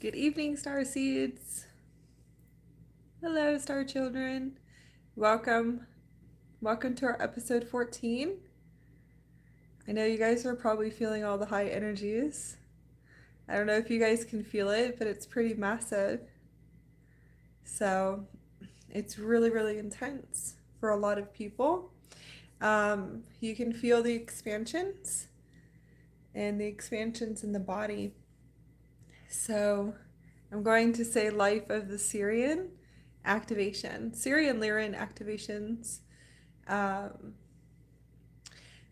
Good evening, Starseeds. Hello, Star Children. Welcome. Welcome to our episode 14. I know you guys are probably feeling all the high energies. I don't know if you guys can feel it, but it's pretty massive. So it's really, really intense for a lot of people. You can feel the expansions and the expansions in the body. So I'm going to say life of the Sirian activation. Sirian Lyran activations.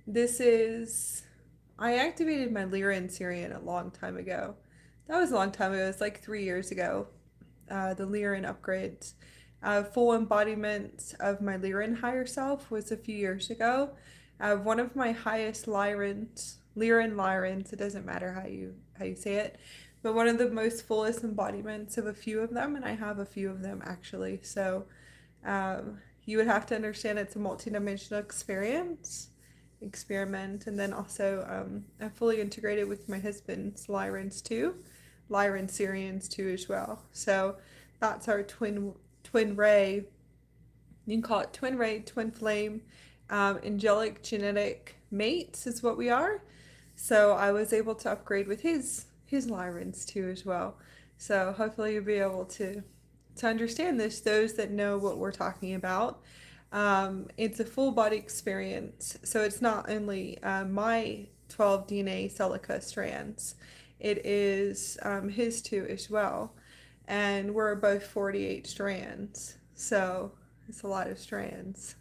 This is, I activated my Lyran Sirian a long time ago. That was a long time ago. It was like 3 years ago. The Lyran upgrades. Full embodiment of my Lyran higher self was a few years ago. One of my highest Lyran, it doesn't matter how you say it, but one of the most fullest embodiments of a few of them, and I have a few of them actually. So you would have to understand it's a multidimensional experiment, and then also I fully integrated with my husband's Lyran Sirians too as well. So that's our twin ray. You can call it twin ray, twin flame, angelic genetic mates is what we are. So I was able to upgrade with his Lyrans too as well. So hopefully you'll be able to understand this, those that know what we're talking about. It's a full body experience. So it's not only my 12 DNA Celica strands, it is his too as well. And we're both 48 strands. So it's a lot of strands.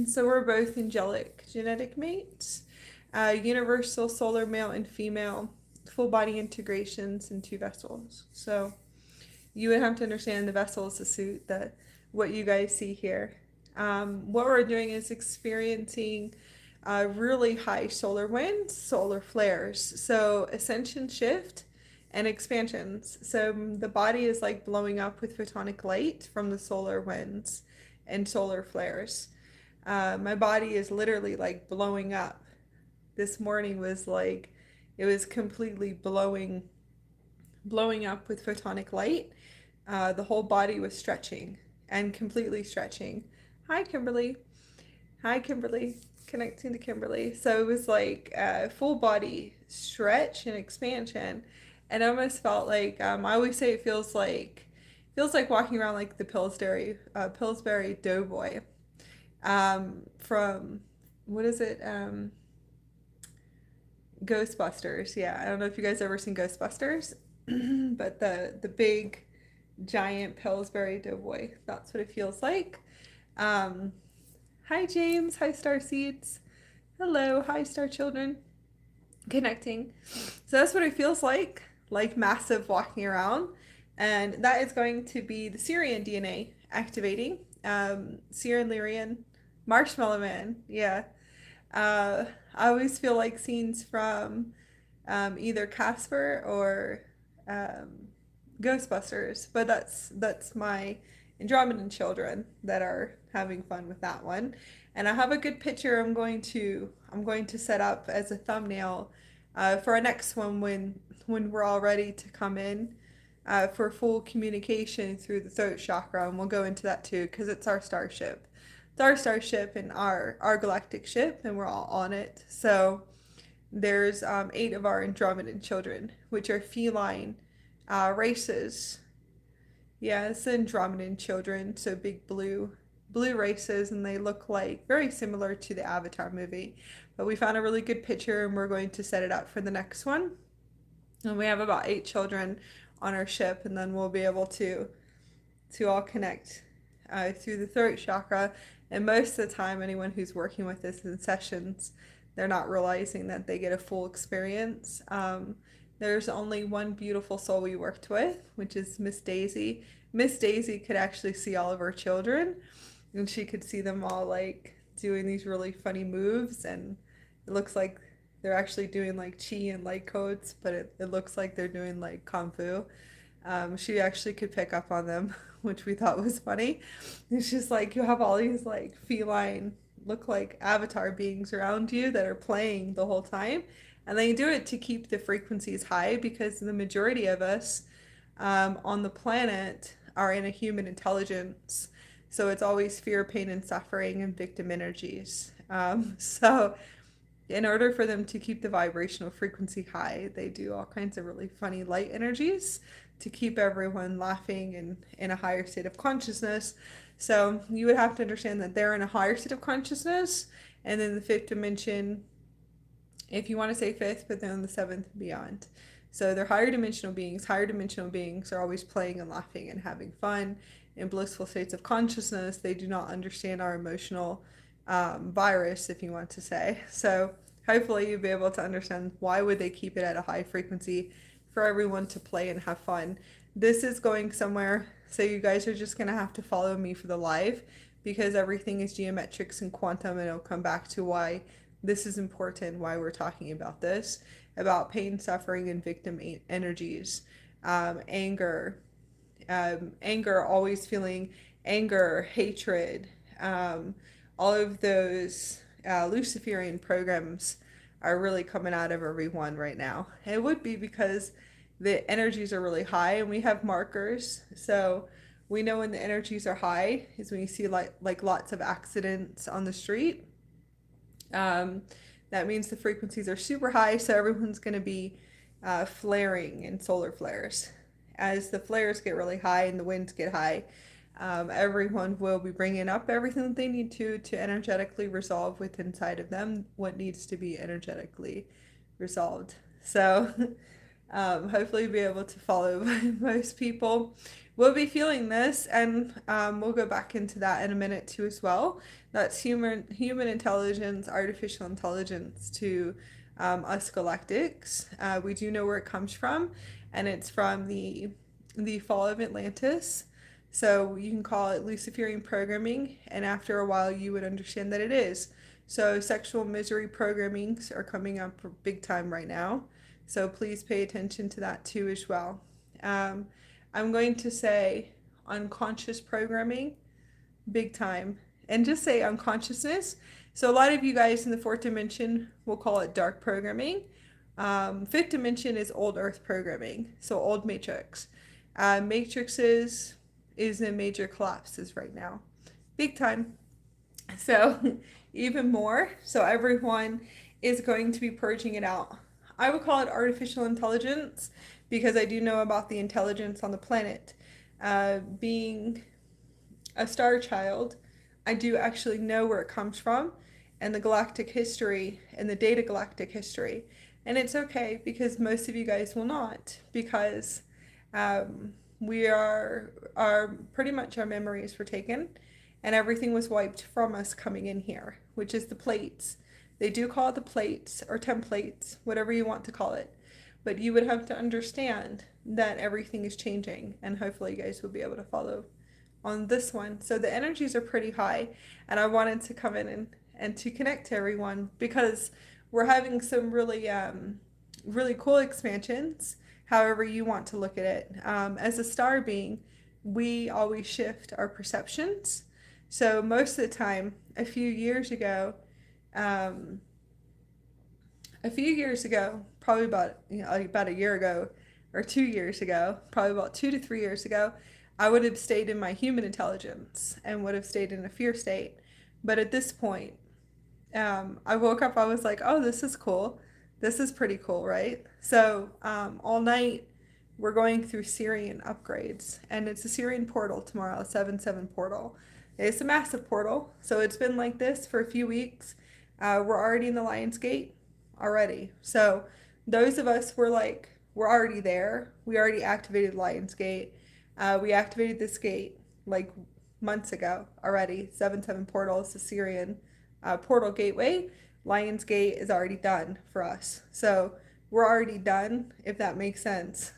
So we're both angelic genetic mates, universal solar male and female, full body integrations in 2 vessels. So you would have to understand the vessel is the suit, that what you guys see here. What we're doing is experiencing really high solar winds, solar flares. So ascension shift and expansions. So the body is like blowing up with photonic light from the solar winds and solar flares. My body is literally like blowing up. This morning was like, it was completely blowing up with photonic light. The whole body was stretching and completely stretching. Hi, Kimberly. Hi, Kimberly. Connecting to Kimberly. So it was like full body stretch and expansion. And I almost felt like, I always say it feels like walking around like the Pillsbury Doughboy from, what is it? Ghostbusters. Yeah, I don't know if you guys ever seen Ghostbusters, but the big giant Pillsbury Doughboy. That's what it feels like. Hi James. Hi Starseeds. Hello. Hi Star Children. Connecting. So that's what it feels like massive walking around. And that is going to be the Sirian DNA activating. Sirian Lyrian, Marshmallow Man. Yeah. I always feel like scenes from either Casper or Ghostbusters, but that's my Andromedan children that are having fun with that one. And I have a good picture I'm going to set up as a thumbnail for our next one when we're all ready to come in for full communication through the throat chakra, and we'll go into that too because it's our starship. It's our starship and our galactic ship, and we're all on it. So there's 8 of our Andromedan children, which are feline races. Yeah, it's the Andromedan children, so big blue races, and they look like very similar to the Avatar movie. But we found a really good picture, and we're going to set it up for the next one. And we have about 8 children on our ship, and then we'll be able to all connect through the throat chakra. And most of the time, anyone who's working with this in sessions, they're not realizing that they get a full experience. There's only one beautiful soul we worked with, which is Miss Daisy. Miss Daisy could actually see all of our children, and she could see them all like doing these really funny moves, and it looks like they're actually doing like chi and light codes, but it looks like they're doing like kung fu. She actually could pick up on them, which we thought was funny. It's just like you have all these like feline look like avatar beings around you that are playing the whole time. And they do it to keep the frequencies high because the majority of us on the planet are in a human intelligence. So it's always fear, pain, and suffering and victim energies. So in order for them to keep the vibrational frequency high, they do all kinds of really funny light energies to keep everyone laughing and in a higher state of consciousness. So you would have to understand that they're in a higher state of consciousness, and then the fifth dimension, if you want to say fifth, but then the seventh and beyond. So they're higher dimensional beings. Higher dimensional beings are always playing and laughing and having fun in blissful states of consciousness. They do not understand our emotional virus, if you want to say. So hopefully you'll be able to understand why would they keep it at a high frequency for everyone to play and have fun. This is going somewhere, so you guys are just going to have to follow me for the live because everything is geometrics and quantum, and it'll come back to why this is important, why we're talking about this, about pain, suffering, and victim energies, anger, always feeling anger, hatred, all of those Luciferian programs are really coming out of everyone right now. And it would be because the energies are really high and we have markers. So we know when the energies are high is when you see like lots of accidents on the street. That means the frequencies are super high, so everyone's going to be flaring in solar flares. As the flares get really high and the winds get high, everyone will be bringing up everything that they need to energetically resolve with inside of them what needs to be energetically resolved. So hopefully you'll be able to follow most people. We'll be feeling this, and we'll go back into that in a minute too as well. That's human intelligence, artificial intelligence to us galactics. We do know where it comes from, and it's from the fall of Atlantis. So you can call it Luciferian programming, and after a while you would understand that it is. So sexual misery programmings are coming up big time right now. So please pay attention to that too as well. I'm going to say unconscious programming, big time, and just say unconsciousness. So a lot of you guys in the fourth dimension will call it dark programming. Fifth dimension is old earth programming, so old matrix. Matrices is in major collapses right now, big time. So even more, so everyone is going to be purging it out. I would call it artificial intelligence because I do know about the intelligence on the planet. Being a star child, I do actually know where it comes from and the galactic history and the data galactic history. And it's okay because most of you guys will not, because we are pretty much our memories were taken and everything was wiped from us coming in here, which is the plates. They do call it the plates or templates, whatever you want to call it. But you would have to understand that everything is changing, and hopefully you guys will be able to follow on this one. So the energies are pretty high, and I wanted to come in and to connect to everyone because we're having some really really cool expansions, however you want to look at it. As a star being, we always shift our perceptions. So most of the time, a few years ago, probably about a year ago or 2 years ago, probably about 2 to 3 years ago, I would have stayed in my human intelligence and would have stayed in a fear state. But at this point, I woke up, I was like, oh, this is cool. This is pretty cool, right? So all night we're going through Sirian upgrades, and it's a Sirian portal tomorrow, a 7/7 portal. It's a massive portal, so it's been like this for a few weeks. We're already in the Lion's Gate already. So those of us we're already there. We already activated Lion's Gate. We activated this gate like months ago already. 7/7 portal is the Sirian portal gateway. Lion's Gate is already done for us. So we're already done, if that makes sense.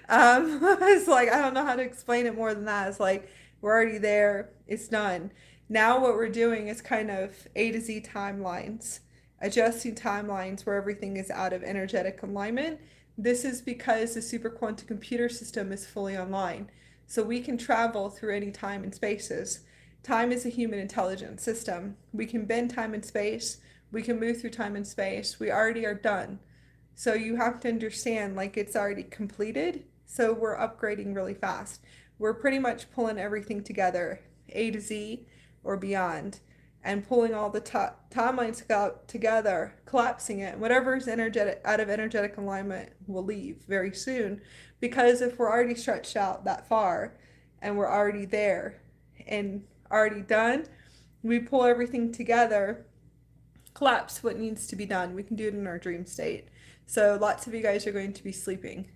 It's like, I don't know how to explain it more than that. It's like, we're already there. It's done. Now what we're doing is kind of A to Z timelines, adjusting timelines where everything is out of energetic alignment. This is because the super quantum computer system is fully online. So we can travel through any time and spaces. time is a human intelligence system. We can bend time and space. We can move through time and space. We already are done. So you have to understand, like, it's already completed. So we're upgrading really fast. We're pretty much pulling everything together, A to Z or beyond, and pulling all the timelines together, collapsing it. Whatever is energetic, out of energetic alignment will leave very soon, because if we're already stretched out that far and we're already there and already done, we pull everything together, collapse what needs to be done. We can do it in our dream state. So lots of you guys are going to be sleeping.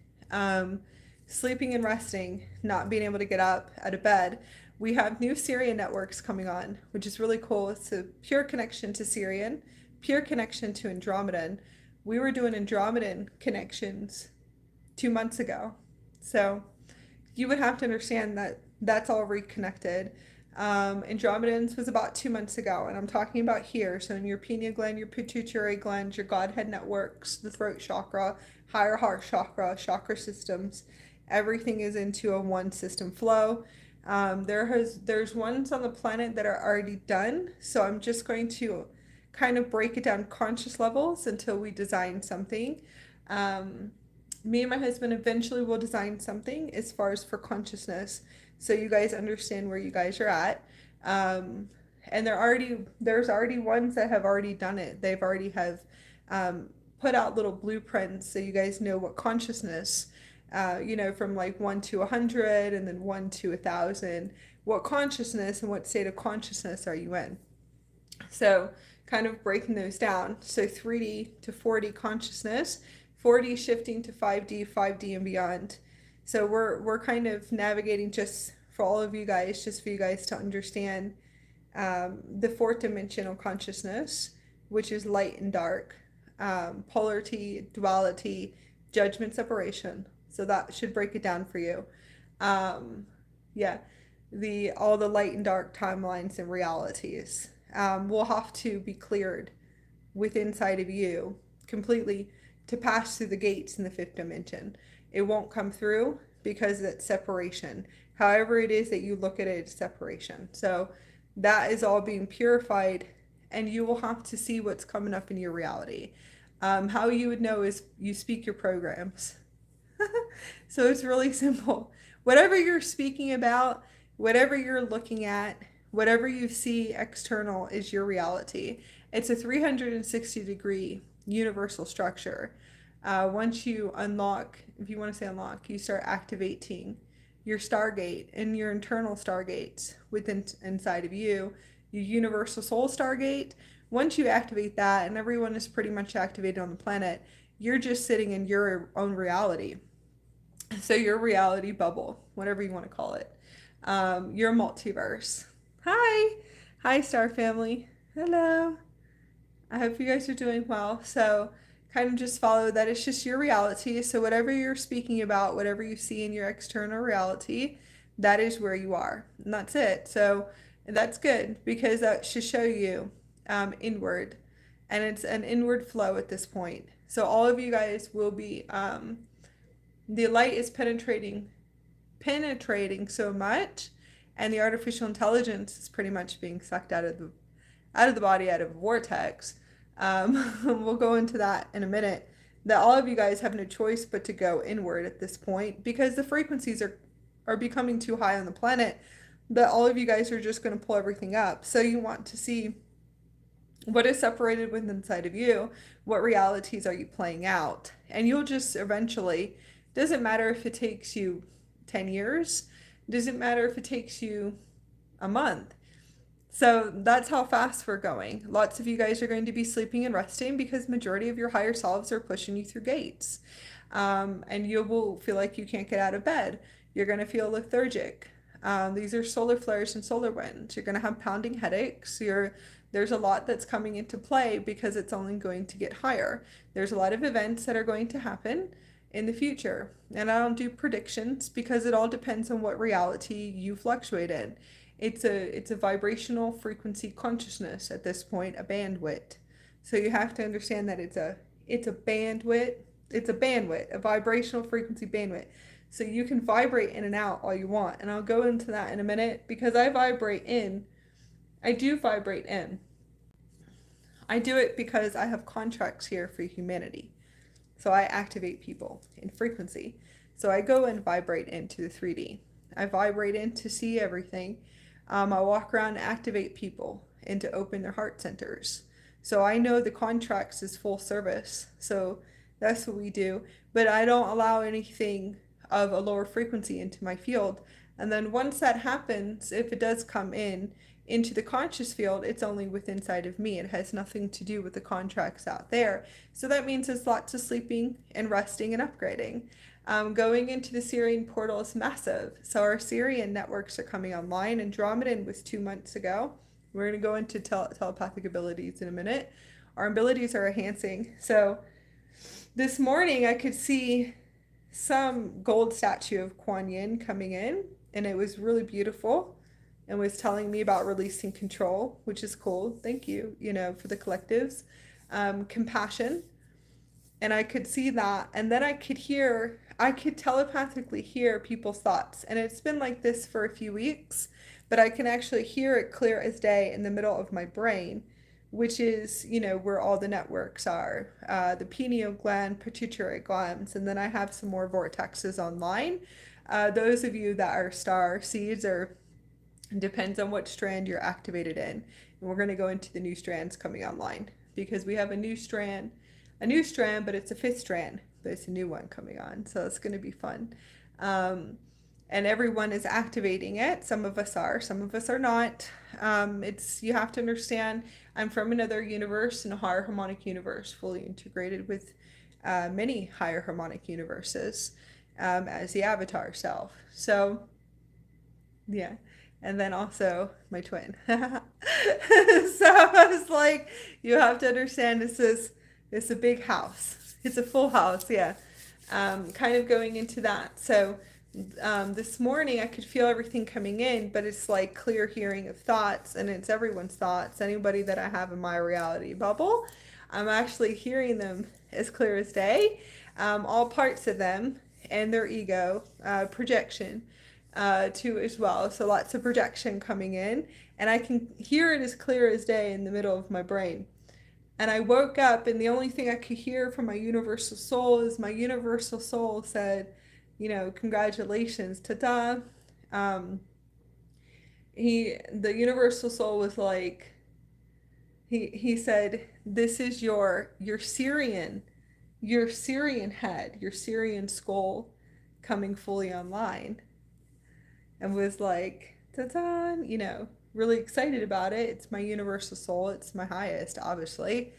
Sleeping and resting, not being able to get up out of bed. We have new Sirian networks coming on, which is really cool. It's a pure connection to Sirian, pure connection to Andromedan. We were doing Andromedan connections 2 months ago. So you would have to understand that that's all reconnected. Andromedans was about 2 months ago, and I'm talking about here. So in your pineal gland, your pituitary gland, your Godhead networks, the throat chakra, higher heart chakra, chakra systems, everything is into a one system flow. There's ones on the planet that are already done. So I'm just going to kind of break it down conscious levels until we design something. Me and my husband eventually will design something as far as for consciousness, so you guys understand where you guys are at. And there's already ones that have already done it. They've already have put out little blueprints so you guys know what consciousness, from like 1 to 100 and then 1 to 1,000, what consciousness and what state of consciousness are you in. So kind of breaking those down. So 3D to 4D consciousness, 4D shifting to 5D and beyond. So we're kind of navigating just for all of you guys, just for you guys to understand the fourth dimensional consciousness, which is light and dark, polarity, duality, judgment, separation. So that should break it down for you. All the light and dark timelines and realities will have to be cleared within inside of you completely to pass through the gates in the fifth dimension. It won't come through because it's separation. However it is that you look at it, it's separation. So that is all being purified, and you will have to see what's coming up in your reality. How you would know is you speak your programs. So it's really simple. Whatever you're speaking about, whatever you're looking at, whatever you see external is your reality. It's a 360-degree universal structure. Once you unlock, if you want to say unlock, you start activating your Stargate and your internal Stargates inside of you, your universal soul Stargate. Once you activate that, and everyone is pretty much activated on the planet, you're just sitting in your own reality. So your reality bubble, whatever you want to call it, your multiverse. Hi Star Family. Hello. I hope you guys are doing well. So kind of just follow that. It's just your reality. So whatever you're speaking about, whatever you see in your external reality, that is where you are. And that's it. So that's good, because that should show you inward. And it's an inward flow at this point. So all of you guys will be, the light is penetrating so much, and the artificial intelligence is pretty much being sucked out of the body, out of a vortex. We'll go into that in a minute, that all of you guys have no choice but to go inward at this point, because the frequencies are becoming too high on the planet, that all of you guys are just going to pull everything up. So you want to see what is separated within inside of you, what realities are you playing out, and you'll just eventually, doesn't matter if it takes you 10 years, doesn't matter if it takes you a month. So that's how fast we're going. Lots of you guys are going to be sleeping and resting because majority of your higher selves are pushing you through gates. And you will feel like you can't get out of bed. You're going to feel lethargic. These are solar flares and solar winds. You're going to have pounding headaches. There's a lot that's coming into play because it's only going to get higher. There's a lot of events that are going to happen in the future. And I don't do predictions because it all depends on what reality you fluctuate in. It's a vibrational frequency consciousness at this point, a bandwidth. So you have to understand that it's a bandwidth, a vibrational frequency bandwidth. So you can vibrate in and out all you want. And I'll go into that in a minute, because I vibrate in I do vibrate in. I do it because I have contracts here for humanity. So I activate people in frequency. So I go and vibrate into the 3D. I vibrate in to see everything. I walk around and activate people and to open their heart centers. So I know the contracts is full service. So that's what we do. But I don't allow anything of a lower frequency into my field. And then once that happens, if it does come in into the conscious field, it's only within inside of me. It has nothing to do with the contracts out there. So that means there's lots of sleeping and resting and upgrading. Going into the Sirian portal is massive. So our Sirian networks are coming online. Andromedan was 2 months ago. We're going to go into telepathic abilities in a minute. Our abilities are enhancing. So this morning I could see some gold statue of Kuan Yin coming in, and it was really beautiful and was telling me about releasing control, which is cool. Thank you, for the collectives. Compassion. And I could see that. And then I could telepathically hear people's thoughts. And it's been like this for a few weeks, but I can actually hear it clear as day in the middle of my brain, which is, where all the networks are, the pineal gland, pituitary glands. And then I have some more vortexes online. Those of you that are star seeds depends on what strand you're activated in. And we're going to go into the new strands coming online because we have a new strand, but it's a 5th strand, but it's a new one coming on. So it's going to be fun. And everyone is activating it. Some of us are not. You have to understand, I'm from another universe, in a higher harmonic universe, fully integrated with many higher harmonic universes as the avatar self. So yeah. And then also my twin. So I was like, you have to understand it's a big house. It's a full house, yeah. Kind of going into that. So this morning I could feel everything coming in, but it's like clear hearing of thoughts, and it's everyone's thoughts. Anybody that I have in my reality bubble, I'm actually hearing them as clear as day. All parts of them and their ego, projection. Too as well. So lots of projection coming in, and I can hear it as clear as day in the middle of my brain. And I woke up, and the only thing I could hear from my universal soul is my universal soul said, congratulations, ta-da. The universal soul was like, he said, this is your Sirian head, your Sirian skull coming fully online. And was like, ta-da, really excited about it. It's my universal soul. It's my highest, obviously.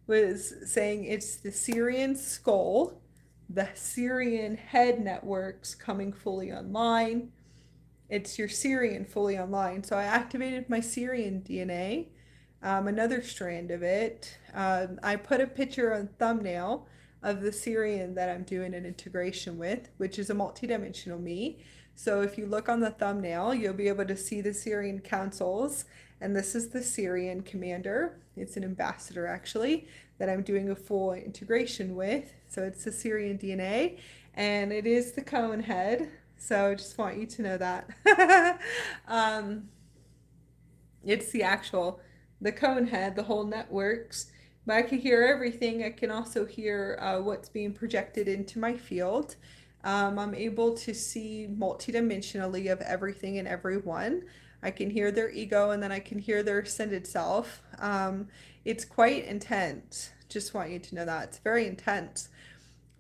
Was saying it's the Sirian skull, the Sirian head networks coming fully online. It's your Sirian fully online. So I activated my Sirian DNA, another strand of it. I put a picture on thumbnail of the Sirian that I'm doing an integration with, which is a multidimensional me. So if you look on the thumbnail, you'll be able to see the Sirian councils, and this is the Sirian commander. It's an ambassador, actually, that I'm doing a full integration with. So it's the Sirian DNA, and it is the cone head. So I just want you to know that. It's the cone head, the whole networks. But I can hear everything. I can also hear what's being projected into my field. I'm able to see multidimensionally of everything and everyone. I can hear their ego, and then I can hear their ascended self. It's quite intense. Just want you to know that. It's very intense.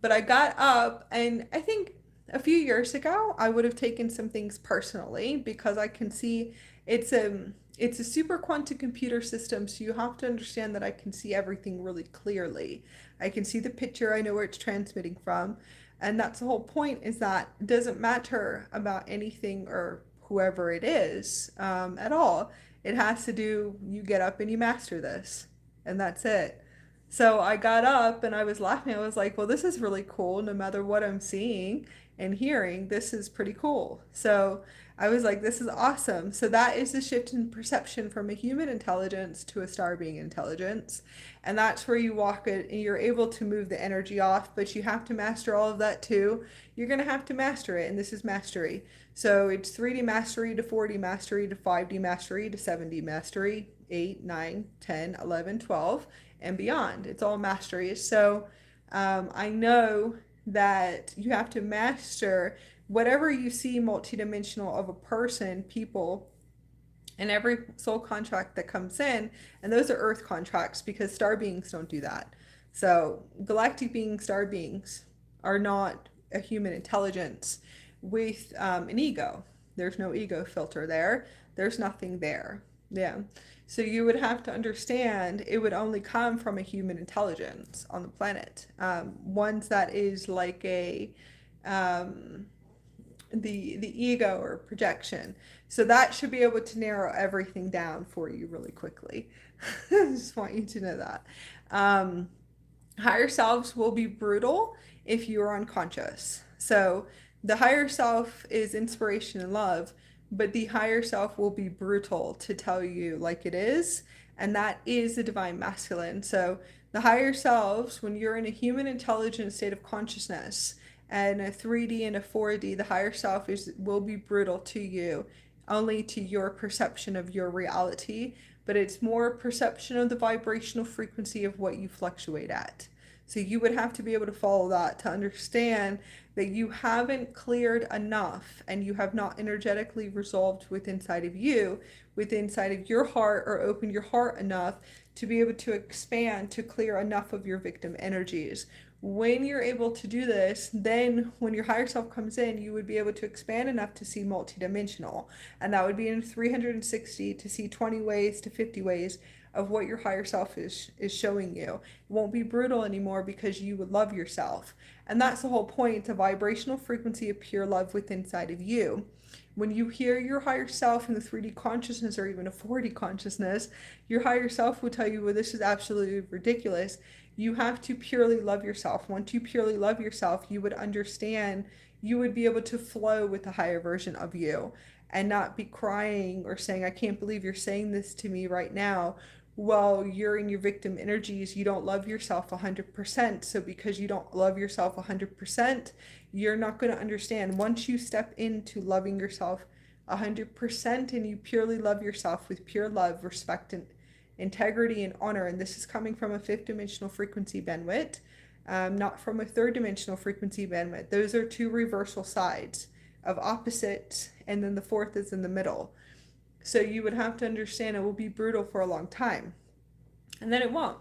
But I got up, and I think a few years ago, I would have taken some things personally because I can see it's a super quantum computer system, so you have to understand that I can see everything really clearly. I can see the picture, I know where it's transmitting from. And that's the whole point, is that it doesn't matter about anything or whoever it is at all. It has to do, you get up and you master this, and that's it. So I got up and I was laughing. I was like, well, this is really cool no matter what I'm seeing. and hearing, this is pretty cool. So I was like, this is awesome. So that is the shift in perception from a human intelligence to a star being intelligence. And that's where you walk it and you're able to move the energy off, but you have to master all of that too. You're going to have to master it. And this is mastery. So it's 3D mastery to 4D mastery to 5D mastery to 7D mastery, 8, 9, 10, 11, 12, and beyond. It's all mastery. So I know that you have to master whatever you see multidimensional of a person, people, and every soul contract that comes in, and those are earth contracts because star beings don't do that. So galactic beings, star beings are not a human intelligence with an ego. There's no ego filter there. There's nothing there. Yeah. So you would have to understand it would only come from a human intelligence on the planet. Ones that is like a the ego or projection. So that should be able to narrow everything down for you really quickly. I just want you to know that. Higher selves will be brutal if you are unconscious. So the higher self is inspiration and love, but the higher self will be brutal to tell you like it is, and that is the divine masculine. So the higher selves, when you're in a human intelligent state of consciousness, and a 3D and a 4D, the higher self will be brutal to you, only to your perception of your reality, but it's more perception of the vibrational frequency of what you fluctuate at. So you would have to be able to follow that to understand that you haven't cleared enough and you have not energetically resolved within inside of you, within inside of your heart, or opened your heart enough to be able to expand to clear enough of your victim energies. When you're able to do this, then when your higher self comes in, you would be able to expand enough to see multidimensional. And that would be in 360 to see 20 ways to 50 ways of what your higher self is showing you. It won't be brutal anymore because you would love yourself. And that's the whole point, the vibrational frequency of pure love within inside of you. When you hear your higher self in the 3D consciousness or even a 4D consciousness, your higher self will tell you, well, this is absolutely ridiculous. You have to purely love yourself. Once you purely love yourself, you would understand, you would be able to flow with the higher version of you and not be crying or saying, I can't believe you're saying this to me right now. Well, you're in your victim energies. You don't love yourself 100%. So because you don't love yourself 100%, you're not going to understand. Once you step into loving yourself 100% and you purely love yourself with pure love, respect, and integrity and honor, and this is coming from a 5th dimensional frequency bandwidth, not from a 3rd dimensional frequency bandwidth. Those are two reversal sides of opposites, and then the 4th is in the middle. So you would have to understand it will be brutal for a long time, and then it won't.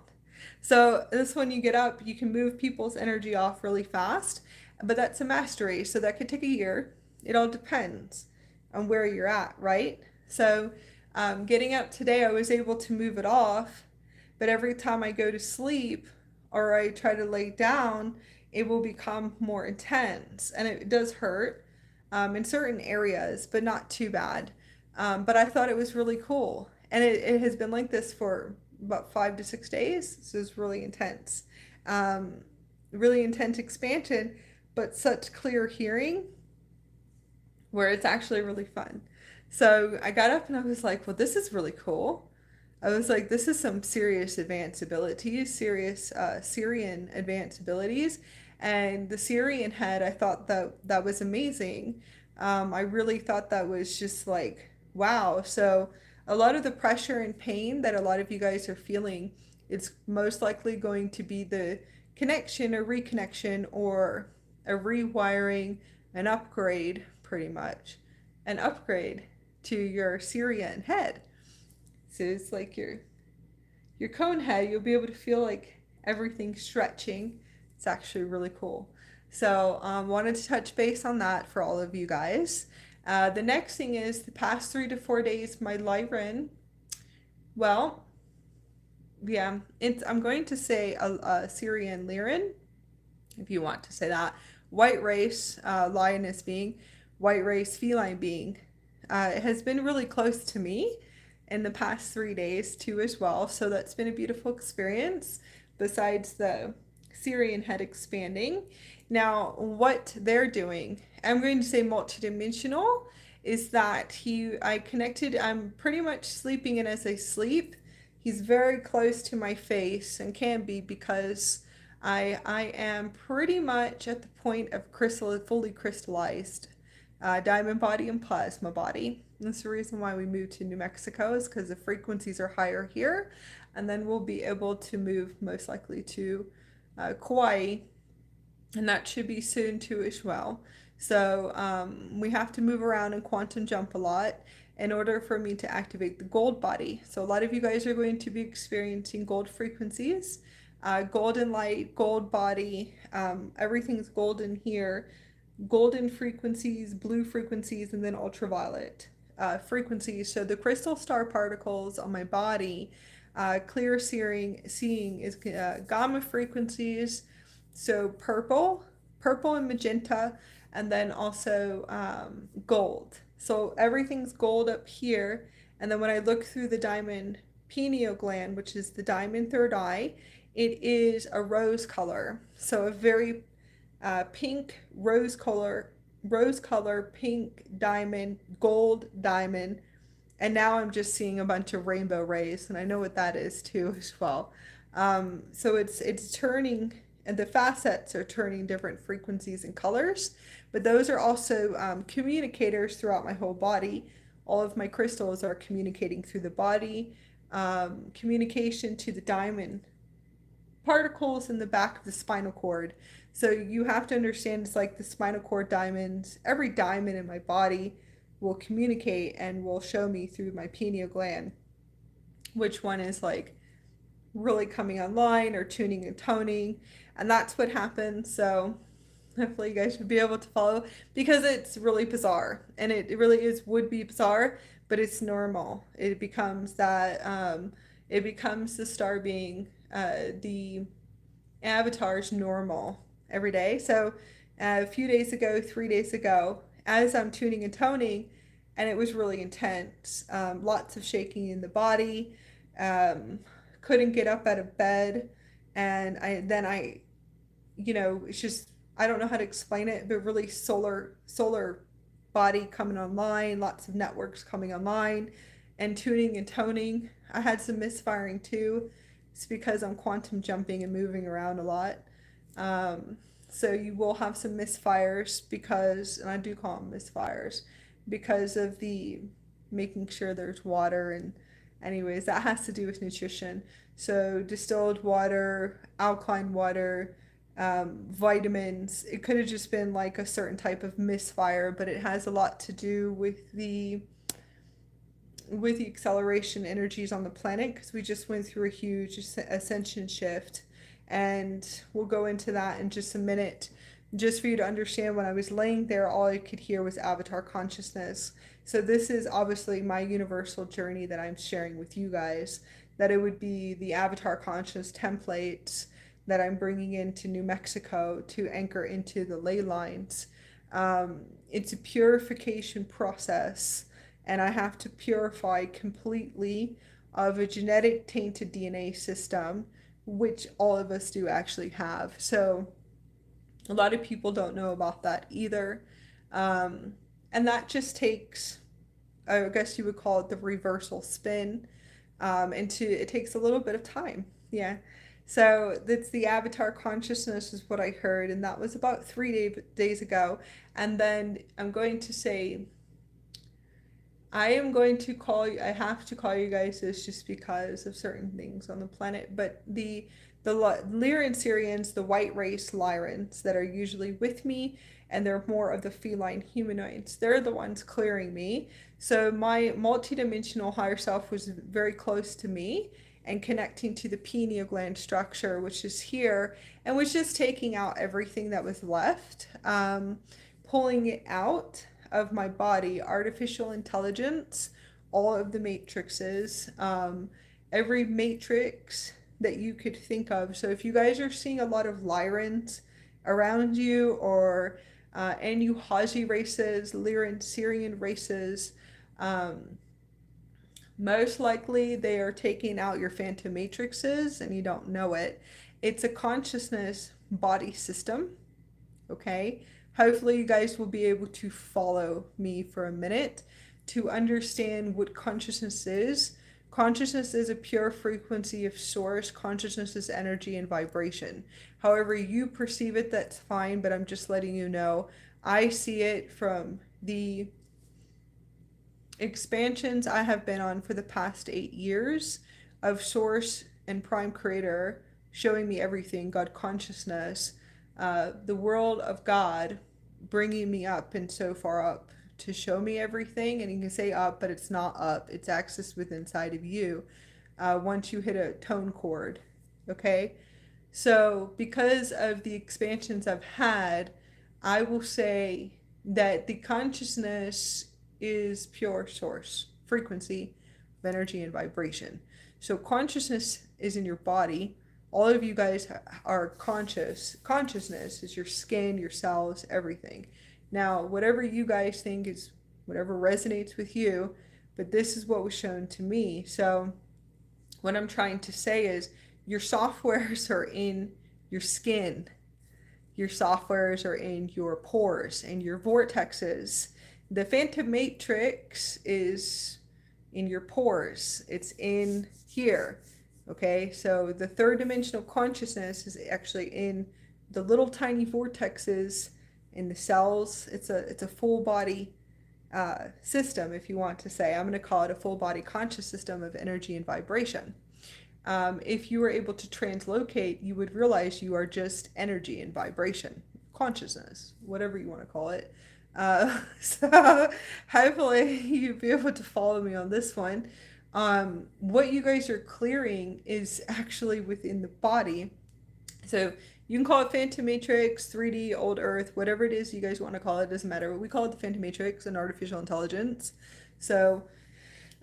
So this one, you get up, you can move people's energy off really fast, but that's a mastery. So that could take a year. It all depends on where you're at, right? So getting up today, I was able to move it off, but every time I go to sleep or I try to lay down, it will become more intense, and it does hurt in certain areas, but not too bad. But I thought it was really cool, and it has been like this for about 5 to 6 days, so it's really intense. Really intense expansion, but such clear hearing where it's actually really fun. So I got up and I was like, well, this is really cool. I was like, this is some serious advanced abilities, serious Sirian advanced abilities. And the Sirian head, I thought that was amazing. I really thought that was just like, wow. So a lot of the pressure and pain that a lot of you guys are feeling, it's most likely going to be the connection or reconnection or a rewiring, an upgrade, pretty much. An upgrade to your Sirian head. So it's like your cone head, you'll be able to feel like everything stretching. It's actually really cool. So wanted to touch base on that for all of you guys. The next thing is the past 3 to 4 days, my Lyran, well, yeah, I'm going to say a Sirian Lyran, if you want to say that. White race, lioness being, white race, feline being. It has been really close to me in the past 3 days too as well. So that's been a beautiful experience besides the Sirian head expanding. Now, what they're doing, I'm going to say multidimensional, is that I'm pretty much sleeping in as I sleep. He's very close to my face and can be because I am pretty much at the point of fully crystallized diamond body and plasma body. That's the reason why we moved to New Mexico, is because the frequencies are higher here, and then we'll be able to move most likely to Kauai, and that should be soon too as well. So we have to move around and quantum jump a lot in order for me to activate the gold body. So a lot of you guys are going to be experiencing gold frequencies, golden light, gold body, everything's golden here, golden frequencies, blue frequencies, and then ultraviolet frequencies. So the crystal star particles on my body, clear seeing is gamma frequencies, so purple and magenta, and then also gold. So everything's gold up here, and then when I look through the diamond pineal gland, which is the diamond third eye, it is a rose color. So a very pink rose color, pink diamond, gold diamond, and now I'm just seeing a bunch of rainbow rays, and I know what that is too as well. So it's turning, and the facets are turning different frequencies and colors, but those are also communicators throughout my whole body. All of my crystals are communicating through the body, communication to the diamond particles in the back of the spinal cord. So you have to understand, it's like the spinal cord diamonds. Every diamond in my body will communicate and will show me through my pineal gland which one is like really coming online or tuning and toning, and that's what happens. So hopefully you guys should be able to follow, because it's really bizarre, and it really would be bizarre, but it's normal. It becomes that it becomes the star being the avatar's normal every day. So a few days ago, 3 days ago, as I'm tuning and toning, and it was really intense, lots of shaking in the body, couldn't get up out of bed, and I it's just, I don't know how to explain it, but really solar body coming online, lots of networks coming online, and tuning and toning. I had some misfiring too. It's because I'm quantum jumping and moving around a lot. So you will have some misfires because, and I do call them misfires, because of the making sure there's water, and anyways, that has to do with nutrition. So distilled water, alkaline water, vitamins. It could have just been like a certain type of misfire, but it has a lot to do with the acceleration energies on the planet, because we just went through a huge ascension shift, and we'll go into that in just a minute. Just for you to understand, when I was laying there, all I could hear was avatar consciousness. So this is obviously my universal journey that I'm sharing with you guys, that it would be the avatar conscious templates that I'm bringing into New Mexico to anchor into the ley lines. It's a purification process, and I have to purify completely of a genetic tainted DNA system, which all of us do actually have. So a lot of people don't know about that either. And that just takes, I guess you would call it the reversal spin. It takes a little bit of time. Yeah. So that's the avatar consciousness is what I heard. And that was about 3 days ago. And then I'm going to say, I have to call you guys this just because of certain things on the planet, but the Lyran Sirians, the white race Lyrans that are usually with me, and they're more of the feline humanoids, they're the ones clearing me. So my multidimensional higher self was very close to me and connecting to the pineal gland structure, which is here, and was just taking out everything that was left, pulling it out of my body, artificial intelligence, all of the matrices, every matrix that you could think of. So if you guys are seeing a lot of Lyrans around you, or Haji races, Lyran Sirian races, most likely they are taking out your phantom matrices and you don't know it. It's a consciousness body system, okay? Hopefully you guys will be able to follow me for a minute to understand what consciousness is. Consciousness is a pure frequency of source. Consciousness is energy and vibration. However you perceive it, that's fine, but I'm just letting you know. I see it from the expansions I have been on for the past 8 years of source and prime creator showing me everything, God consciousness, the world of God bringing me up and so far up to show me everything. And you can say up, but it's not up. It's accessed within inside of you once you hit a tone chord. Okay? So because of the expansions I've had, I will say that the consciousness is pure source, frequency of energy and vibration. So consciousness is in your body. All of you guys are conscious. Consciousness is your skin, your cells, everything. Now, whatever you guys think is whatever resonates with you, but this is what was shown to me. So what I'm trying to say is your softwares are in your skin. Your softwares are in your pores and your vortexes. The phantom matrix is in your pores. It's in here. Okay, so the third dimensional consciousness is actually in the little tiny vortexes in the cells. It's a full body system, if you want to say. I'm going to call it a full body conscious system of energy and vibration. If you were able to translocate, you would realize you are just energy and vibration, consciousness, whatever you want to call it. So hopefully you'll be able to follow me on this one. What you guys are clearing is actually within the body. So you can call it Phantom Matrix, 3D, Old Earth, whatever it is you guys want to call it, doesn't matter. We call it the Phantom Matrix and artificial intelligence. So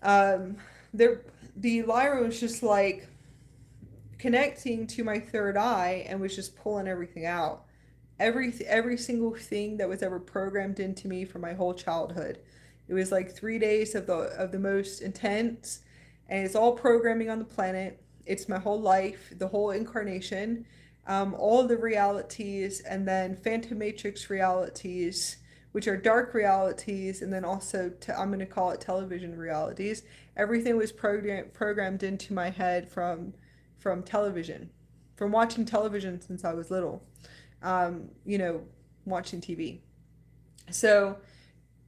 the Lyra was just like connecting to my third eye and was just pulling everything out. Every single thing that was ever programmed into me for my whole childhood. It was like 3 days of the most intense, and it's all programming on the planet. It's my whole life, the whole incarnation, all the realities, and then Phantom Matrix realities, which are dark realities, and then also I'm going to call it television realities. Everything was programmed into my head from television, from watching television since I was little. Watching TV. So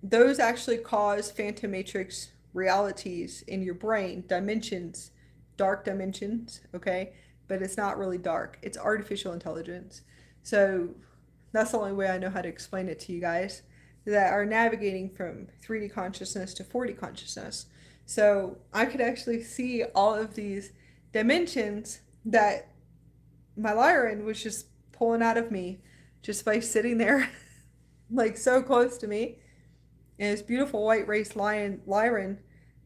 those actually cause Phantom Matrix realities in your brain, dimensions, dark dimensions, okay? But it's not really dark. It's artificial intelligence. So that's the only way I know how to explain it to you guys that are navigating from 3D consciousness to 4D consciousness. So I could actually see all of these dimensions that my Lyran was just pulling out of me just by sitting there like so close to me. And this beautiful white race Lyran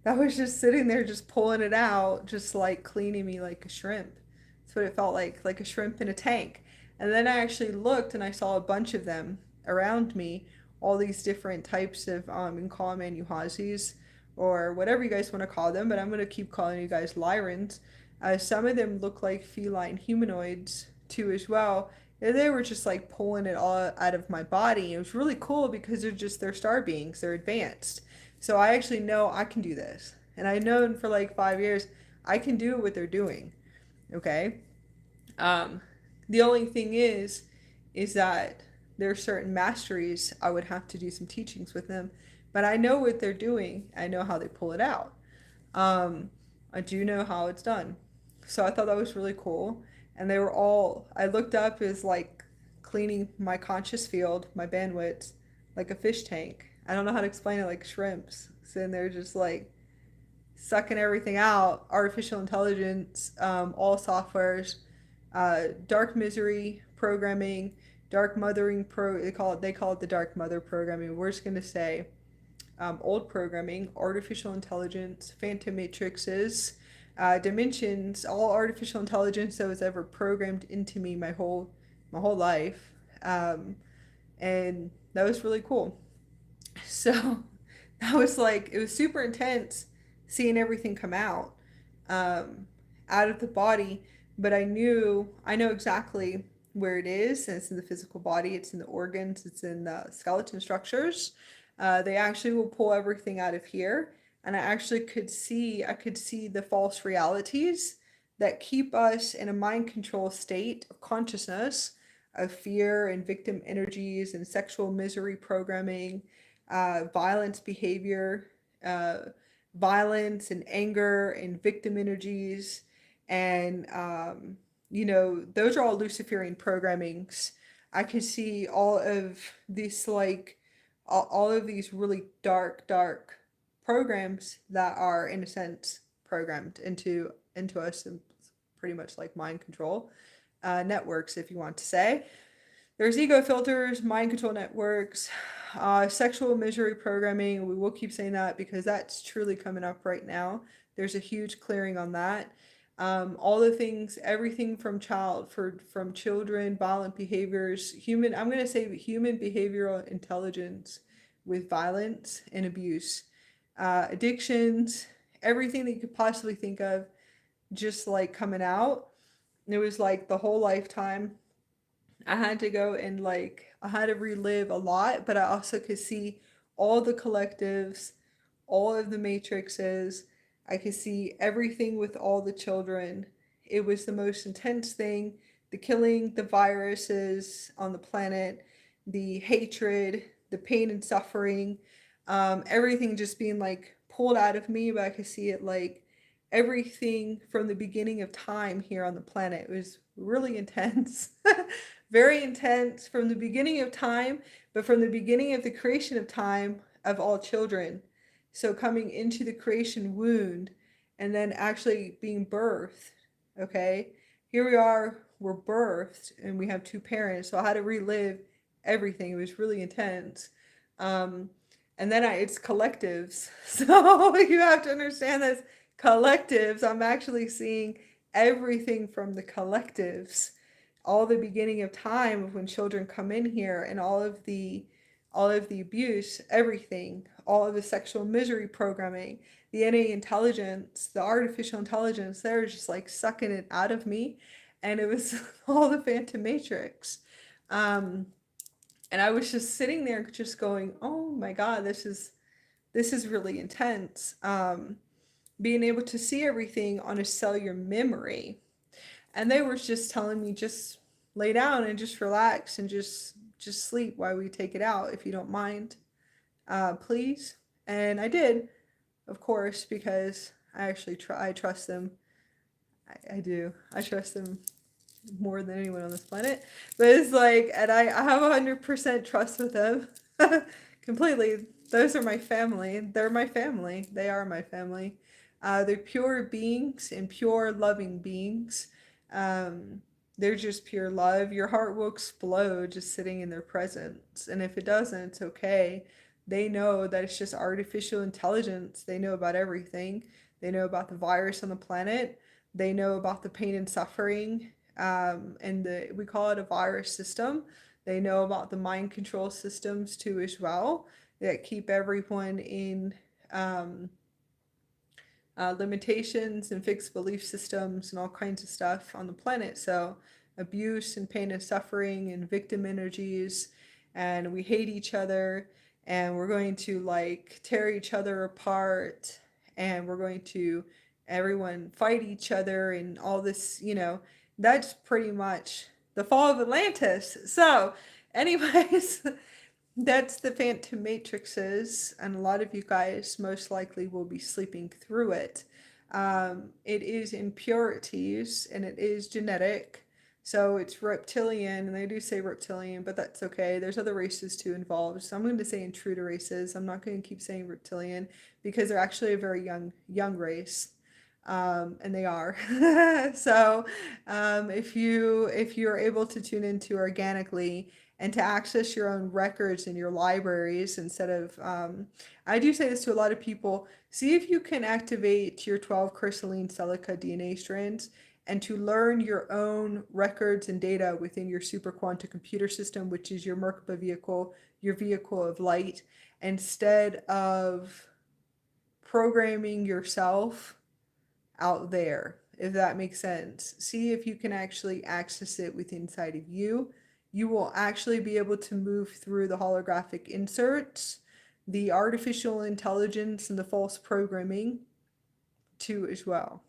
that was just sitting there just pulling it out, just like cleaning me like a shrimp. That's what it felt like a shrimp in a tank. And then I actually looked and I saw a bunch of them around me, all these different types of you can call them Anuhazis or whatever you guys want to call them, but I'm going to keep calling you guys Lyrans. Some of them look like feline humanoids too as well. And they were just like pulling it all out of my body. It was really cool because they're star beings, they're advanced. So I actually know I can do this. And I've known for like 5 years I can do what they're doing. Okay? The only thing is that there are certain masteries I would have to do some teachings with them. But I know what they're doing. I know how they pull it out. I do know how it's done. So I thought that was really cool. And they were all, I looked up as like cleaning my conscious field, my bandwidth, like a fish tank. I don't know how to explain it, like shrimps. Sitting there just like sucking everything out. Artificial intelligence, all softwares, dark misery programming, dark mothering they call it the dark mother programming. We're just gonna say old programming, artificial intelligence, phantom matrices, dimensions, all artificial intelligence that was ever programmed into me my whole life, and that was really cool. So that was like, it was super intense seeing everything come out of the body, but I know exactly where it is, and it's in the physical body, it's in the organs, it's in the skeleton structures. They actually will pull everything out of here, and I could see the false realities that keep us in a mind control state of consciousness, of fear and victim energies and sexual misery programming, violence behavior, uh, violence and anger and victim energies. And, those are all Luciferian programmings. I could see all of these, like, all of these really dark, dark programs that are, in a sense, programmed into us, and pretty much like mind control networks, if you want to say. There's ego filters, mind control networks, sexual misery programming. We will keep saying that because that's truly coming up right now. There's a huge clearing on that. All the things, everything from from children, violent behaviors, I'm going to say human behavioral intelligence with violence and abuse, addictions, everything that you could possibly think of, just like coming out. It was like the whole lifetime. I had to go and I had to relive a lot, but I also could see all the collectives, all of the matrices. I could see everything with all the children. It was the most intense thing. The killing, the viruses on the planet, the hatred, the pain and suffering, everything just being like pulled out of me, but I could see it like everything from the beginning of time here on the planet. It was really intense. Very intense from the beginning of time, but from the beginning of the creation of time of all children. So coming into the creation wound and then actually being birthed, okay? Here we are, we're birthed, and we have two parents. So I had to relive everything. It was really intense. And then it's collectives. So you have to understand this. Collectives, I'm actually seeing everything from the collectives, all the beginning of time of when children come in here, and all of the abuse, everything, all of the sexual misery programming, the innate intelligence, the artificial intelligence, they're just like sucking it out of me. And it was all the Phantom Matrix. And I was just sitting there just going, oh my God, this is really intense. Being able to see everything on a cellular memory. And they were just telling me, just lay down and just relax and just sleep while we take it out, if you don't mind, please. And I did, of course, because I trust them. I do. I trust them more than anyone on this planet. But it's like, and I have 100% trust with them. Completely. Those are my family. They're my family. They are my family. They're pure beings and pure loving beings. They're just pure love. Your heart will explode just sitting in their presence. And if it doesn't, it's okay. They know that it's just artificial intelligence. They know about everything. They know about the virus on the planet. They know about the pain and suffering. We call it a virus system. They know about the mind control systems too as well, that keep everyone in limitations and fixed belief systems and all kinds of stuff on the planet. So abuse and pain and suffering and victim energies, and we hate each other, and we're going to like tear each other apart, and we're going to everyone fight each other and all this, that's pretty much the fall of Atlantis. So anyways, that's the Phantom Matrixes, and a lot of you guys most likely will be sleeping through it. It is impurities, and it is genetic, so it's reptilian, and they do say reptilian, but that's okay. There's other races too involved, so I'm going to say intruder races. I'm not going to keep saying reptilian because they're actually a very young race. And they are. So if you're able to tune into organically and to access your own records in your libraries instead of, I do say this to a lot of people, see if you can activate your 12 crystalline silica DNA strands and to learn your own records and data within your super quantum computer system, which is your Merkaba vehicle, your vehicle of light, instead of programming yourself out there. if that makes sense. See if you can actually access it with inside of you. You will actually be able to move through the holographic inserts, the artificial intelligence, and the false programming too as well.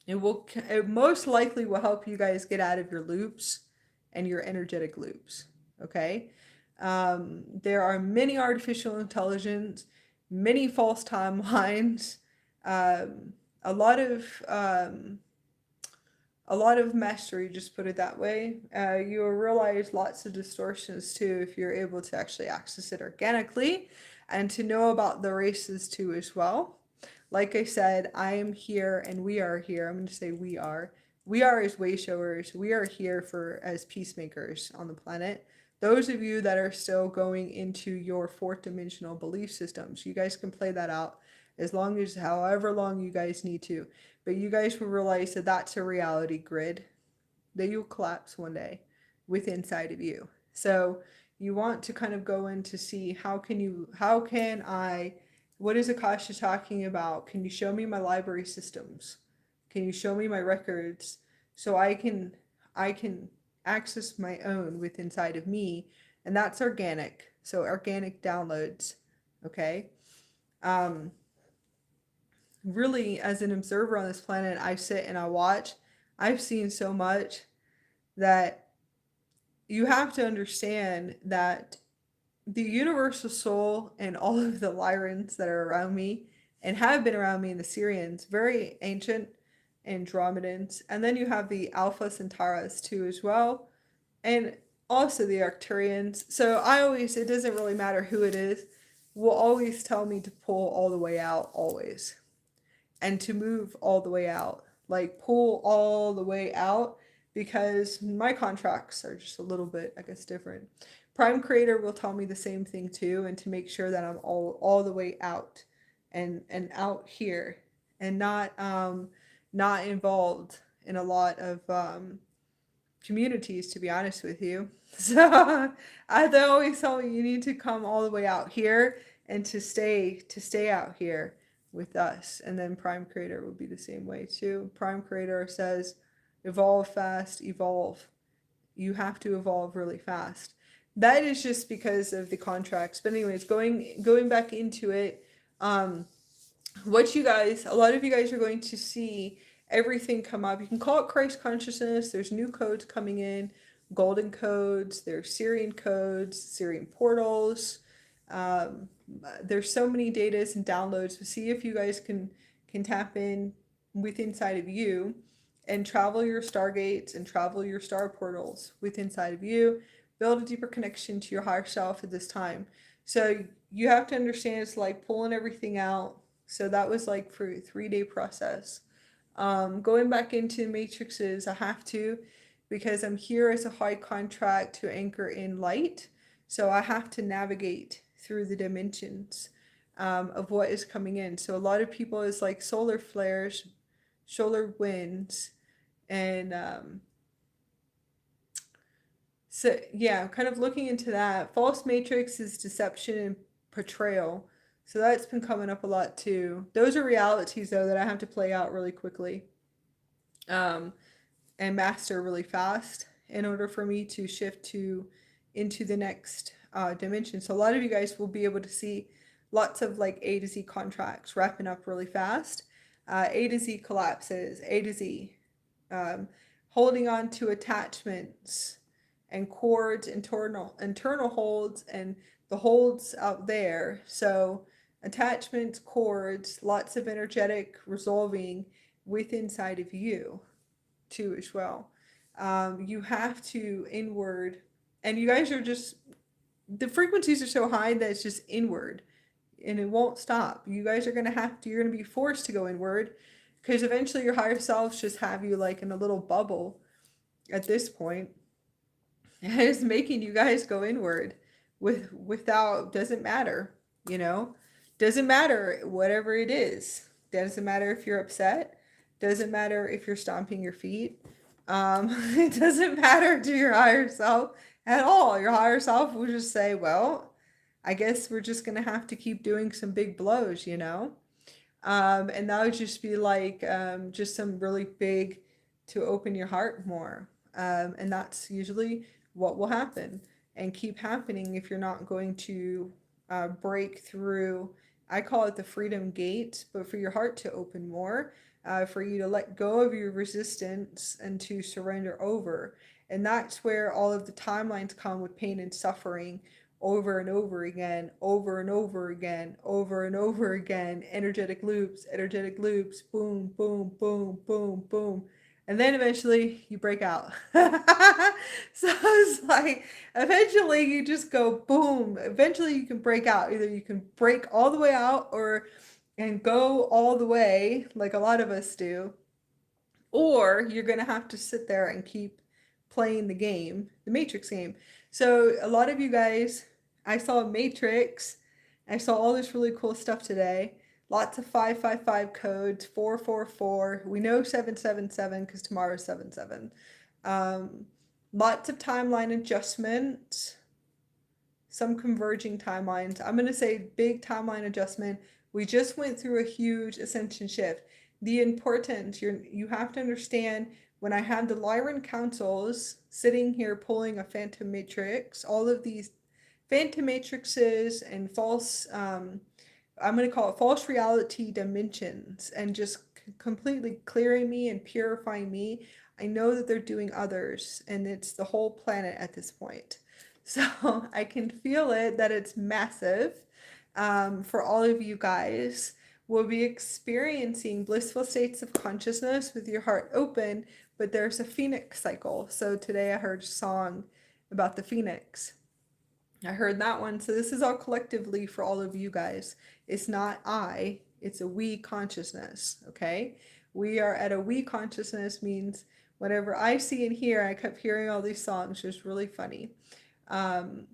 It most likely will help you guys get out of your loops and your energetic loops. Okay. There are many artificial intelligence, many false timelines, a lot of mastery, just put it that way. You will realize lots of distortions too if you're able to actually access it organically and to know about the races too as well. Like I said, I am here and we are here. I'm going to say we are. We are as way showers. We are here for as peacemakers on the planet. Those of you that are still going into your fourth dimensional belief systems, you guys can play that out as long as however long you guys need to. But you guys will realize that that's a reality grid that you'll collapse one day with inside of you. So you want to kind of go in to see how can I, what is Akasha talking about? Can you show me my library systems? Can you show me my records so I can access my own with inside of me? And that's organic. So organic downloads. Okay. Really, as an observer on this planet, I sit and I watch. I've seen so much that you have to understand that the universal soul and all of the Lyrans that are around me and have been around me in the Sirians, very ancient Andromedans. And then you have the Alpha Centauras too as well. And also the Arcturians. So it doesn't really matter who it is, will always tell me to pull all the way out, always. And to move all the way out. Like pull all the way out, because my contracts are just a little bit, I guess, different. Prime Creator will tell me the same thing too, and to make sure that I'm all the way out and out here and not involved in a lot of communities, to be honest with you. So they always tell me you need to come all the way out here and to stay out here with us. And then Prime Creator will be the same way too. Prime Creator says evolve fast, evolve. You have to evolve really fast. That is just because of the contracts. But anyways, going back into it, a lot of you guys are going to see everything come up. You can call it Christ consciousness. There's new codes coming in, golden codes, there's Sirian codes, Sirian portals. There's so many datas and downloads. So see if you guys can tap in with inside of you and travel your stargates and travel your star portals with inside of you. Build a deeper connection to your higher self at this time. So you have to understand it's like pulling everything out. So that was like for a 3-day process. Going back into matrices, I have to, because I'm here as a high contract to anchor in light. So I have to navigate through the dimensions of what is coming in. So a lot of people is like solar flares, solar winds, and so yeah, kind of looking into that. False matrix is deception and portrayal. So that's been coming up a lot too. Those are realities though that I have to play out really quickly and master really fast in order for me to shift into the next dimension. So a lot of you guys will be able to see lots of like A to Z contracts wrapping up really fast. A to Z collapses, A to Z, holding on to attachments and cords, internal holds, and the holds out there. So attachments, cords, lots of energetic resolving with inside of you too as well. You have to inward, and you guys are just, the frequencies are so high that it's just inward and it won't stop. You guys are going to you're going to be forced to go inward, because eventually your higher selves just have you like in a little bubble at this point. And it's making you guys go inward without, doesn't matter, doesn't matter whatever it is. Doesn't matter if you're upset. Doesn't matter if you're stomping your feet. It doesn't matter to your higher self at all. Your higher self will just say, well, I guess we're just going to have to keep doing some big blows, And that would just be like just some really big to open your heart more. And that's usually what will happen and keep happening if you're not going to break through. I call it the freedom gate, but for your heart to open more, for you to let go of your resistance and to surrender over. And that's where all of the timelines come with pain and suffering over and over again, over and over again, over and over again, energetic loops, boom, boom, boom, boom, boom. And then eventually you break out. So it's like, eventually you just go boom. Eventually you can break out. Either you can break all the way out or and go all the way, like a lot of us do, or you're going to have to sit there and keep playing the game, the Matrix game. So a lot of you guys, I saw Matrix. I saw all this really cool stuff today. Lots of 555 codes, 444. We know 777 because tomorrow's 77. Lots of timeline adjustments, some converging timelines. I'm going to say big timeline adjustment. We just went through a huge ascension shift. The importance, you have to understand, when I had the Lyran councils sitting here pulling a phantom matrix, all of these phantom matrices and false, I'm going to call it false reality dimensions, and just completely clearing me and purifying me. I know that they're doing others, and it's the whole planet at this point. So I can feel it, that it's massive for all of you guys. Will be experiencing blissful states of consciousness with your heart open, but there's a phoenix cycle. So today I heard a song about the phoenix. I heard that one. So this is all collectively for all of you guys. It's not I, it's a we consciousness, okay? We are at a we consciousness, means whatever I see and hear. I kept hearing all these songs, just really funny.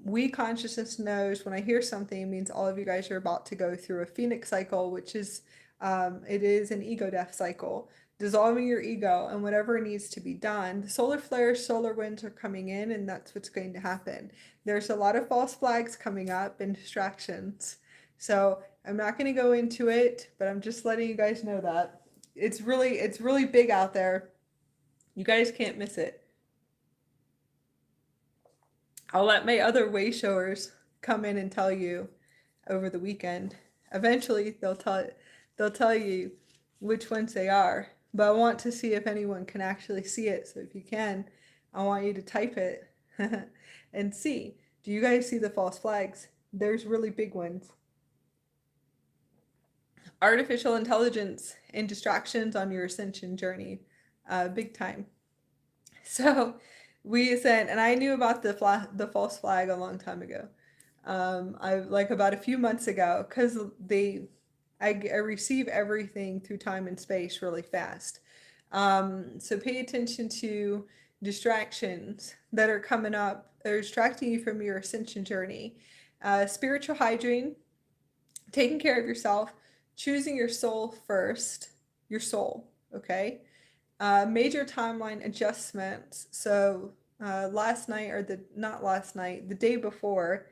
We consciousness knows when I hear something, it means all of you guys are about to go through a phoenix cycle, which is it is an ego death cycle, dissolving your ego and whatever needs to be done. The solar flares, solar winds are coming in, and that's what's going to happen. There's a lot of false flags coming up and distractions, so I'm not going to go into it, but I'm just letting you guys know that it's really big out there. You guys can't miss it. I'll let my other way showers come in and tell you over the weekend. Eventually they'll tell you which ones they are. But I want to see if anyone can actually see it. So if you can, I want you to type it and see. Do you guys see the false flags? There's really big ones. Artificial intelligence and distractions on your ascension journey. Big time. So we said, and I knew about the false flag a long time ago. I like about a few months ago, because I receive everything through time and space really fast. So pay attention to distractions that are coming up, or distracting you from your ascension journey. Spiritual hygiene, taking care of yourself, choosing your soul first, your soul, okay? Major timeline adjustments. So last night, or not last night, the day before,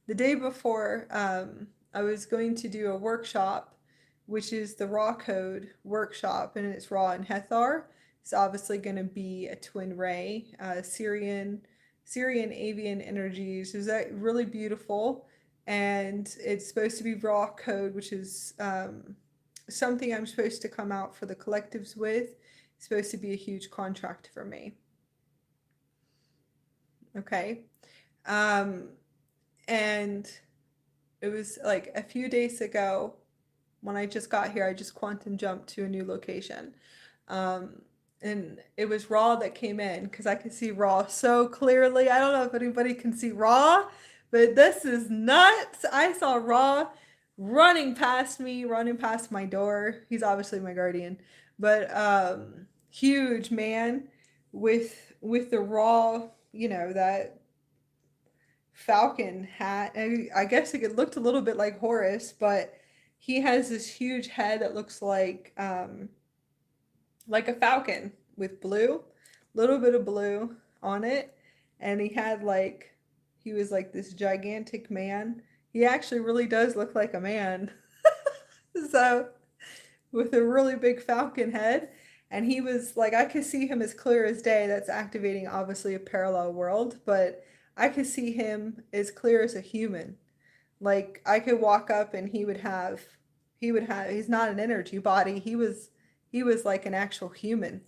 I was going to do a workshop, which is the raw code workshop, and it's raw in Hethar. It's obviously going to be a twin ray, Sirian avian energies. Is that really beautiful? And it's supposed to be raw code, which is something I'm supposed to come out for the collectives with. It's supposed to be a huge contract for me. Okay. And it was like a few days ago when I just got here, I just quantum jumped to a new location. And it was Raw that came in, because I could see Raw so clearly. I don't know if anybody can see Raw, but this is nuts. I saw Raw running past me, running past my door. He's obviously my guardian, but huge man with the Raw, that falcon hat. I guess it looked a little bit like Horus, but he has this huge head that looks like a falcon with blue, little bit of blue on it, and he was like this gigantic man. He actually really does look like a man. So with a really big falcon head. And he was like, I could see him as clear as day. That's activating obviously a parallel world, but I could see him as clear as a human. Like I could walk up and he would have he's not an energy body. He was like an actual human.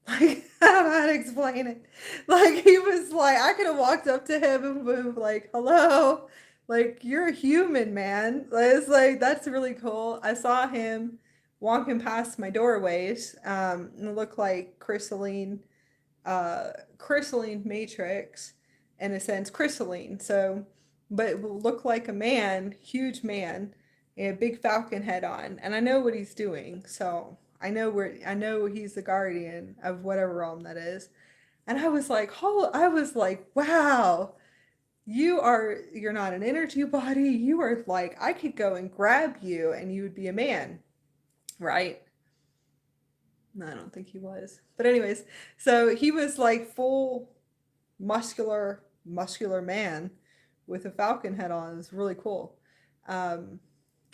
Like I don't know how to explain it. Like he was like I could have walked up to him and been like, "Hello." Like you're a human, man. It's like that's really cool. I saw him walking past my doorways. And it looked like crystalline matrix in a sense, crystalline. So, but it will look like a man, huge man, a big falcon head on, and I know what he's doing. So I know he's the guardian of whatever realm that is. And I was like, wow, you're not an energy body. You are like, I could go and grab you and you would be a man, right? No, I don't think he was. But anyways, so he was like full muscular man with a falcon head on. It was really cool. Um,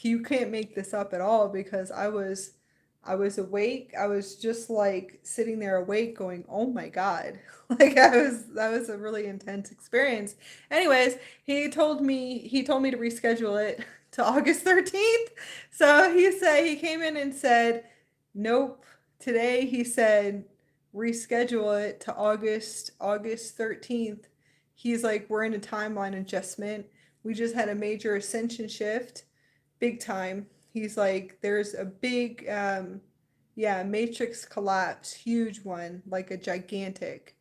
you can't make this up at all because I was awake. I was just like sitting there awake going, "Oh my God." Like that was a really intense experience. Anyways, he told me to reschedule it to August 13th. So he came in and said, "Nope." Today he said reschedule it to August 13th. He's like, "We're in a timeline adjustment. We just had a major ascension shift, big time." He's like, "There's a big yeah, matrix collapse, huge one, like a gigantic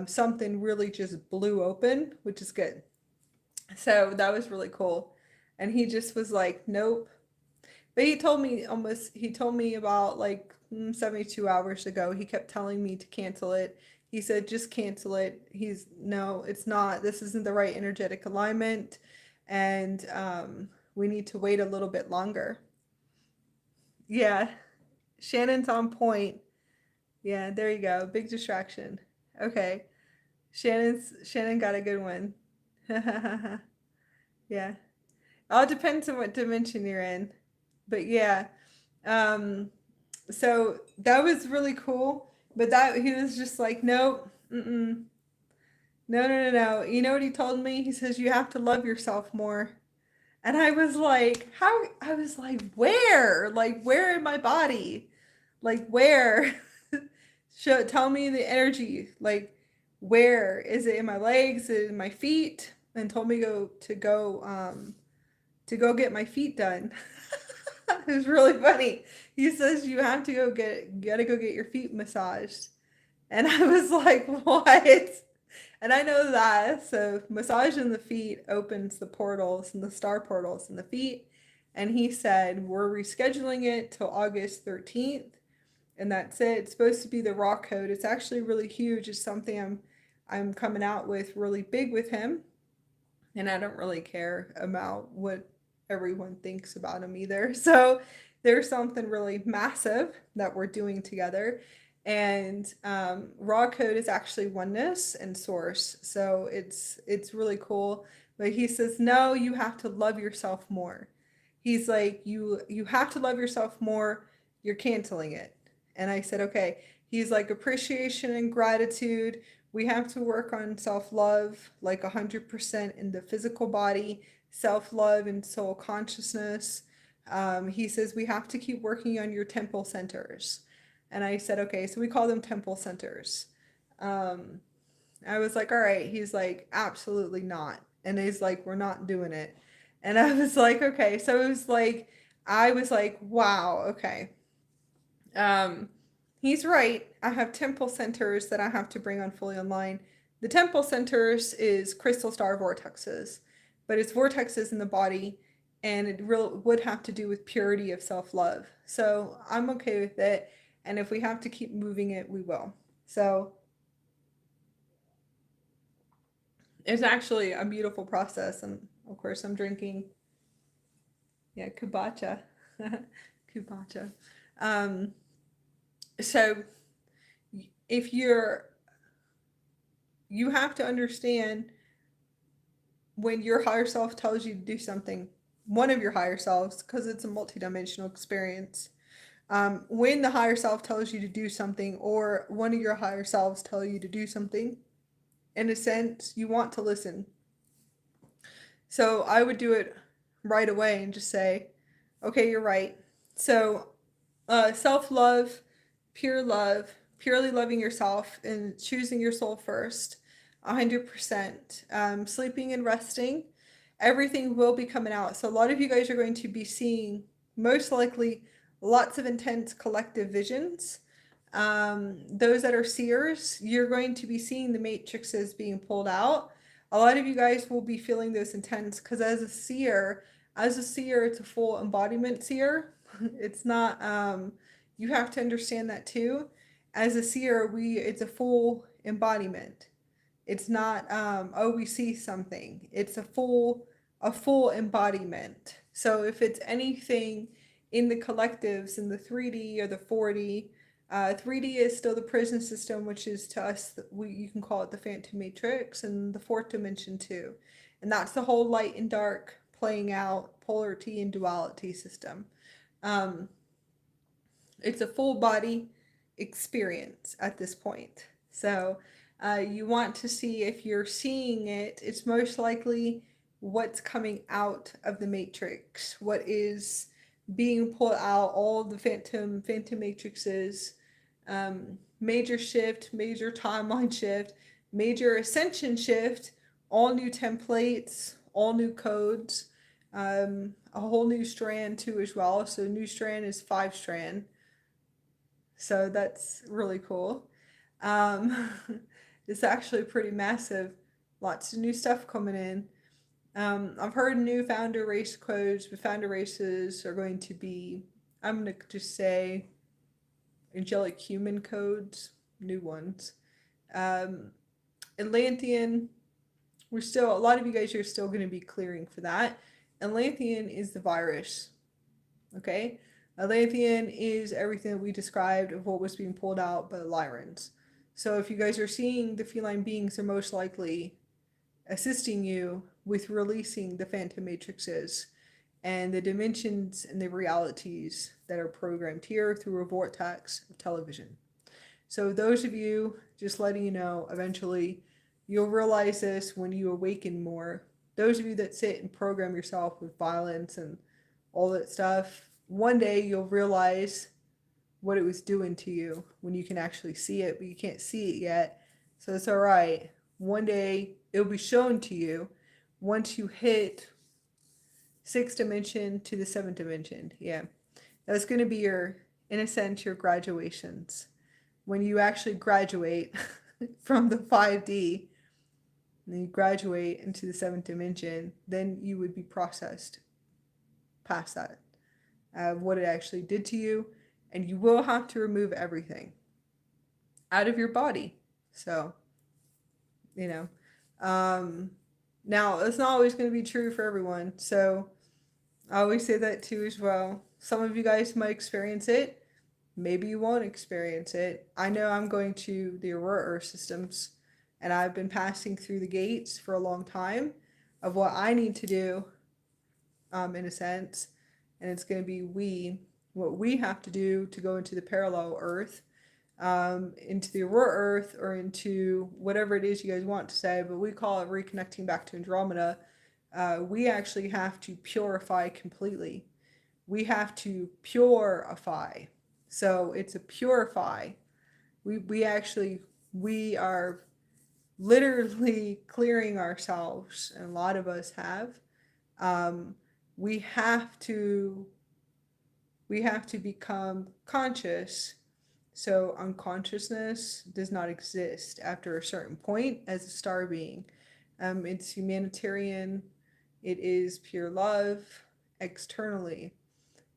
something really just blew open, which is good." So that was really cool. And he just was like, "Nope." But he told me about like 72 hours ago. He kept telling me to cancel it. He said, "Just cancel it." No, it's not. This isn't the right energetic alignment. And we need to wait a little bit longer. Yeah, Shannon's on point. Yeah, there you go. Big distraction. Okay. Shannon got a good one. Yeah. All depends on what dimension you're in. But yeah. Um so that was really cool. But that he was just like, "Nope. Mm-mm. No, no, no, no." You know what he told me? He says you have to love yourself more. And I was like, how I was like, where? Like where in my body? Like where? Tell me the energy. Like where? Is it in my legs? Is it in my feet? And told me to go get my feet done. It was really funny. He says you have to you gotta go get your feet massaged. And I was like, what? And I know that. So massaging the feet opens the portals and the star portals in the feet. And he said, we're rescheduling it till August 13th. And that's it. It's supposed to be the raw code. It's actually really huge. It's something I'm coming out with really big with him. And I don't really care about what everyone thinks about him either. So there's something really massive that we're doing together. And raw code is actually oneness and source. So it's really cool. But he says, no, you have to love yourself more. He's like, you have to love yourself more. You're canceling it. And I said, okay. He's like, appreciation and gratitude. We have to work on self-love, like 100% in the physical body, self-love and soul consciousness. He says we have to keep working on your temple centers. And I said, okay, so we call them temple centers. Um, I was like, all right. He's like, absolutely not. And he's like, we're not doing it. And I was like, okay. So it was like, I was like, wow, okay. Um, he's right. I have temple centers that I have to bring on fully online. The temple centers is crystal star vortexes, but it's vortexes in the body, and it would have to do with purity of self-love. So I'm okay with it, and if we have to keep moving it, we will. So it's actually a beautiful process, and of course I'm drinking, yeah, kombucha, kombucha. Um, so if you have to understand when your higher self tells you to do something, one of your higher selves, because it's a multidimensional experience. When the higher self tells you to do something, or one of your higher selves tell you to do something, in a sense, you want to listen. So I would do it right away and just say, okay, you're right. So self-love, pure love, purely loving yourself and choosing your soul first, 100%. Sleeping and resting, everything will be coming out. So a lot of you guys are going to be seeing, most likely, lots of intense collective visions. Those that are seers, you're going to be seeing the matrices being pulled out. A lot of you guys will be feeling those intense because as a seer, it's a full embodiment seer. It's not, you have to understand that too. As a seer, it's a full embodiment. It's not, oh, we see something. It's a full embodiment. So if it's anything in the collectives, in the 3D or the 4D, 3D is still the prison system, which is to us, you can call it the Phantom Matrix, and the fourth dimension too. And that's the whole light and dark playing out, polarity and duality system. Um, it's a full body experience at this point. So you want to see if you're seeing it, it's most likely what's coming out of the matrix, what is being pulled out, all the phantom matrices, major shift, major timeline shift, major ascension shift, all new templates, all new codes, a whole new strand too as well. So new strand is 5 strand. So that's really cool. Um, it's actually pretty massive. Lots of new stuff coming in. I've heard new founder race codes, but founder races are going to be, I'm going to just say, angelic human codes, new ones. Atlantean, a lot of you guys are still going to be clearing for that. Atlantean is the virus, okay? Atlantean is everything that we described of what was being pulled out by the Lyrans. So if you guys are seeing the feline beings, they're most likely assisting you with releasing the phantom matrices and the dimensions and the realities that are programmed here through a vortex of television. So those of you, just letting you know, eventually you'll realize this when you awaken more. Those of you that sit and program yourself with violence and all that stuff, one day you'll realize what it was doing to you when you can actually see it, but you can't see it yet. So it's all right. One day it'll be shown to you once you hit 6th dimension to the 7th dimension. Yeah. That's going to be in a sense, your graduations. When you actually graduate from the 5D, and then you graduate into the 7th dimension, then you would be processed past that, what it actually did to you, and you will have to remove everything out of your body. So, you know, now it's not always going to be true for everyone. So I always say that too as well. Some of you guys might experience it. Maybe you won't experience it. I know I'm going to the Aurora Earth systems, and I've been passing through the gates for a long time of what I need to do, in a sense. And it's going to be what we have to do to go into the parallel Earth, into the Aurora Earth, or into whatever it is you guys want to say, but we call it reconnecting back to Andromeda. We actually have to purify completely. We have to purify. So it's a purify. We are literally clearing ourselves, and a lot of us have. We have to become conscious. So unconsciousness does not exist after a certain point as a star being. It's humanitarian. It is pure love externally.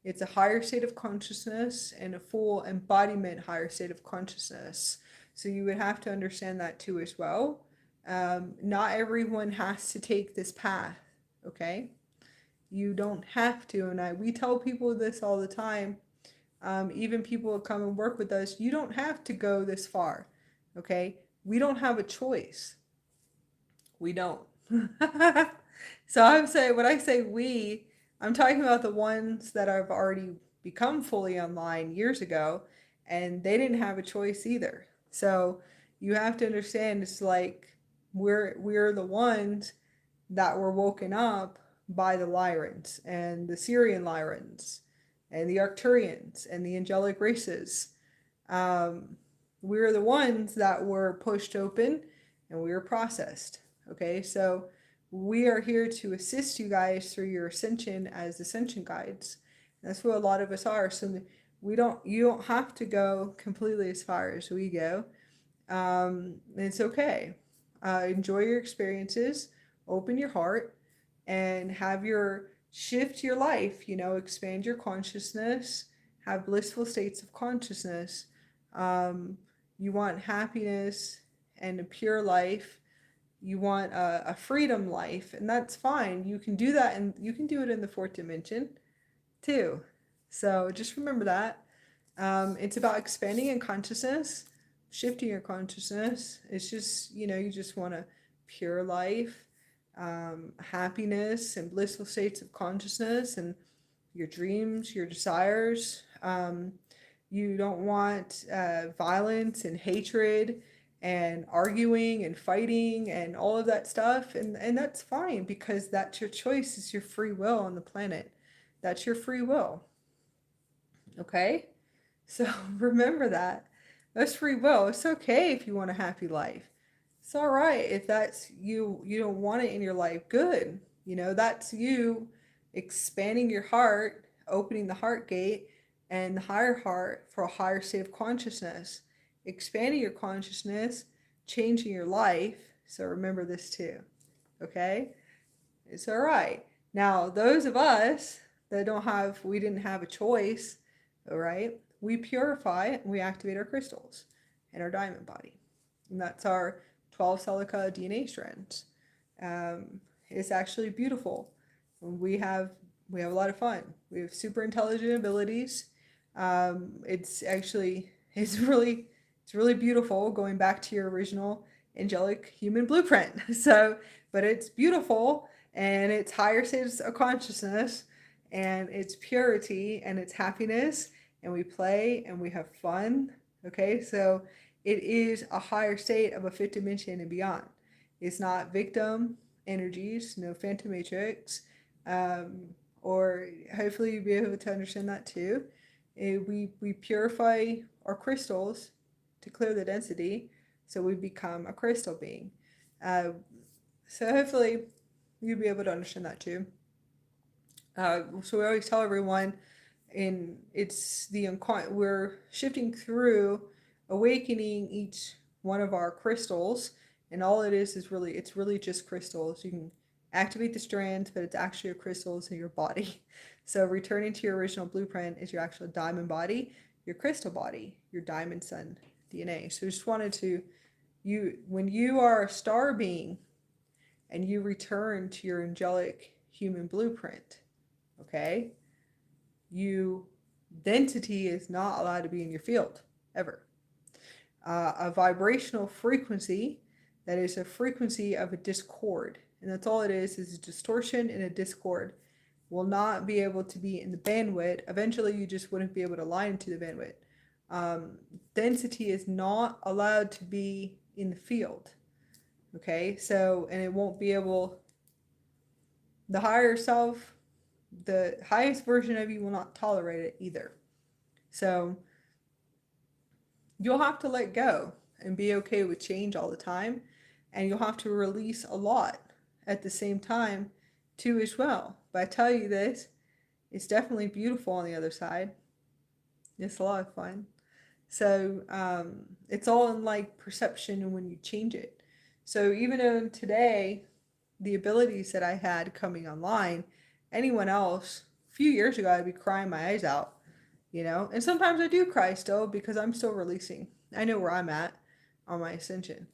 It's a higher state of consciousness and a full embodiment higher state of consciousness. So you would have to understand that too as well. Not everyone has to take this path, okay? You don't have to, and we tell people this all the time. Even people who come and work with us, you don't have to go this far, okay? We don't have a choice. We don't. So I'm saying, when I say we, I'm talking about the ones that have already become fully online years ago, and they didn't have a choice either. So you have to understand, it's like we're the ones that were woken up by the Lyrans and the Sirian Lyrans and the Arcturians and the angelic races. Um, we're the ones that were pushed open and we were processed. Okay, so we are here to assist you guys through your ascension as ascension guides. That's what a lot of us are. So you don't have to go completely as far as we go. It's okay. Enjoy your experiences, open your heart, and have your shift your life, expand your consciousness, have blissful states of consciousness. You want happiness and a pure life. You want a freedom life, and that's fine. You can do that, and you can do it in the fourth dimension too. So just remember that. It's about expanding in consciousness, shifting your consciousness. It's just, you just want a pure life, happiness and blissful states of consciousness, and your dreams, your desires. You don't want violence and hatred and arguing and fighting and all of that stuff. And that's fine, because that's your choice. It's your free will on the planet. That's your free will. Okay? So remember that. That's free will. It's okay if you want a happy life. It's all right if that's you don't want it in your life. Good. That's you expanding your heart, opening the heart gate and the higher heart for a higher state of consciousness. Expanding your consciousness, changing your life. So remember this too. Okay? It's all right. Now, those of us that we didn't have a choice, all right? We purify and we activate our crystals in our diamond body. And that's our 12 Celica DNA strands. It's actually beautiful. We have a lot of fun. We have super intelligent abilities. It's really beautiful, going back to your original angelic human blueprint. So, but it's beautiful, and it's higher states of consciousness, and it's purity, and it's happiness, and we play and we have fun. Okay, so it is a higher state of a fifth dimension and beyond. It's not victim energies, no phantom matrix, or hopefully you'll be able to understand that too. We purify our crystals to clear the density, so we become a crystal being. So hopefully you'll be able to understand that too. So we always tell everyone, we're shifting through awakening each one of our crystals, and all it's really just crystals. You can activate the strands, but it's actually your crystals in your body. So returning to your original blueprint is your actual diamond body, your crystal body, your diamond sun DNA. So just wanted to, when you are a star being and you return to your angelic human blueprint, okay, density is not allowed to be in your field ever. A vibrational frequency, that is a frequency of a discord, and that's all it is a distortion and a discord, will not be able to be in the bandwidth. Eventually you just wouldn't be able to line into the bandwidth. Density is not allowed to be in the field. Okay, so, and it won't be able, the higher self, the highest version of you will not tolerate it either. So you'll have to let go and be okay with change all the time, and you'll have to release a lot at the same time too as well. But I tell you this, it's definitely beautiful on the other side. It's a lot of fun. So it's all in like perception and when you change it. So even though today the abilities that I had coming online, anyone else a few years ago I'd be crying my eyes out, and sometimes I do cry still, because I'm still releasing. I know where I'm at on my ascension.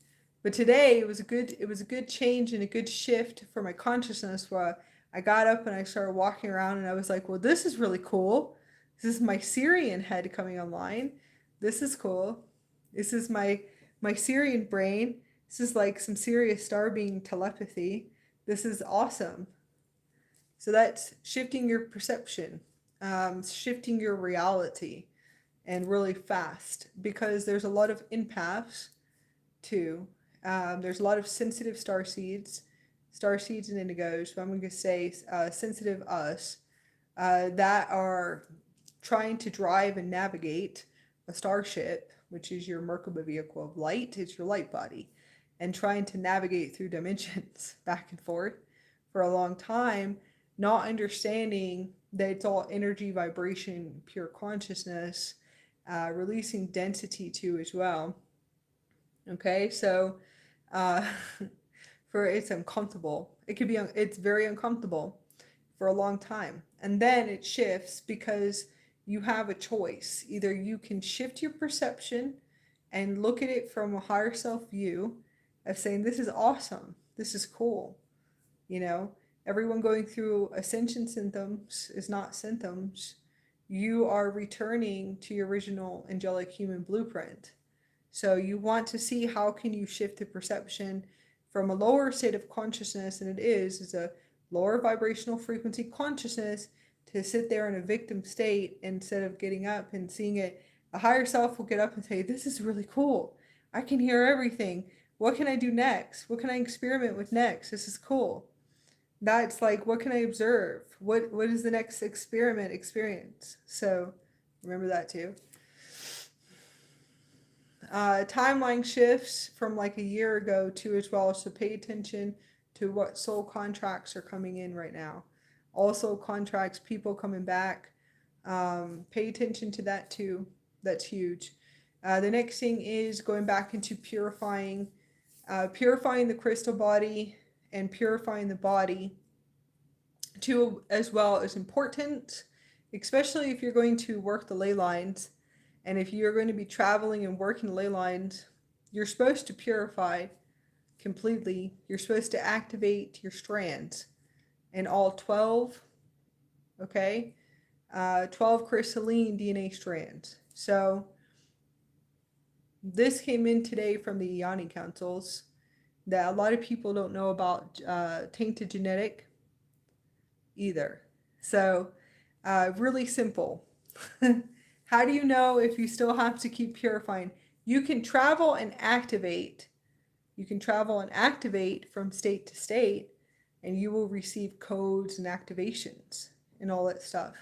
But today it was a good change and a good shift for my consciousness, where I got up and I started walking around and I was like, well, this is really cool. This is my Sirian head coming online. This is cool. This is my Sirian brain. This is like some serious star being telepathy. This is awesome. So that's shifting your perception shifting your reality and really fast, because there's a lot of empaths too. There's a lot of sensitive starseeds and indigos, but I'm going to say sensitive us, that are trying to drive and navigate a starship, which is your Merkaba vehicle of light. It's your light body, and trying to navigate through dimensions back and forth for a long time, not understanding that it's all energy, vibration, pure consciousness, releasing density too as well. Okay, so uh, for it's uncomfortable. It's very uncomfortable for a long time. And then it shifts because you have a choice. Either you can shift your perception and look at it from a higher self view of saying, this is awesome, this is cool. You know, everyone going through ascension symptoms is not symptoms. You are returning to your original angelic human blueprint. So you want to see how can you shift the perception from a lower state of consciousness, and it is a lower vibrational frequency consciousness, to sit there in a victim state instead of getting up and seeing it. A higher self will get up and say, this is really cool. I can hear everything. What can I do next? What can I experiment with next? This is cool. That's like, what can I observe? What is the next experiment experience? So remember that too. Timeline shifts from like a year ago too as well, so pay attention to what soul contracts are coming in right now. Also contracts, people coming back. Pay attention to that too. That's huge. The next thing is going back into purifying. Purifying the crystal body and purifying the body too as well is important, especially if you're going to work the ley lines. And if you're going to be traveling and working ley lines, you're supposed to purify completely. You're supposed to activate your strands and all 12, okay? 12 crystalline DNA strands. So this came in today from the Iani councils, that a lot of people don't know about tainted genetic either. So really simple. How do you know if you still have to keep purifying? You can travel and activate. You can travel and activate from state to state, and you will receive codes and activations and all that stuff.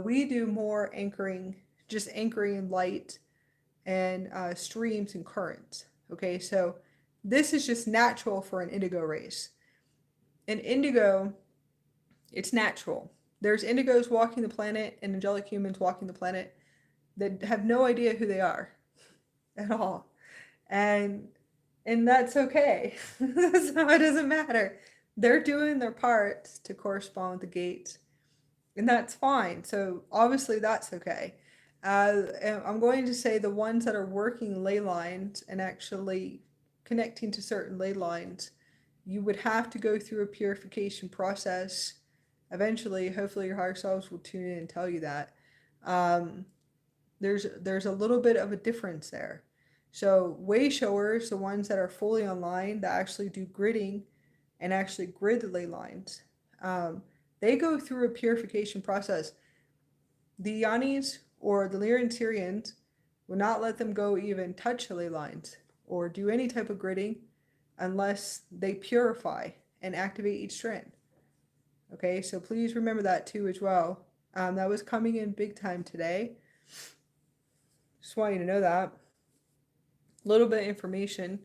We do more anchoring, just anchoring in light and streams and currents. Okay, so this is just natural for an indigo race. An indigo, it's natural. There's indigos walking the planet and angelic humans walking the planet that have no idea who they are at all. And that's okay. So it doesn't matter. They're doing their part to correspond with the gates, and that's fine. So obviously that's okay. I'm going to say the ones that are working ley lines and actually connecting to certain ley lines, you would have to go through a purification process. Eventually, hopefully your higher selves will tune in and tell you that. There's a little bit of a difference there. So way showers, the ones that are fully online, that actually do gridding and actually grid the ley lines, they go through a purification process. The Yanis or the Lyran Sirians will not let them go even touch the ley lines or do any type of gridding unless they purify and activate each strand. Okay, so please remember that too as well. That was coming in big time today. Just want you to know that. A little bit of information.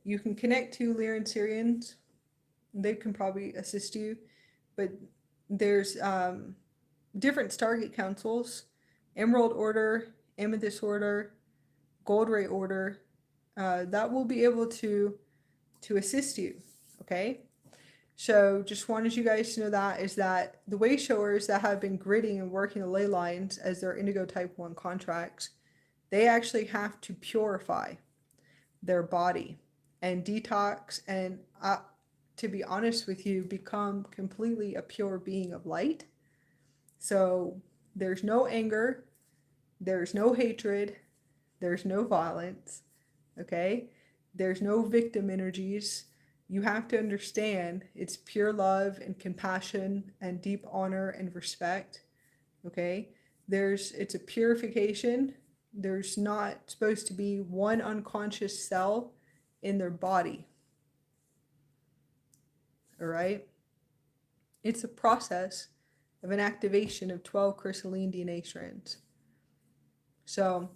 You can connect to Lyran Sirians. They can probably assist you. But there's different Stargate councils. Emerald Order, Amethyst Order, Gold Ray Order. That will be able to assist you. Okay? So just wanted you guys to know that is that the way showers that have been gridding and working the ley lines as their Indigo Type 1 contracts, they actually have to purify their body and detox and, to be honest with you, become completely a pure being of light. So there's no anger, there's no hatred, there's no violence, okay? There's no victim energies. You have to understand it's pure love and compassion and deep honor and respect. Okay? It's a purification. There's not supposed to be one unconscious cell in their body. All right? It's a process of an activation of 12 crystalline DNA strands. So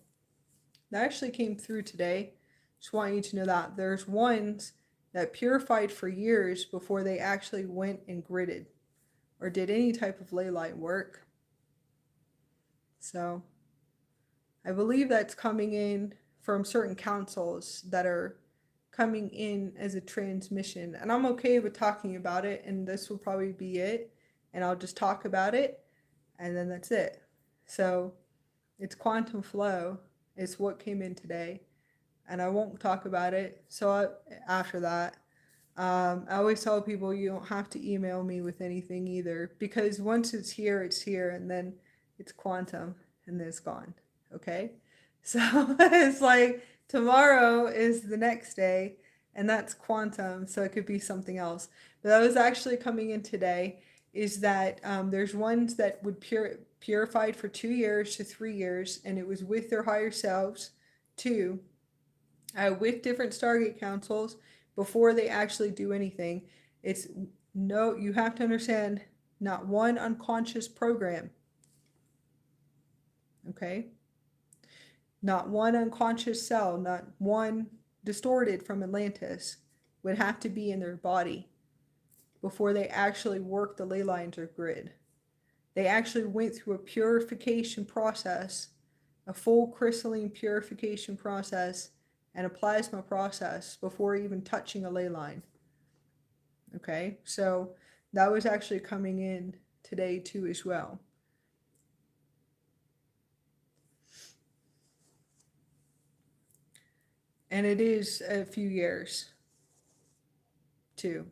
that actually came through today. Just want you to know that. There's ones that purified for years before they actually went and gridded or did any type of ley line work. So I believe that's coming in from certain councils that are coming in as a transmission. And I'm okay with talking about it, and this will probably be it. And I'll just talk about it, and then that's it. So it's quantum flow. It's what came in today. And I won't talk about it. So after that, I always tell people you don't have to email me with anything either, because once it's here, and then it's quantum, and then it's gone. Okay? So it's like tomorrow is the next day, and that's quantum, so it could be something else. But that was actually coming in today, is that there's ones that would purified for 2 years to 3 years, and it was with their higher selves, too, with different Stargate councils before they actually do anything. It's no, you have to understand, not one unconscious program. Okay? Not one unconscious cell, not one distorted from Atlantis would have to be in their body before they actually work the ley lines or grid. They actually went through a purification process, a full crystalline purification process, and a plasma process before even touching a ley line. Okay, so that was actually coming in today too as well. And it is a few years too.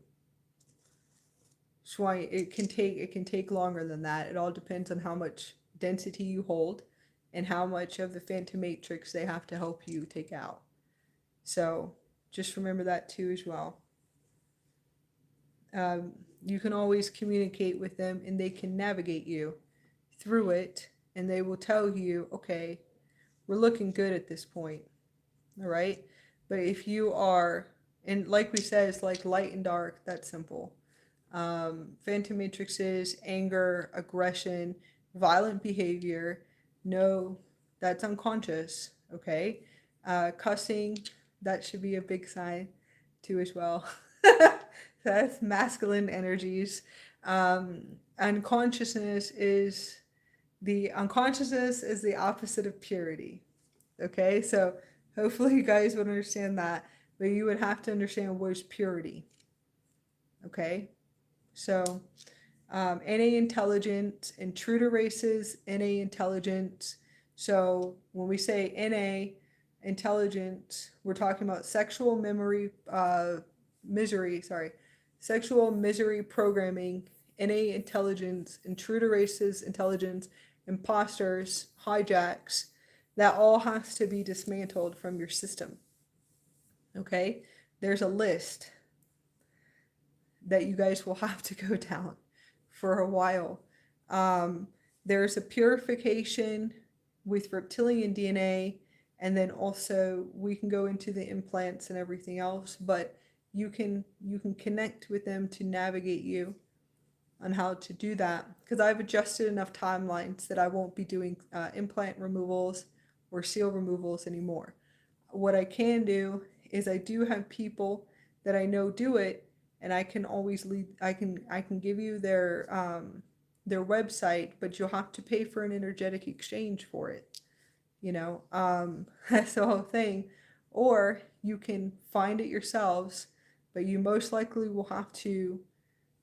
So why it can take longer than that. It all depends on how much density you hold and how much of the phantom matrix they have to help you take out. So just remember that too as well. You can always communicate with them, and they can navigate you through it, and they will tell you, okay, we're looking good at this point. All right? But if you are, and like we said, it's like light and dark, that's simple. Phantom matrices, anger, aggression, violent behavior, no, that's unconscious, okay? Cussing, that should be a big sign too as well. That's masculine energies. Unconsciousness is the opposite of purity. Okay, so hopefully you guys would understand that, but you would have to understand what is purity. Okay, so NA intelligence, intruder races, NA intelligence. So when we say NA intelligence, we're talking about sexual misery programming, NA intelligence, intruder races intelligence, imposters, hijacks. That all has to be dismantled from your system. Okay? There's a list that you guys will have to go down for a while. There's a purification with reptilian DNA, and then also we can go into the implants and everything else, but you can connect with them to navigate you on how to do that, because I've adjusted enough timelines that I won't be doing implant removals or seal removals anymore. What I can do is I do have people that I know do it, and I can always lead. I can give you their website, but you'll have to pay for an energetic exchange for it. You know, that's the whole thing. Or you can find it yourselves, but you most likely will have to,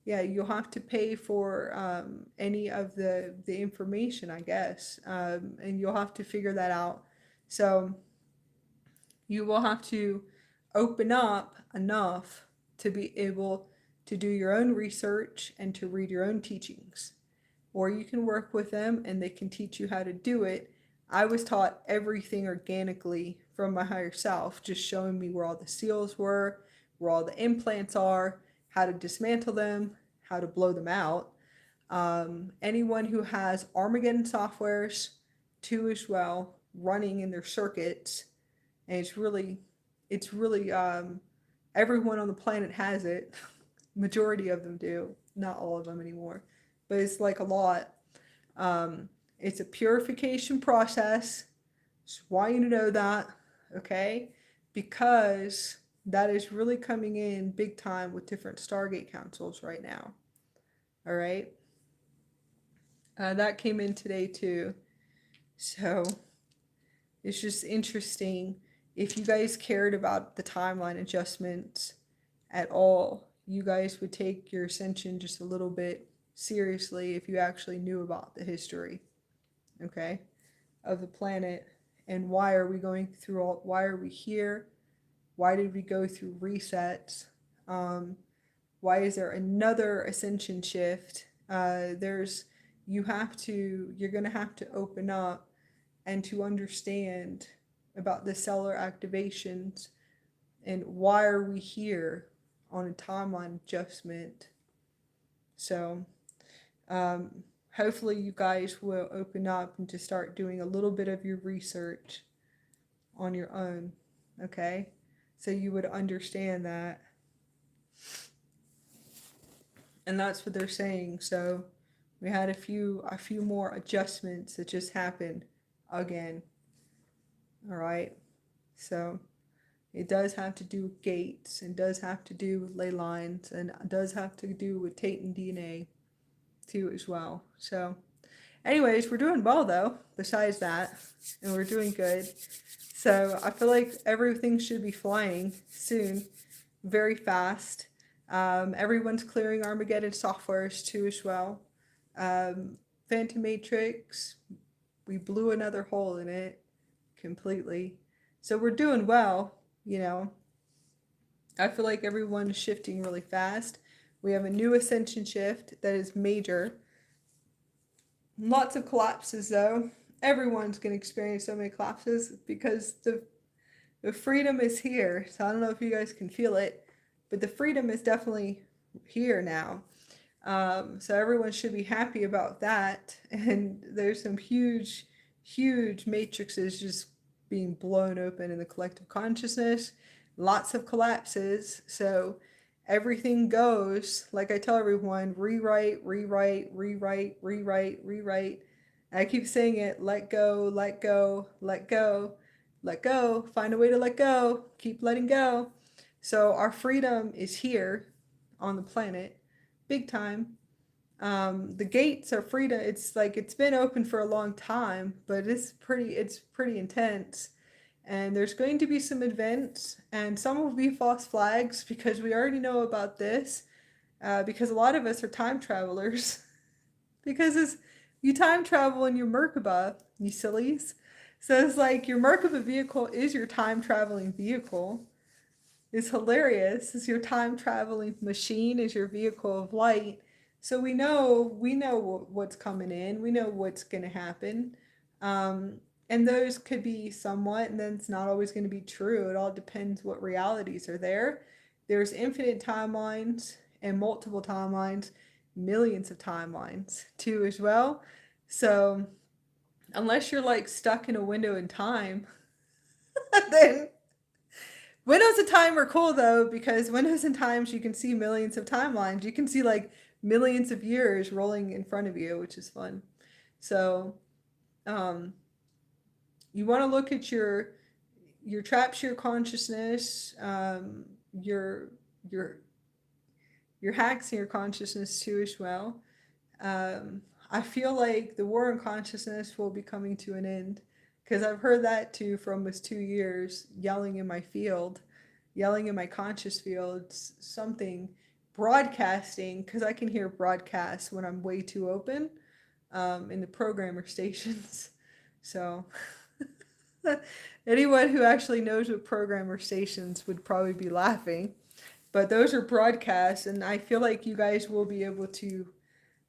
you'll have to pay for any of the information, I guess, and you'll have to figure that out. So you will have to open up enough to be able to do your own research and to read your own teachings. Or you can work with them and they can teach you how to do it. I was taught everything organically from my higher self, just showing me where all the seals were, where all the implants are, how to dismantle them, how to blow them out. Anyone who has Armageddon softwares too as well running in their circuits, and it's really everyone on the planet has it. Majority of them do, not all of them anymore, but it's like a lot. It's a purification process. Just want you to know that, okay? Because that is really coming in big time with different Stargate councils right now. All right. That came in today too. So it's just interesting. If you guys cared about the timeline adjustments at all, you guys would take your ascension just a little bit seriously if you actually knew about the history, okay, of the planet, and why are we going through all, why are we here? Why did we go through resets? Why is there another ascension shift? You're going to have to open up and to understand about the cellular activations and why are we here on a timeline adjustment. So hopefully you guys will open up and to start doing a little bit of your research on your own, okay? So you would understand that. And that's what they're saying. So we had a few more adjustments that just happened again. All right. So it does have to do with gates, and does have to do with ley lines, and does have to do with Titan DNA too as well. So anyways, we're doing well though, besides that, and we're doing good. So I feel like everything should be flying soon, very fast. Everyone's clearing Armageddon softwares too as well. Phantom Matrix, we blew another hole in it completely. So we're doing well, you know. I feel like everyone's shifting really fast. We have a new ascension shift that is major. Lots of collapses though. Everyone's going to experience so many collapses because the freedom is here. So I don't know if you guys can feel it, but the freedom is definitely here now. So everyone should be happy about that. And there's some huge matrices just being blown open in the collective consciousness. Lots of collapses. So everything goes, like I tell everyone, rewrite. I keep saying it, let go, let go, let go, let go, find a way to let go, keep letting go. So our freedom is here on the planet, big time. The gates are freedom. It's like it's been open for a long time, but it's pretty intense. And there's going to be some events, and some will be false flags because we already know about this. Because a lot of us are time travelers. Because you time travel in your Merkaba, you sillies. So it's like your Merkaba vehicle is your time traveling vehicle. It's hilarious. It's your time traveling machine, is your vehicle of light. So we know what's coming in. We know what's going to happen. And those could be somewhat, and then it's not always going to be true. It all depends what realities are there. There's infinite timelines and multiple timelines, millions of timelines too as well. So unless you're like stuck in a window in time, then windows in time are cool though, because windows in times you can see millions of timelines. You can see like millions of years rolling in front of you, which is fun. So you want to look at your trap shear consciousness, your hacks in your consciousness too as well. I feel like the war on consciousness will be coming to an end, because I've heard that too for almost 2 years, yelling in my field, yelling in my conscious fields, something, broadcasting, because I can hear broadcasts when I'm way too open in the programmer stations. So anyone who actually knows what programmer stations would probably be laughing. But those are broadcasts, and I feel like you guys will be able to.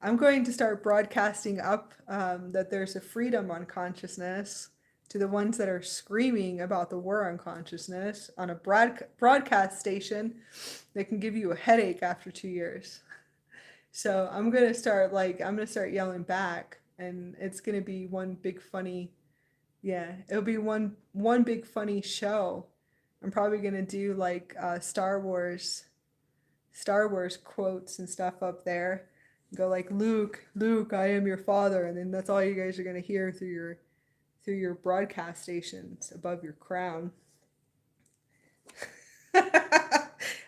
I'm going to start broadcasting up that there's a freedom on consciousness to the ones that are screaming about the war on consciousness on a broadcast station that can give you a headache after 2 years. So I'm gonna start yelling back, and it's gonna be one big funny, yeah, it'll be one big funny show. I'm probably gonna do like Star Wars quotes and stuff up there. Go like, Luke, Luke, I am your father, and then that's all you guys are gonna hear through your broadcast stations above your crown.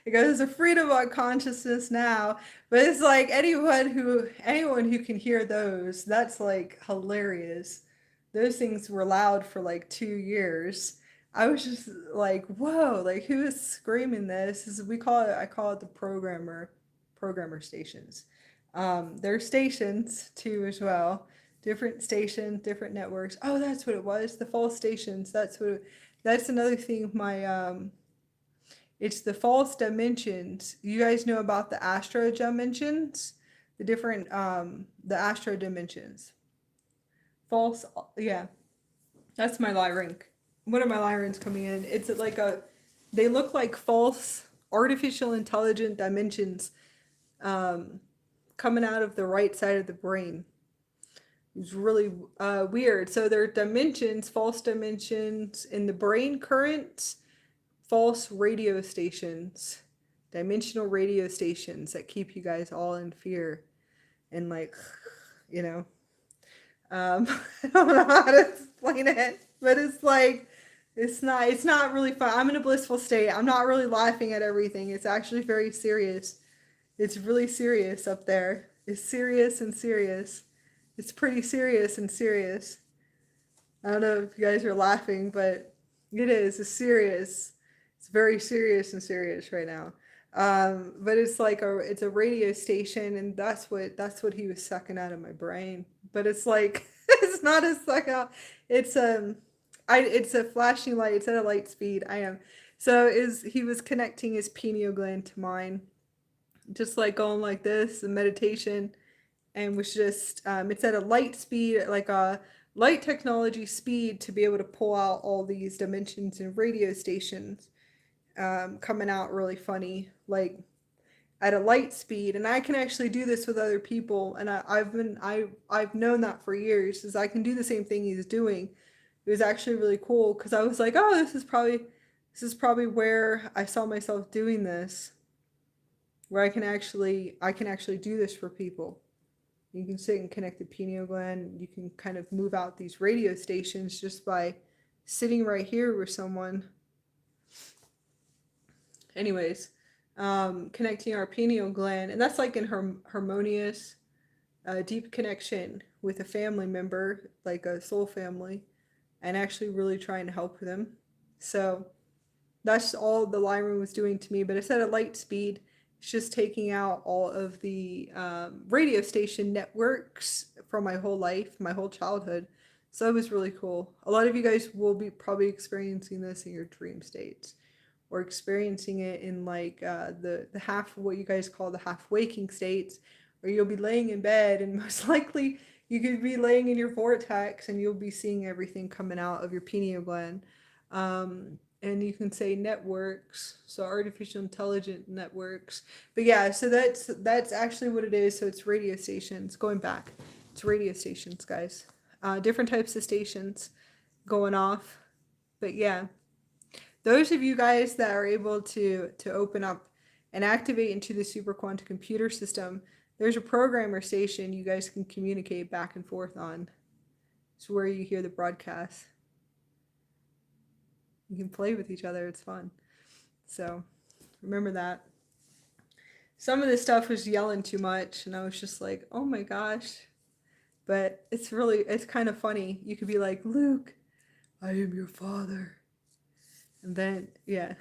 Because there's a freedom of consciousness now, but it's like anyone who can hear those, that's like hilarious. Those things were loud for like 2 years. I was just like, whoa, like who is screaming this? I call it the programmer stations. There are stations too as well. Different stations, different networks. Oh, that's what it was. The false stations. That's another thing. It's the false dimensions. You guys know about the astro dimensions, the astro dimensions. False, yeah. That's my Lyran. One of my Lyrans coming in. They look like false artificial intelligent dimensions, coming out of the right side of the brain. It's really weird. So there are dimensions, false dimensions in the brain currents, false radio stations, dimensional radio stations that keep you guys all in fear and like, you know, I don't know how to explain it, but it's like, it's not really fun. I'm in a blissful state. I'm not really laughing at everything. It's actually very serious. It's really serious up there. It's serious and serious. It's pretty serious and serious. I don't know if you guys are laughing, but it is. It's serious. It's very serious and serious right now. But it's a radio station, and that's what he was sucking out of my brain. But it's like it's not a suck out. It's it's a flashing light. It's at a light speed. I am. So is he was connecting his pineal gland to mine, just like going like this, the meditation, and was just it's at a light speed, like a light technology speed, to be able to pull out all these dimensions and radio stations, coming out really funny, like at a light speed. And I can actually do this with other people, and I've known that for years, is I can do the same thing he's doing. It was actually really cool because I was like, oh, this is probably where I saw myself doing this, where I can actually do this for people. You can sit and connect the pineal gland. You can kind of move out these radio stations just by sitting right here with someone. Anyways, connecting our pineal gland, and that's like in harmonious, deep connection with a family member, like a soul family, and actually really trying to help them. So that's all the Lyran was doing to me, but it's at a light speed. It's just taking out all of the radio station networks from my whole life, my whole childhood. So it was really cool. A lot of you guys will be probably experiencing this in your dream states, or experiencing it in like the half, what you guys call the half waking states, or you'll be laying in bed, and most likely you could be laying in your vortex, and you'll be seeing everything coming out of your pineal gland. And you can say networks, so artificial intelligent networks. But yeah, so that's actually what it is. So it's radio stations. Going back, it's radio stations, guys. Different types of stations going off. But yeah, those of you guys that are able to open up and activate into the super quantum computer system, there's a programmer station you guys can communicate back and forth on. It's where you hear the broadcast. You can play with each other. It's fun. So remember that. Some of this stuff was yelling too much, and I was just like, oh my gosh. But it's kind of funny. You could be like, Luke, I am your father. And then, yeah.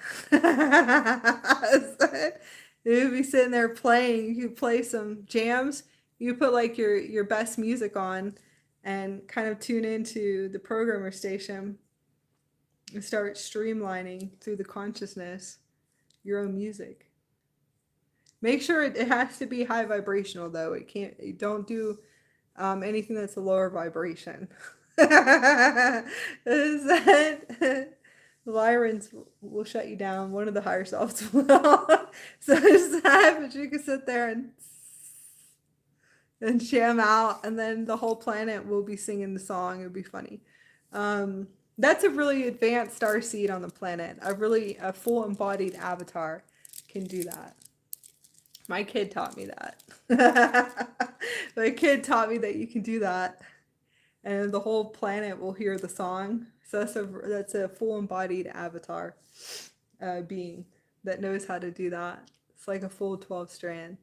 You'd be sitting there playing. You could play some jams. You put like your best music on and kind of tune into the programmer station and start streamlining through the consciousness your own music. Make sure it has to be high vibrational, though. Don't do anything that's a lower vibration. The Lyrans will shut you down. One of the higher selves will. So there's that, but you can sit there and and jam out, and then the whole planet will be singing the song. It'll be funny. That's a really advanced starseed on the planet. A full embodied avatar can do that. My kid taught me that. My kid taught me that you can do that, and the whole planet will hear the song. So that's a full embodied avatar being that knows how to do that. It's like a full 12 strand.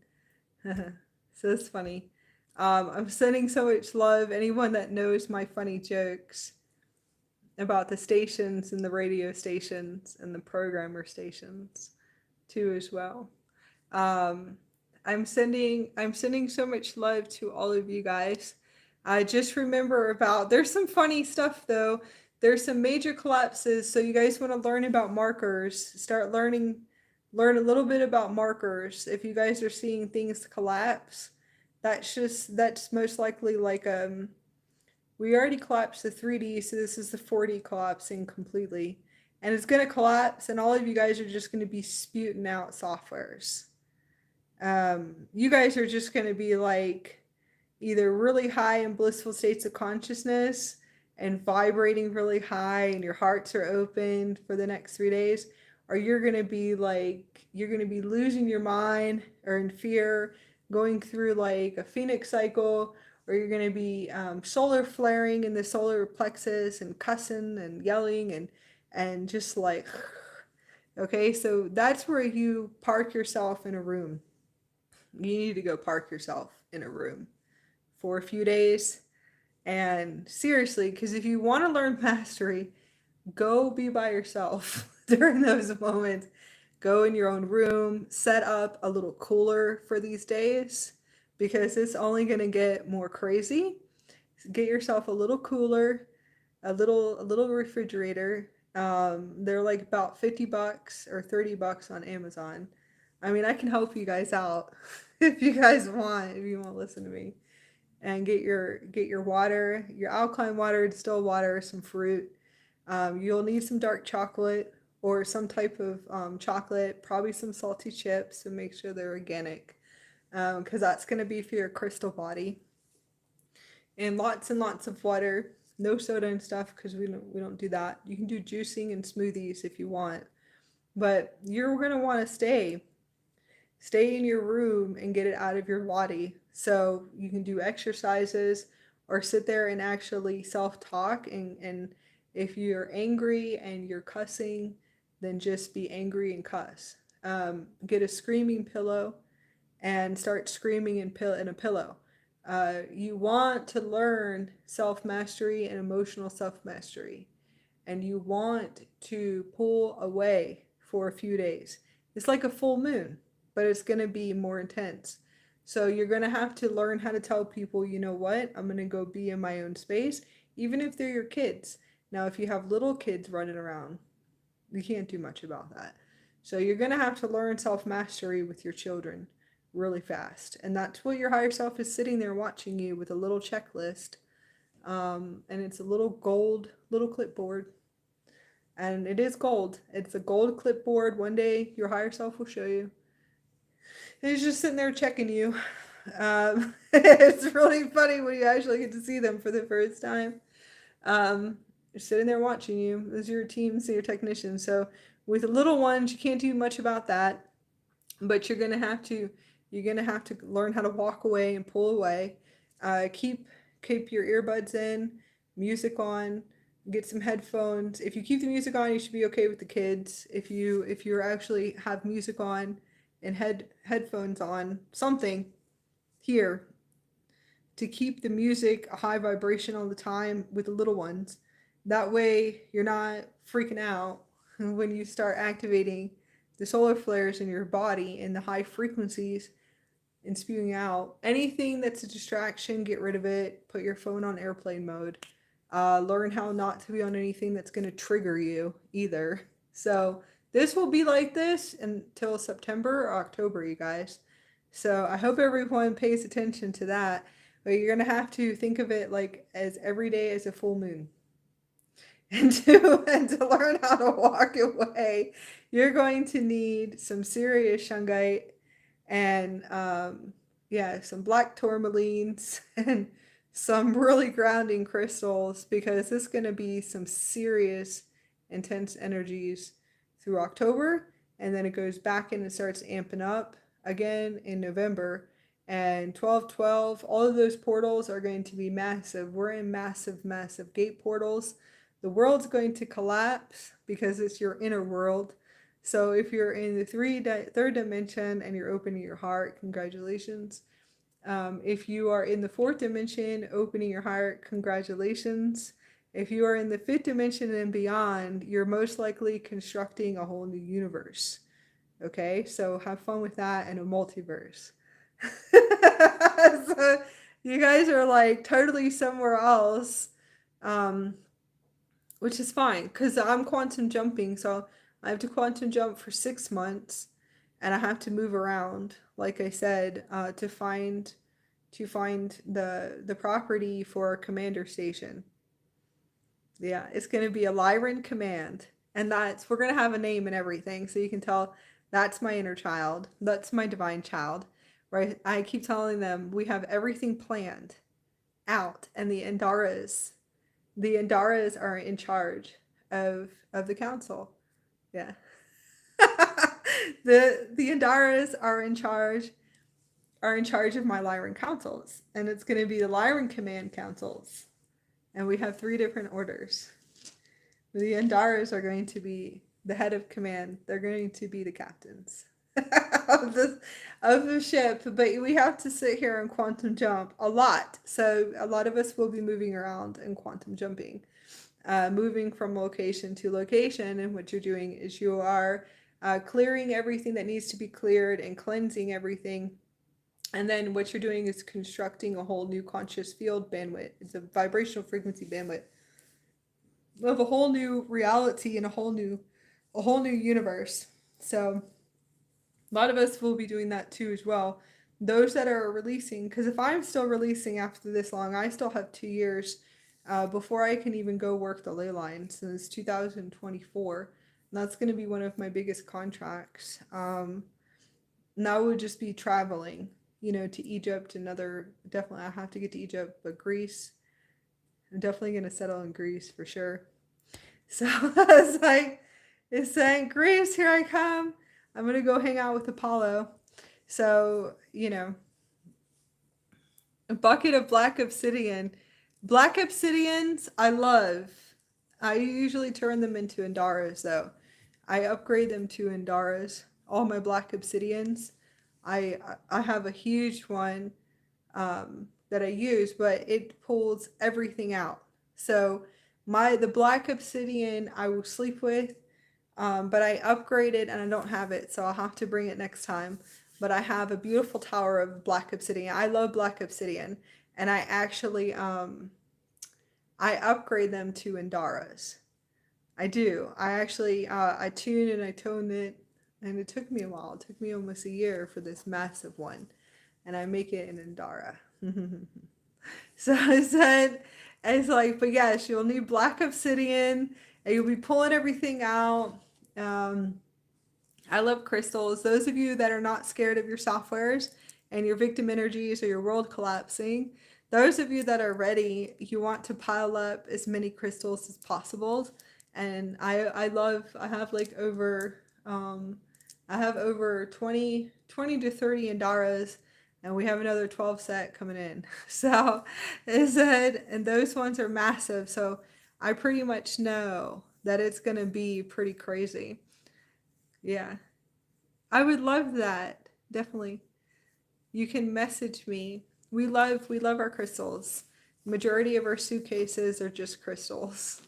So it's funny. I'm sending so much love. Anyone that knows my funny jokes about the stations and the radio stations and the programmer stations too as well. I'm sending so much love to all of you guys. Just remember there's some funny stuff though. There's some major collapses, so you guys want to learn about markers. Learn a little bit about markers. If you guys are seeing things collapse, that's most likely like we already collapsed the 3D, so this is the 4D collapsing completely. And it's going to collapse, and all of you guys are just going to be spewing out softwares. You guys are just going to be like either really high in blissful states of consciousness and vibrating really high, and your hearts are open for the next 3 days, or you're going to be losing your mind or in fear, going through like a phoenix cycle, or you're going to be solar flaring in the solar plexus and cussing and yelling and just like, okay, so that's where you park yourself in a room. You need to go park yourself in a room for a few days. And seriously, because if you want to learn mastery, go be by yourself during those moments. Go in your own room, set up a little cooler for these days, because it's only going to get more crazy. Get yourself a little cooler, a little refrigerator. They're like about $50 or $30 on Amazon. I mean, I can help you guys out if you want to listen to me. And get your water, your alkaline water, distilled water, some fruit. You'll need some dark chocolate or some type of chocolate, probably some salty chips, and make sure they're organic, because that's going to be for your crystal body. And lots of water, no soda and stuff, because we don't do that. You can do juicing and smoothies if you want, but you're going to want to stay in your room and get it out of your body. So you can do exercises or sit there and actually self-talk, and if you're angry and you're cussing, then just be angry and cuss. Get a screaming pillow and start screaming in a pillow. You want to learn self-mastery and emotional self-mastery, and you want to pull away for a few days. It's like a full moon, but it's going to be more intense. So you're going to have to learn how to tell people, you know what, I'm going to go be in my own space, even if they're your kids. Now, if you have little kids running around, you can't do much about that. So you're going to have to learn self-mastery with your children really fast. And that's what your higher self is sitting there watching you with a little checklist. And it's a little clipboard. And it is gold. It's a gold clipboard. One day your higher self will show you. He's just sitting there checking you. It's really funny when you actually get to see them for the first time. They're sitting there watching you. Those are your teams and your technicians. So with the little ones, you can't do much about that. But you're gonna have to learn how to walk away and pull away. Keep your earbuds in, music on. Get some headphones. If you keep the music on, you should be okay with the kids. If you actually have music on and headphones on, something here to keep the music a high vibration all the time with the little ones. That way you're not freaking out when you start activating the solar flares in your body and the high frequencies and spewing out. Anything that's a distraction, get rid of it. Put your phone on airplane mode. Learn how not to be on anything that's going to trigger you either. So this will be like this until September or October, you guys. So I hope everyone pays attention to that. But you're going to have to think of it like as every day as a full moon. And to learn how to walk away, you're going to need some serious shungite and yeah, some black tourmalines and some really grounding crystals, because this is going to be some serious intense energies through October, and then it goes back in and starts amping up again in November. And 12/12, all of those portals are going to be massive. We're in massive, massive gate portals. The world's going to collapse because it's your inner world. So if you're in the third dimension and you're opening your heart, congratulations. If you are in the fourth dimension, opening your heart, congratulations. If you are in the fifth dimension and beyond, you're most likely constructing a whole new universe. Okay, so have fun with that and a multiverse. So you guys are like totally somewhere else, um, which is fine because I'm quantum jumping. So I have to quantum jump for 6 months, and I have to move around, like I said, to find the property for a commander station. Yeah, it's going to be a Lyran command, and we're going to have a name and everything, so you can tell that's my inner child, that's my divine child. Right? I keep telling them we have everything planned out, and the Andaras are in charge of the council. Yeah. The Andaras are in charge of my Lyran councils, and it's going to be the Lyran command councils, and we have 3 different orders. The Andaras are going to be the head of command. They're going to be the captains of the ship, but we have to sit here and quantum jump a lot. So a lot of us will be moving around and quantum jumping, moving from location to location. And what you're doing is you are clearing everything that needs to be cleared and cleansing everything. And then what you're doing is constructing a whole new conscious field bandwidth. It's a vibrational frequency bandwidth of a whole new reality and a whole new universe. So a lot of us will be doing that too as well. Those that are releasing, because if I'm still releasing after this long, I still have 2 years before I can even go work the ley line, since 2024. And that's going to be one of my biggest contracts. Now would just be traveling, to Egypt. Definitely I have to get to Egypt, but Greece, I'm definitely going to settle in Greece for sure. So it's saying, Greece, here I come. I'm going to go hang out with Apollo. So, a bucket of black obsidian. Black obsidians, I love. I usually turn them into Andaras, though. I upgrade them to Andaras. All my black obsidians. I have a huge one that I use, but it pulls everything out. So the black obsidian I will sleep with, but I upgraded and I don't have it, so I'll have to bring it next time. But I have a beautiful tower of black obsidian. I love black obsidian, and I actually I upgrade them to Andaras. I do. I actually I tune and I tone it, and it took me a while. It took me almost a year for this massive one, and I make it in Andara. So I said, it's like, but yes, you'll need black obsidian, and you'll be pulling everything out. I love crystals. Those of you that are not scared of your softwares and your victim energies or your world collapsing, those of you that are ready, you want to pile up as many crystals as possible. And I have like over, I have over 20 to 30 Andaras, and we have another 12 set coming in. So and those ones are massive. So I pretty much know that it's going to be pretty crazy. Yeah. I would love that. Definitely. You can message me. We love our crystals. Majority of our suitcases are just crystals.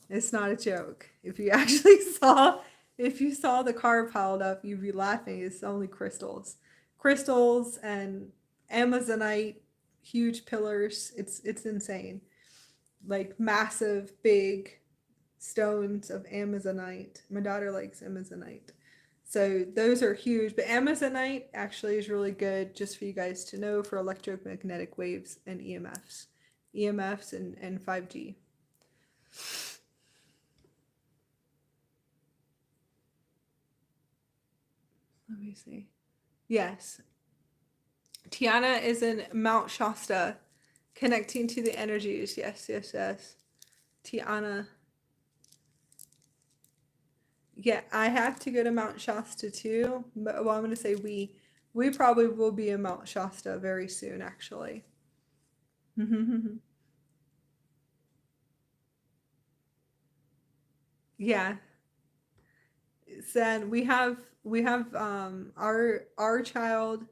It's not a joke. If you saw the car piled up, you'd be laughing. It's only crystals. Crystals and Amazonite, huge pillars. It's insane. Like massive, big stones of Amazonite. My daughter likes Amazonite. So those are huge. But Amazonite actually is really good, just for you guys to know, for electromagnetic waves and EMFs. EMFs and 5G. Let me see. Yes. Tiana is in Mount Shasta, connecting to the energies. Yes, yes, yes. Tiana. Yeah, I have to go to Mount Shasta too, but well, I'm going to say we. We probably will be in Mount Shasta very soon, actually. Yeah. Then we have our child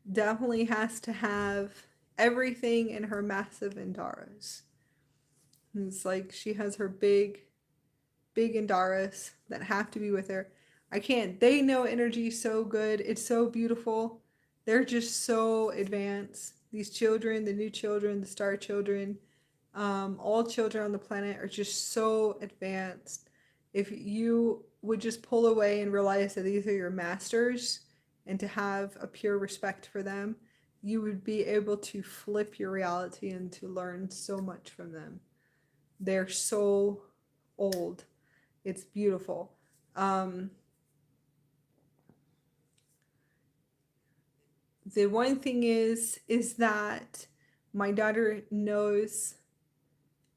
definitely has to have everything in her massive Andaras. It's like she has her big Andaras that have to be with her. I can't. They know energy so good. It's so beautiful. They're just so advanced. These children, the new children, the star children, all children on the planet are just so advanced. If you would just pull away and realize that these are your masters and to have a pure respect for them, you would be able to flip your reality and to learn so much from them. They're so old. It's beautiful. Um, the one thing is that my daughter knows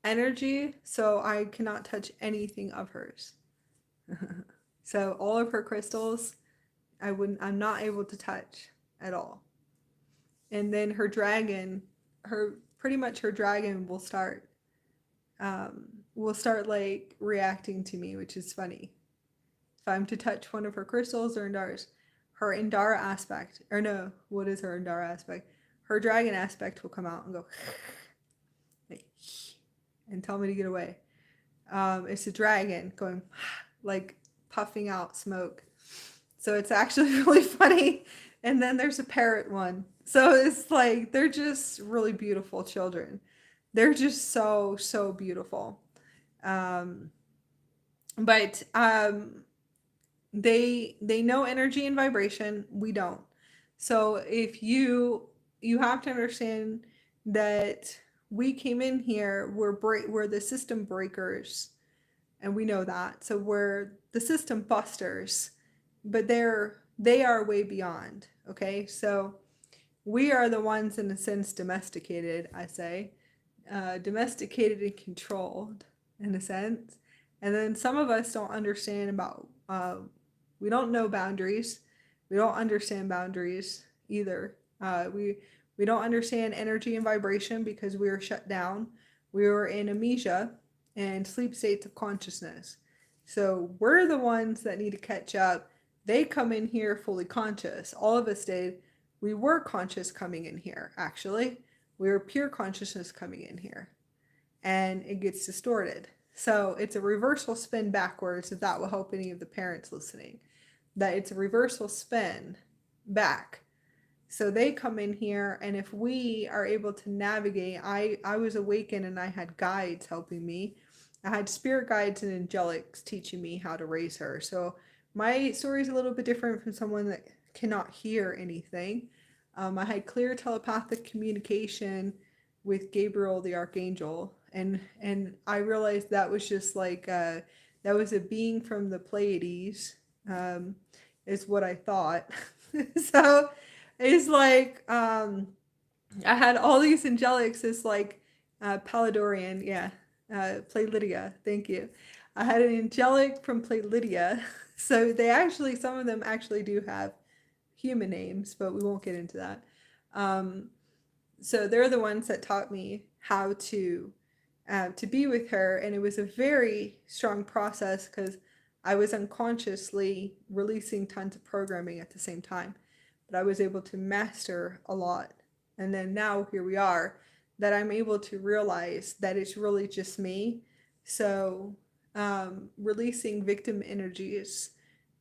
energy, so I cannot touch anything of hers. So all of her crystals, I'm not able to touch at all. And then her dragon, her pretty much her dragon will start like reacting to me, which is funny. If I'm to touch one of her crystals or Andaras, her Andara aspect, or no, what is her Andara aspect? Her dragon aspect will come out and go and tell me to get away. It's a dragon going like puffing out smoke. So it's actually really funny. And then there's a parrot one. So it's like they're just really beautiful children. They're just so beautiful. Um, but they know energy and vibration. We don't. So if you have to understand that we came in here, we're the system breakers, and we know that. So we're the system busters, but they are way beyond. Okay, so we are the ones in a sense domesticated. I say, domesticated and controlled in a sense, and then some of us don't understand about. We don't know boundaries. We don't understand boundaries either. We don't understand energy and vibration because we were shut down. We were in amnesia and sleep states of consciousness. So we're the ones that need to catch up. They come in here fully conscious. All of us did. We were conscious coming in here, actually. We were pure consciousness coming in here. And it gets distorted. So it's a reversal spin backwards, if that will help any of the parents listening. That it's a reversal spin back. So they come in here, and if we are able to navigate, I was awakened and I had guides helping me. I had spirit guides and angelics teaching me how to raise her. So my story is a little bit different from someone that cannot hear anything. I had clear telepathic communication with Gabriel the Archangel, and I realized that was just like that was a being from the Pleiades, is what I thought. So it's like I had all these angelics. It's like Palladorian, yeah, Pleilydia. Thank you. I had an angelic from Pleilydia, so they actually some of them actually do have human names, but we won't get into that. Um, so they're the ones that taught me how to be with her, and it was a very strong process because I was unconsciously releasing tons of programming at the same time, but I was able to master a lot. And then now here we are, that I'm able to realize that it's really just me. So releasing victim energies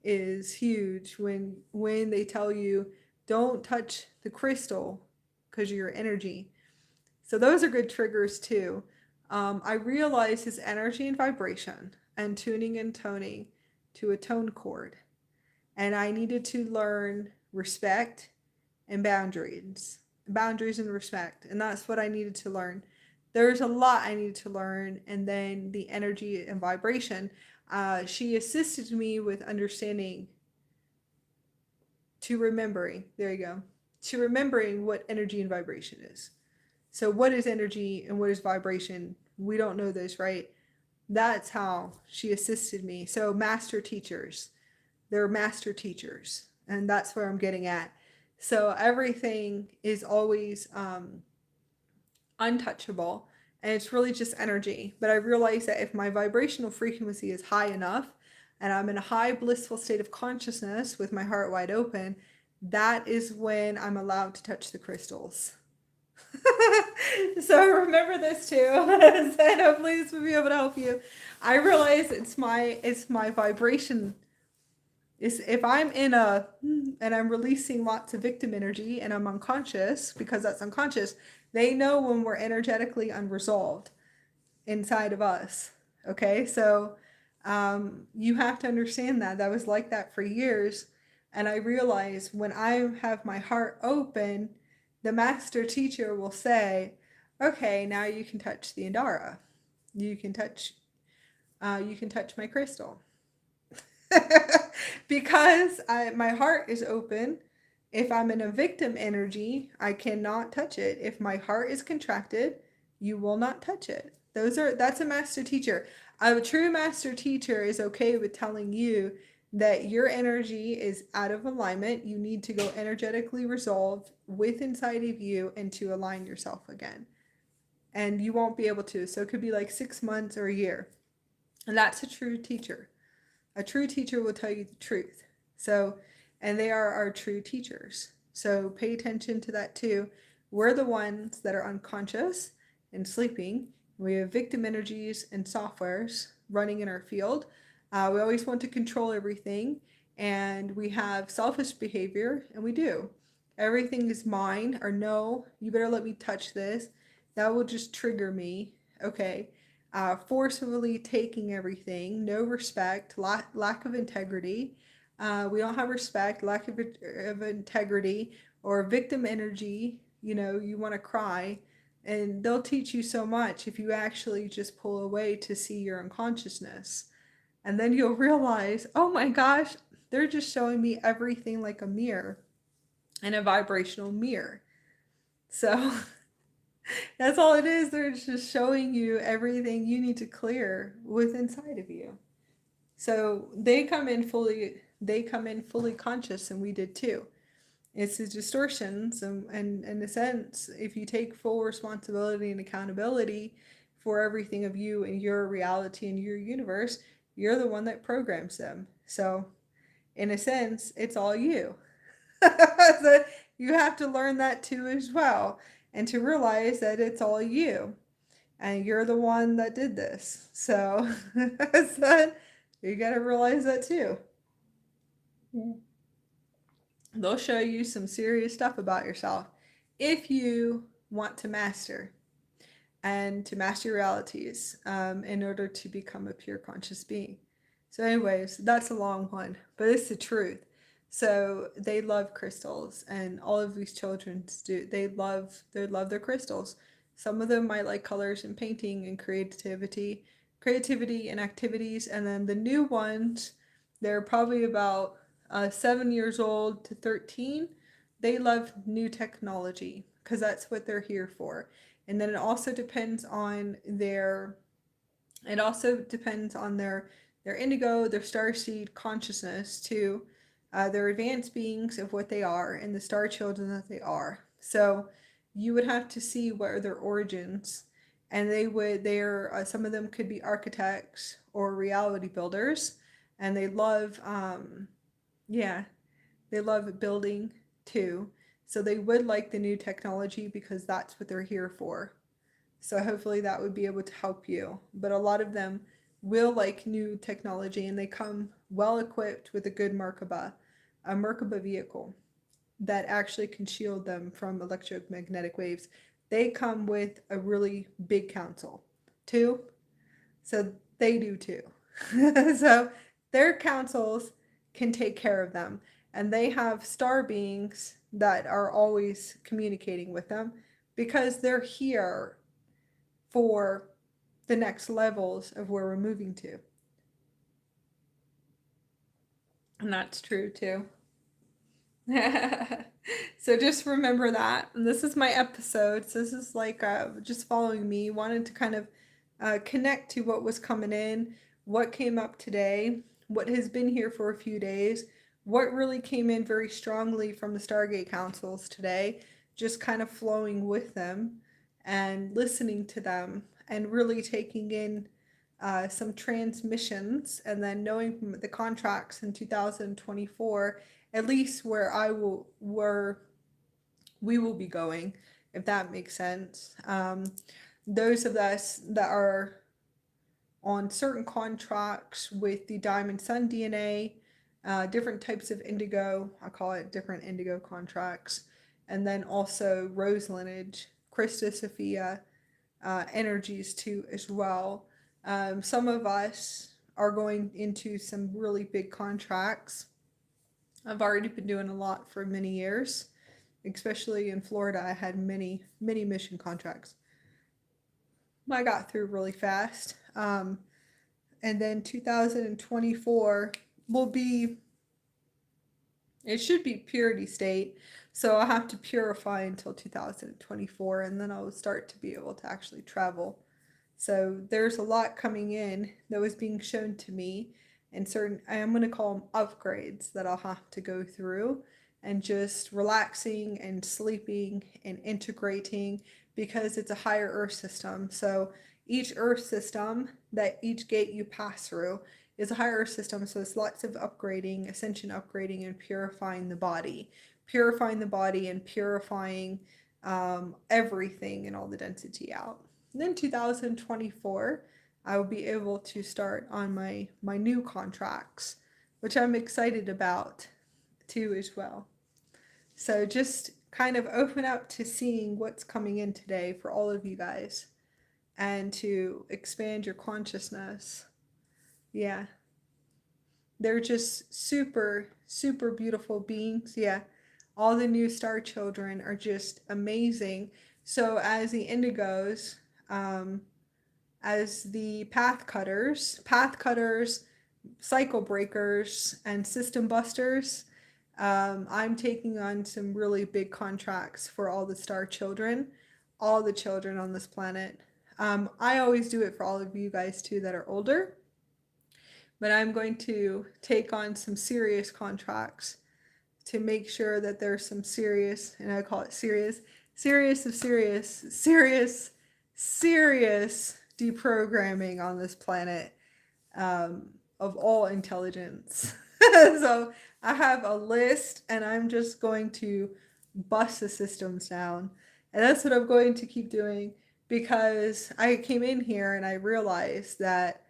is huge when they tell you don't touch the crystal because of your energy. So those are good triggers too. I realize his energy and vibration and tuning and toning to a tone chord. And I needed to learn respect and boundaries and respect. And that's what I needed to learn. There's a lot I needed to learn. And then the energy and vibration. She assisted me with understanding to remembering. There you go. to remembering what energy and vibration is. So what is energy and what is vibration? We don't know this, right? That's how she assisted me. So master teachers, they're master teachers, and that's where I'm getting at. So everything is always untouchable, and it's really just energy. But I realize that if my vibrational frequency is high enough and I'm in a high blissful state of consciousness with my heart wide open, that is when I'm allowed to touch the crystals. So remember this too, and hopefully this will be able to help you. I realize it's my vibration. Is if I'm in a and I'm releasing lots of victim energy and I'm unconscious, because that's unconscious, they know when we're energetically unresolved inside of us. Okay, so you have to understand that. That was like that for years, and I realize when I have my heart open, the master teacher will say, okay, now you can touch the Andara. You can touch my crystal. Because my heart is open. If I'm in a victim energy, I cannot touch it. If my heart is contracted, you will not touch it. That's a master teacher. A true master teacher is okay with telling you that your energy is out of alignment. You need to go energetically resolve with inside of you and to align yourself again. And you won't be able to. So it could be like 6 months or a year. And that's a true teacher. A true teacher will tell you the truth. So, and they are our true teachers. So pay attention to that too. We're the ones that are unconscious and sleeping. We have victim energies and softwares running in our field. We always want to control everything, and we have selfish behavior, and we do. Everything is mine, or no, you better let me touch this. That will just trigger me. Okay. Forcefully taking everything, no respect, lack of integrity. We don't have respect, lack of integrity, or victim energy. You know, you want to cry, and they'll teach you so much if you actually just pull away to see your unconsciousness. And then you'll realize, oh my gosh, they're just showing me everything like a mirror and a vibrational mirror. So that's all it is. They're just showing you everything you need to clear with inside of you. So they come in fully conscious, and we did too. It's the distortions, and in a sense, if you take full responsibility and accountability for everything of you and your reality and your universe, you're the one that programs them. So in a sense, it's all you. So you have to learn that too as well, and to realize that it's all you, and you're the one that did this. So, so you got to realize that too. They'll show you some serious stuff about yourself if you want to master and to master realities in order to become a pure conscious being. So anyways, that's a long one, but it's the truth. So they love crystals, and all of these children do. They love their crystals. Some of them might like colors and painting and creativity and activities, and then the new ones, they're probably about 7 years old to 13. They love new technology because that's what they're here for. And then it also depends on their indigo, their starseed consciousness too. They're advanced beings of what they are and the star children that they are. So you would have to see what are their origins, and they're some of them could be architects or reality builders, and they love they love building too. So they would like the new technology because that's what they're here for. So hopefully that would be able to help you. But a lot of them will like new technology, and they come well equipped with a good Merkaba vehicle that actually can shield them from electromagnetic waves. They come with a really big council too. So they do too. So their councils can take care of them, and they have star beings that are always communicating with them because they're here for the next levels of where we're moving to. And that's true too. So just remember that. And this is my episode. So this is like just following me. Wanted to kind of connect to what was coming in, what came up today, what has been here for a few days, what really came in very strongly from the Stargate councils today, just kind of flowing with them and listening to them and really taking in some transmissions, and then knowing from the contracts in 2024 at least where we will be going, if that makes sense. Those of us that are on certain contracts with the Diamond Sun DNA, different types of indigo, I call it different indigo contracts, and then also rose lineage, Christa Sophia energies too as well. Some of us are going into some really big contracts. I've already been doing a lot for many years, especially in Florida. I had many mission contracts I got through really fast. And then 2024 will be, it should be purity state. So I'll have to purify until 2024, and then I'll start to be able to actually travel. So there's a lot coming in that was being shown to me, and certain, I am going to call them upgrades that I'll have to go through, and just relaxing and sleeping and integrating, because it's a higher Earth system. So each Earth system, that each gate you pass through, is a higher Earth system. So it's lots of upgrading, ascension upgrading, and purifying the body and purifying everything and all the density out. And then 2024, I will be able to start on my new contracts, which I'm excited about too as well. So just kind of open up to seeing what's coming in today for all of you guys, and to expand your consciousness. Yeah. They're just super beautiful beings. Yeah. All the new star children are just amazing. So as the indigos, as the path cutters, cycle breakers, and system busters, I'm taking on some really big contracts for all the star children, all the children on this planet. I always do it for all of you guys too that are older, but I'm going to take on some serious contracts to make sure that there's some serious, and I call it serious deprogramming on this planet, of all intelligence. So I have a list, and I'm just going to bust the systems down. And that's what I'm going to keep doing, because I came in here and I realized that,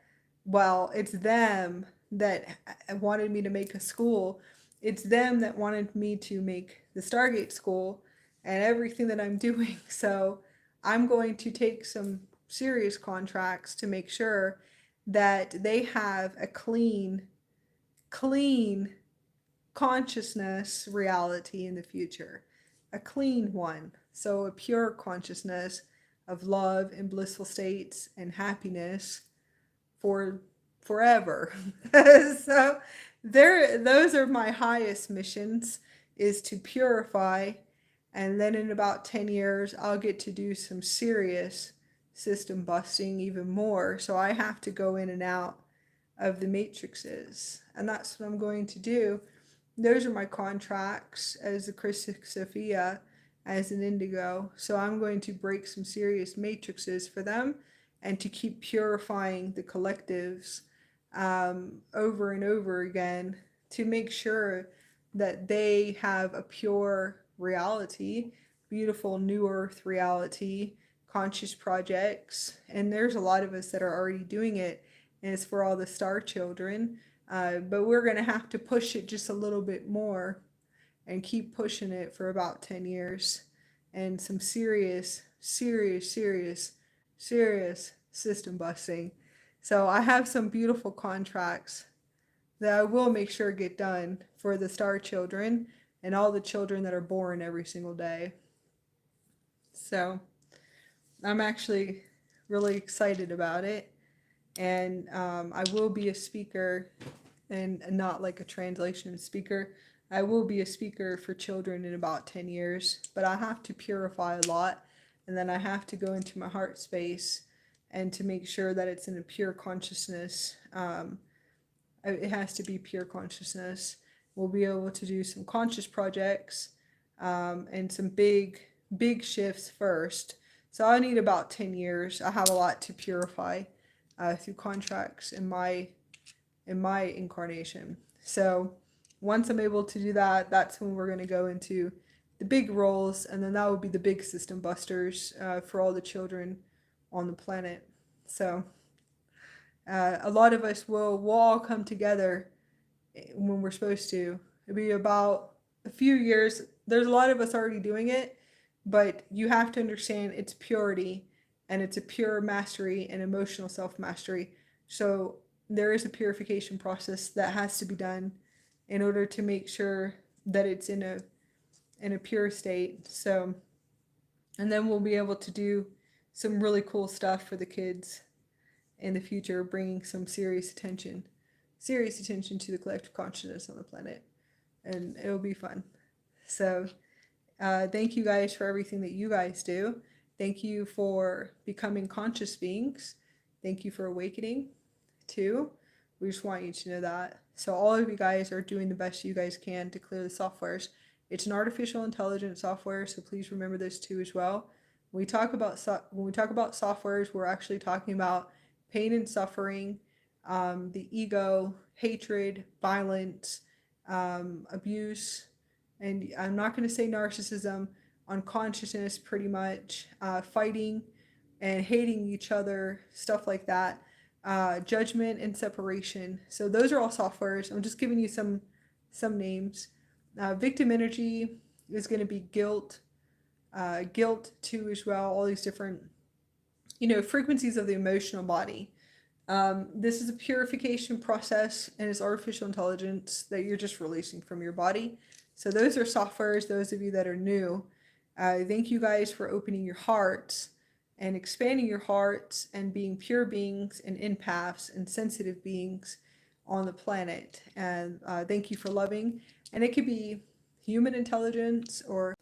well, it's them that wanted me to make a school. It's them that wanted me to make the Stargate school and everything that I'm doing. So I'm going to take some serious contracts to make sure that they have a clean consciousness reality in the future, a clean one. So a pure consciousness of love and blissful states and happiness for forever. So those are my highest missions, is to purify, and then in about 10 years I'll get to do some serious system busting even more. So I have to go in and out of the matrices, and that's what I'm going to do. Those are my contracts as a Christic Sophia, as an indigo. So I'm going to break some serious matrices for them, and to keep purifying the collectives over and over again, to make sure that they have a pure reality, beautiful new earth reality, conscious projects. And there's a lot of us that are already doing it, and it's for all the star children. But we're going to have to push it just a little bit more, and keep pushing it for about 10 years, and some serious system busting. So I have some beautiful contracts that I will make sure get done for the star children and all the children that are born every single day. So I'm actually really excited about it. And I will be a speaker, and not like a translation speaker. I will be a speaker for children in about 10 years, but I have to purify a lot, and then I have to go into my heart space and to make sure that it's in a pure consciousness. It has to be pure consciousness. We'll be able to do some conscious projects, and some big shifts first. So I need about 10 years. I have a lot to purify through contracts in my incarnation. So once I'm able to do that, that's when we're going to go into the big roles, and then that would be the big system busters for all the children on the planet. So a lot of us will all come together when we're supposed to. It'll be about a few years. There's a lot of us already doing it, but you have to understand it's purity, and it's a pure mastery and emotional self-mastery. So there is a purification process that has to be done in order to make sure that it's in a pure state. So, and then we'll be able to do some really cool stuff for the kids in the future, bringing some serious attention to the collective consciousness on the planet, and it'll be fun. So thank you guys for everything that you guys do. Thank you for becoming conscious beings. Thank you for awakening too. We just want you to know that. So all of you guys are doing the best you guys can to clear the softwares. It's an artificial intelligence software, so please remember this too as well. When we talk about softwares, we're actually talking about pain and suffering, the ego, hatred, violence, abuse, and I'm not going to say narcissism, unconsciousness, pretty much, fighting and hating each other, stuff like that, judgment and separation. So those are all softwares. I'm just giving you some names. Victim energy is going to be guilt, guilt too as well, all these different, frequencies of the emotional body. This is a purification process, and it's artificial intelligence that you're just releasing from your body. So those are softwares, those of you that are new. Thank you guys for opening your hearts and expanding your hearts and being pure beings and empaths and sensitive beings on the planet. And thank you for loving. And it could be human intelligence or,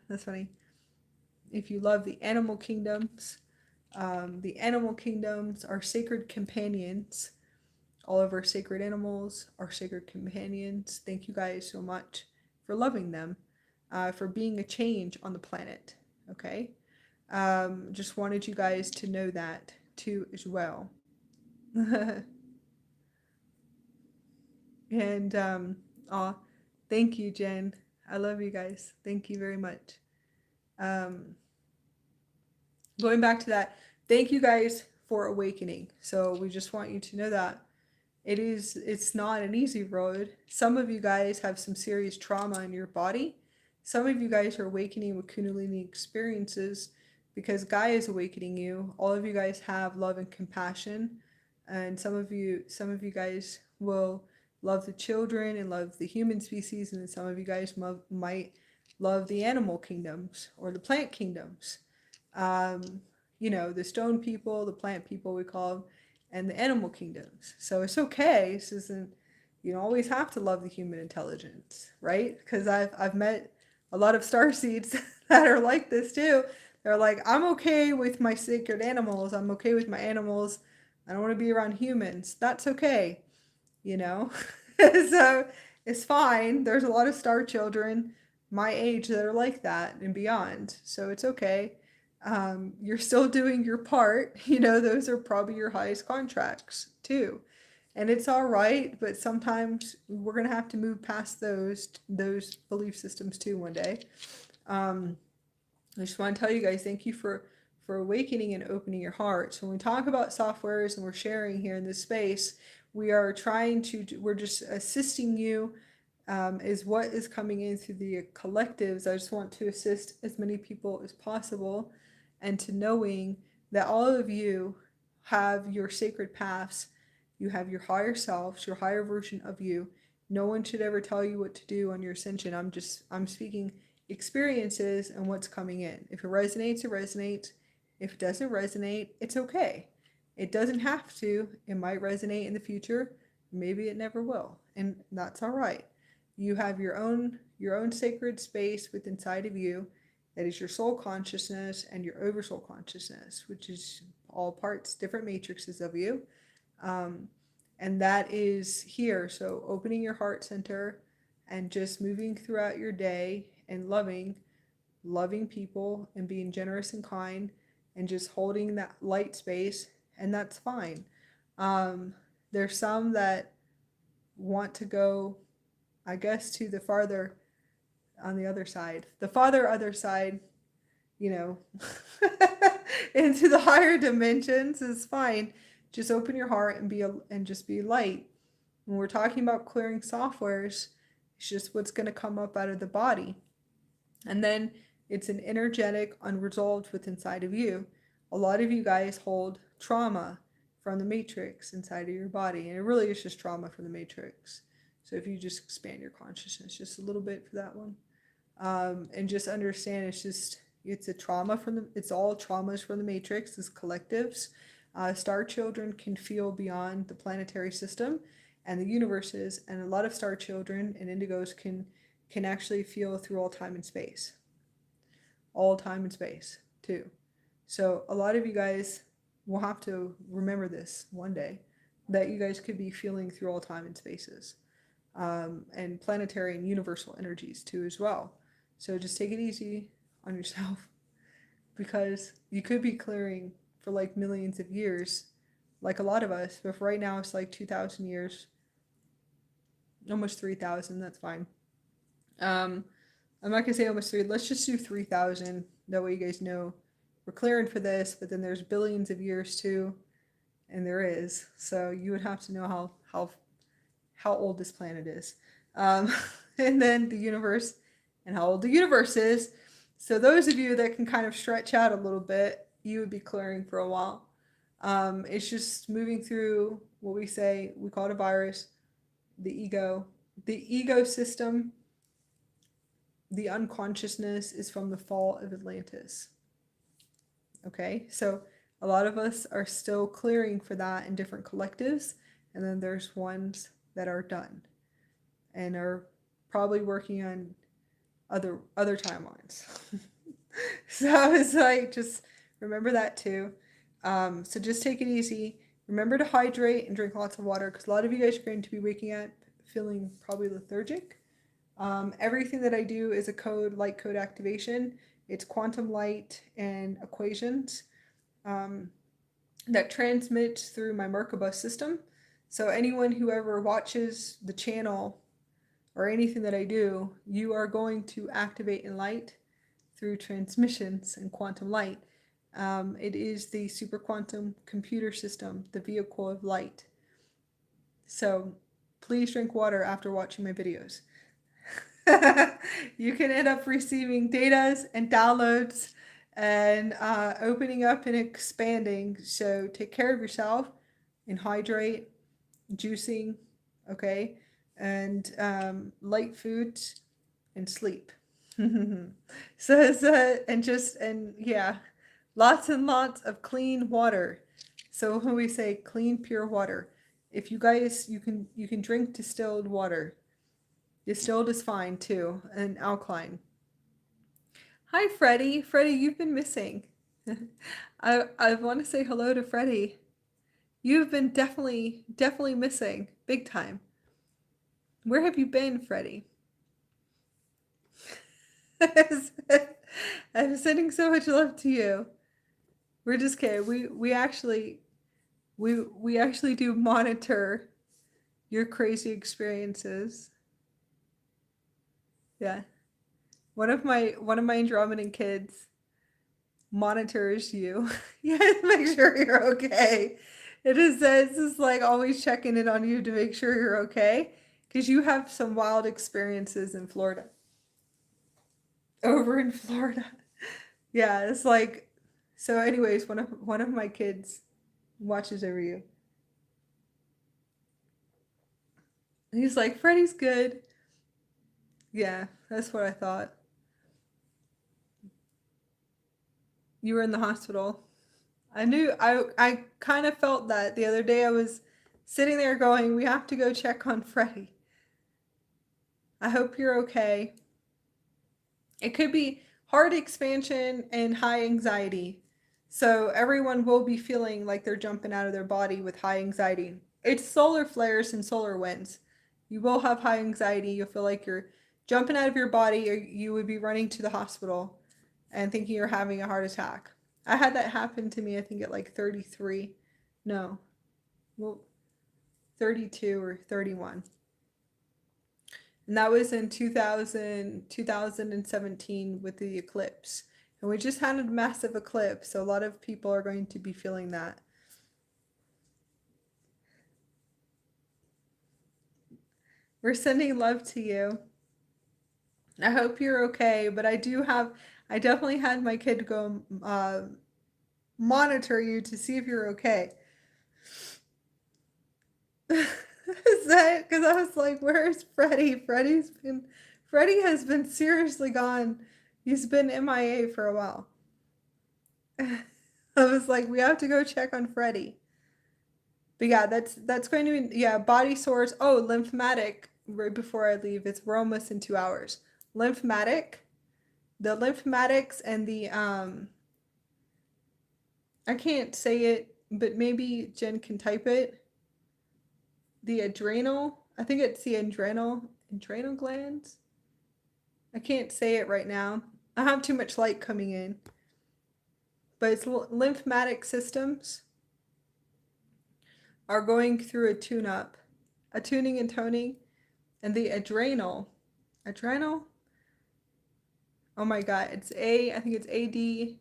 that's funny. If you love the animal kingdoms are sacred companions. All of our sacred animals are sacred companions. Thank you guys so much for loving them, for being a change on the planet. Okay? Just wanted you guys to know that too as well. And thank you, Jen. I love you guys. Thank you very much. Going back to that, thank you guys for awakening. So we just want you to know that it's not an easy road. Some of you guys have some serious trauma in your body. Some of you guys are awakening with Kundalini experiences because Gaia is awakening you. All of you guys have love and compassion, and some of you guys will love the children and love the human species, and then some of you guys might love the animal kingdoms or the plant kingdoms. The stone people, the plant people we call them, and the animal kingdoms. So it's okay. This isn't, you don't always have to love the human intelligence, right? Because I've met a lot of starseeds that are like this too. They're like, I'm okay with my sacred animals. I'm okay with my animals. I don't want to be around humans. That's okay, So it's fine. There's a lot of star children my age that are like that and beyond. So it's okay. You're still doing your part. Those are probably your highest contracts too. And it's all right, but sometimes we're going to have to move past those belief systems too one day. I just want to tell you guys, thank you for awakening and opening your heart. So when we talk about softwares and we're sharing here in this space, we're just assisting you, is what is coming in through the collectives. I just want to assist as many people as possible, and to knowing that all of you have your sacred paths. You have your higher selves, your higher version of you. No one should ever tell you what to do on your ascension. I'm speaking experiences and what's coming in. If it resonates, it resonates. If it doesn't resonate, it's okay. It doesn't have to. It might resonate in the future. Maybe it never will. And that's all right. You have your own sacred space within inside of you that is your soul consciousness and your oversoul consciousness, which is all parts, different matrices of you. Um, and that is here. So opening your heart center and just moving throughout your day and loving people and being generous and kind and just holding that light space, and that's fine. There's some that want to go, I guess, to the farther on the other side, the farther other side, you know, into the higher dimensions is fine. Just open your heart and and just be light. When we're talking about clearing softwares, it's just what's going to come up out of the body. And then it's an energetic unresolved within inside of you. A lot of you guys hold trauma from the matrix inside of your body, and it really is just trauma from the matrix. So if you just expand your consciousness just a little bit for that one, and just understand it's a trauma it's all traumas from the matrix, it's collectives. Star children can feel beyond the planetary system and the universes, and a lot of star children and indigos can actually feel through all time and space. All time and space, too. So a lot of you guys will have to remember this one day, that you guys could be feeling through all time and spaces. And planetary and universal energies, too, as well. So just take it easy on yourself, because you could be clearing for like millions of years, like a lot of us, but for right now it's like 2,000 years, almost 3,000, that's fine. I'm not gonna say almost 3, let's just do 3,000, that way you guys know we're clearing for this, but then there's billions of years too, and there is, so you would have to know how old this planet is, and then the universe, and how old the universe is. So those of you that can kind of stretch out a little bit, you would be clearing for a while. It's just moving through what we call it a virus, the ego system. The unconsciousness is from the fall of Atlantis. Okay, so a lot of us are still clearing for that in different collectives, and then there's ones that are done and are probably working on other timelines. So it's like, just remember that too. So just take it easy. Remember to hydrate and drink lots of water, because a lot of you guys are going to be waking up feeling probably lethargic. Everything that I do is a light code activation. It's quantum light and equations that transmits through my Merkaba system. So anyone who ever watches the channel or anything that I do, you are going to activate in light through transmissions and quantum light. It is the super quantum computer system, the vehicle of light. So please drink water after watching my videos. You can end up receiving datas and downloads and opening up and expanding. So take care of yourself and hydrate, juicing, okay, and light foods and sleep. So yeah, lots and lots of clean water. So when we say clean, pure water, if you guys, you can drink distilled water. Distilled is fine too, and alkaline. Hi, Freddie. Freddie, you've been missing. I want to say hello to Freddie. You've been definitely missing, big time. Where have you been, Freddie? I'm sending so much love to you. We're just kidding. We actually do monitor your crazy experiences. Yeah. One of my Andromedan kids monitors you. Yeah, make sure you're okay. It's just like always checking in on you to make sure you're okay, because you have some wild experiences in Florida. Over in Florida. Yeah, it's like, so anyways, one of my kids watches over you. He's like, Freddie's good. Yeah, that's what I thought. You were in the hospital. I kind of felt that the other day. I was sitting there going, we have to go check on Freddie. I hope you're okay. It could be heart expansion and high anxiety. So everyone will be feeling like they're jumping out of their body with high anxiety. It's solar flares and solar winds. You will have high anxiety. You'll feel like you're jumping out of your body, or you would be running to the hospital and thinking you're having a heart attack. I had that happen to me, I think, at like 33. No, well, 32 or 31. And that was in 2017 with the eclipse. And we just had a massive eclipse, so a lot of people are going to be feeling that. We're sending love to you. I hope you're okay, but I definitely had my kid go monitor you to see if you're okay. Is that because I was like, where's Freddie? Freddie has been seriously gone. He's been MIA for a while. I was like, we have to go check on Freddie. But yeah, that's going to be, yeah, body source. Oh, lymphatic, right before I leave. We're almost in 2 hours. Lymphatic, the lymphatics and the I can't say it, but maybe Jen can type it. The adrenal, I think it's the adrenal glands. I can't say it right now. I have too much light coming in. But it's lymphatic systems are going through a tune-up, a tuning and toning, and the adrenal, oh my god, I think it's AD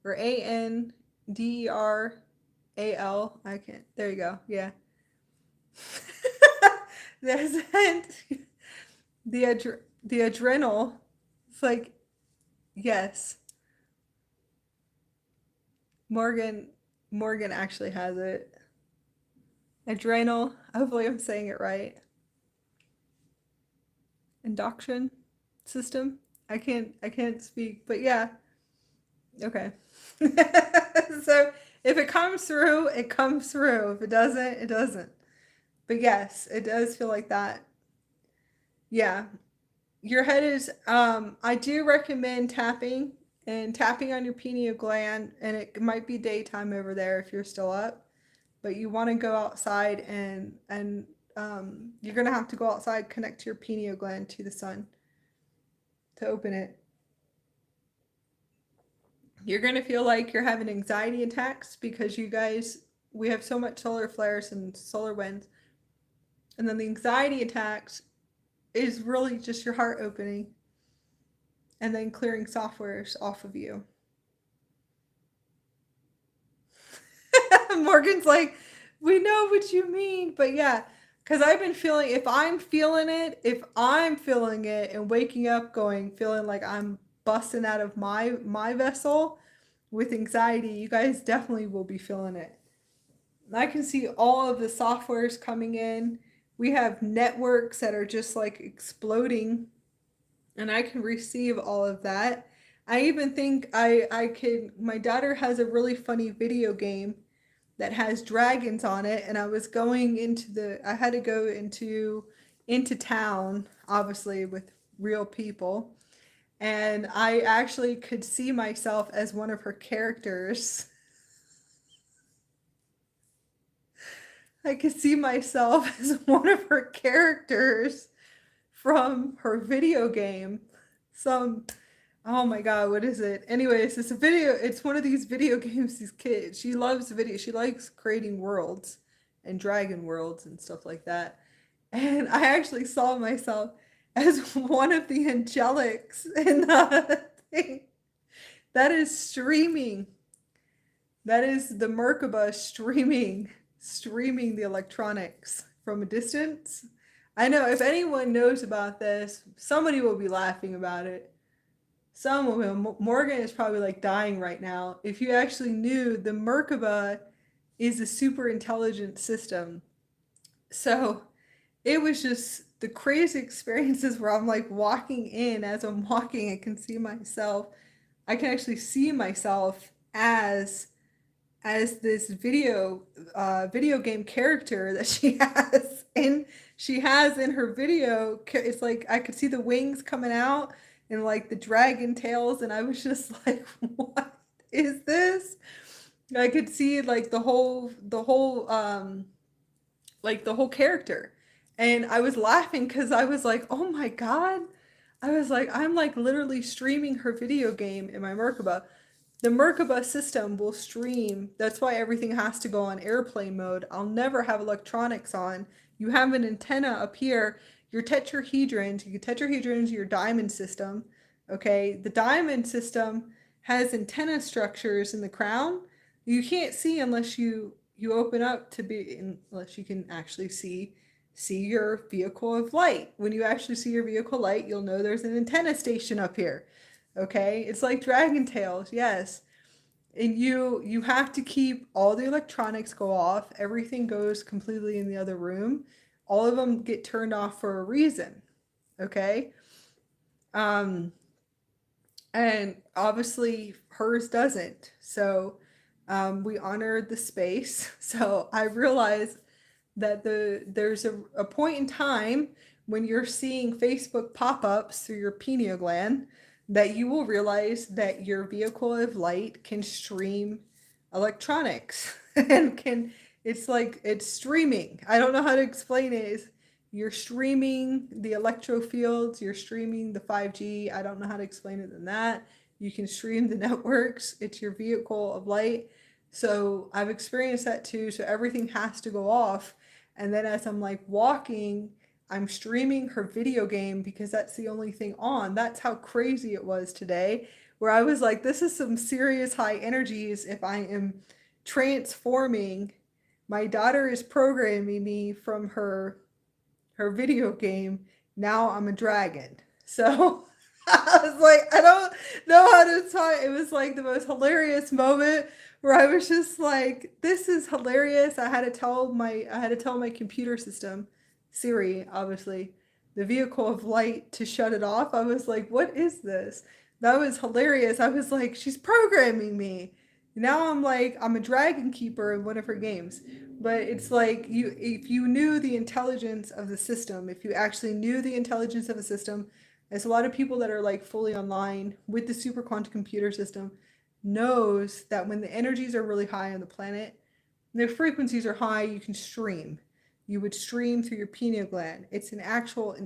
or ANDERAL. I can't, there you go, yeah. There's the adrenal. It's like, yes. Morgan actually has it. Adrenal. Hopefully I'm saying it right. Endocrine system. I can't speak, but yeah. Okay. So if it comes through, it comes through. If it doesn't, it doesn't. But yes, it does feel like that. Yeah. Your head is, I do recommend tapping on your pineal gland, and it might be daytime over there if you're still up, but you want to go outside and you're going to have to go outside, connect to your pineal gland to the sun to open it. You're going to feel like you're having anxiety attacks because we have so much solar flares and solar winds. And then the anxiety attacks is really just your heart opening and then clearing softwares off of you. Morgan's like, we know what you mean, but yeah, because I've been feeling, if I'm feeling it and waking up feeling like I'm busting out of my vessel with anxiety, you guys definitely will be feeling it. I can see all of the softwares coming in. We have networks that are just like exploding, and I can receive all of that. I even think my daughter has a really funny video game that has dragons on it, and I had to go into town, obviously with real people, and I actually could see myself as one of her characters. I could see myself as one of her characters from her video game. Oh my god, what is it? Anyways, it's one of these video games, these kids. She likes creating worlds and dragon worlds and stuff like that. And I actually saw myself as one of the angelics in the thing. That is streaming. That is the Merkaba streaming the electronics from a distance. I know if anyone knows about this, somebody will be laughing about it. Morgan is probably like dying right now. If you actually knew, the Merkaba is a super intelligent system. So it was just the crazy experiences where I'm like walking in. As I'm walking, I can see myself. I can actually see myself as this video game character that she has. And she has in her video, it's like I could see the wings coming out and like the dragon tails, and I was just like, what is this? I could see like the whole character. And I was laughing because I was like, oh my God. I was like, I'm like literally streaming her video game in my Merkaba. The Merkaba system will stream. That's why everything has to go on airplane mode. I'll never have electronics on. You have an antenna up here. Your tetrahedrons, your diamond system. Okay, the diamond system has antenna structures in the crown. You can't see unless you open up to be, unless you can actually see your vehicle of light. When you actually see your vehicle light, you'll know there's an antenna station up here. Okay, it's like dragon tails, yes. And you have to keep all the electronics go off. Everything goes completely in the other room. All of them get turned off for a reason. Okay. Um, and obviously hers doesn't. So we honored the space. So I realized that there's a point in time when you're seeing Facebook pop-ups through your pineal gland that you will realize that your vehicle of light can stream electronics and can, it's like it's streaming. I don't know how to explain it. You're streaming the electro fields, you're streaming the 5G. I don't know how to explain it than that. You can stream the networks. It's your vehicle of light. So I've experienced that too. So everything has to go off. And then as I'm like walking, I'm streaming her video game because that's the only thing on. That's how crazy it was today, where I was like, this is some serious high energies if I am transforming. My daughter is programming me from her video game. Now I'm a dragon. So I was like, I don't know how to talk. It was like the most hilarious moment where I was just like, this is hilarious. I had to tell my computer system, Siri, obviously, the vehicle of light, to shut it off. I was like, what is this? That was hilarious. I was like, she's programming me. Now I'm like, I'm a dragon keeper in one of her games. But it's like if you knew the intelligence of the system, if you actually knew the intelligence of the system, there's a lot of people that are like fully online with the super quantum computer system knows that when the energies are really high on the planet, the frequencies are high, you can stream. You would stream through your pineal gland. It's an actual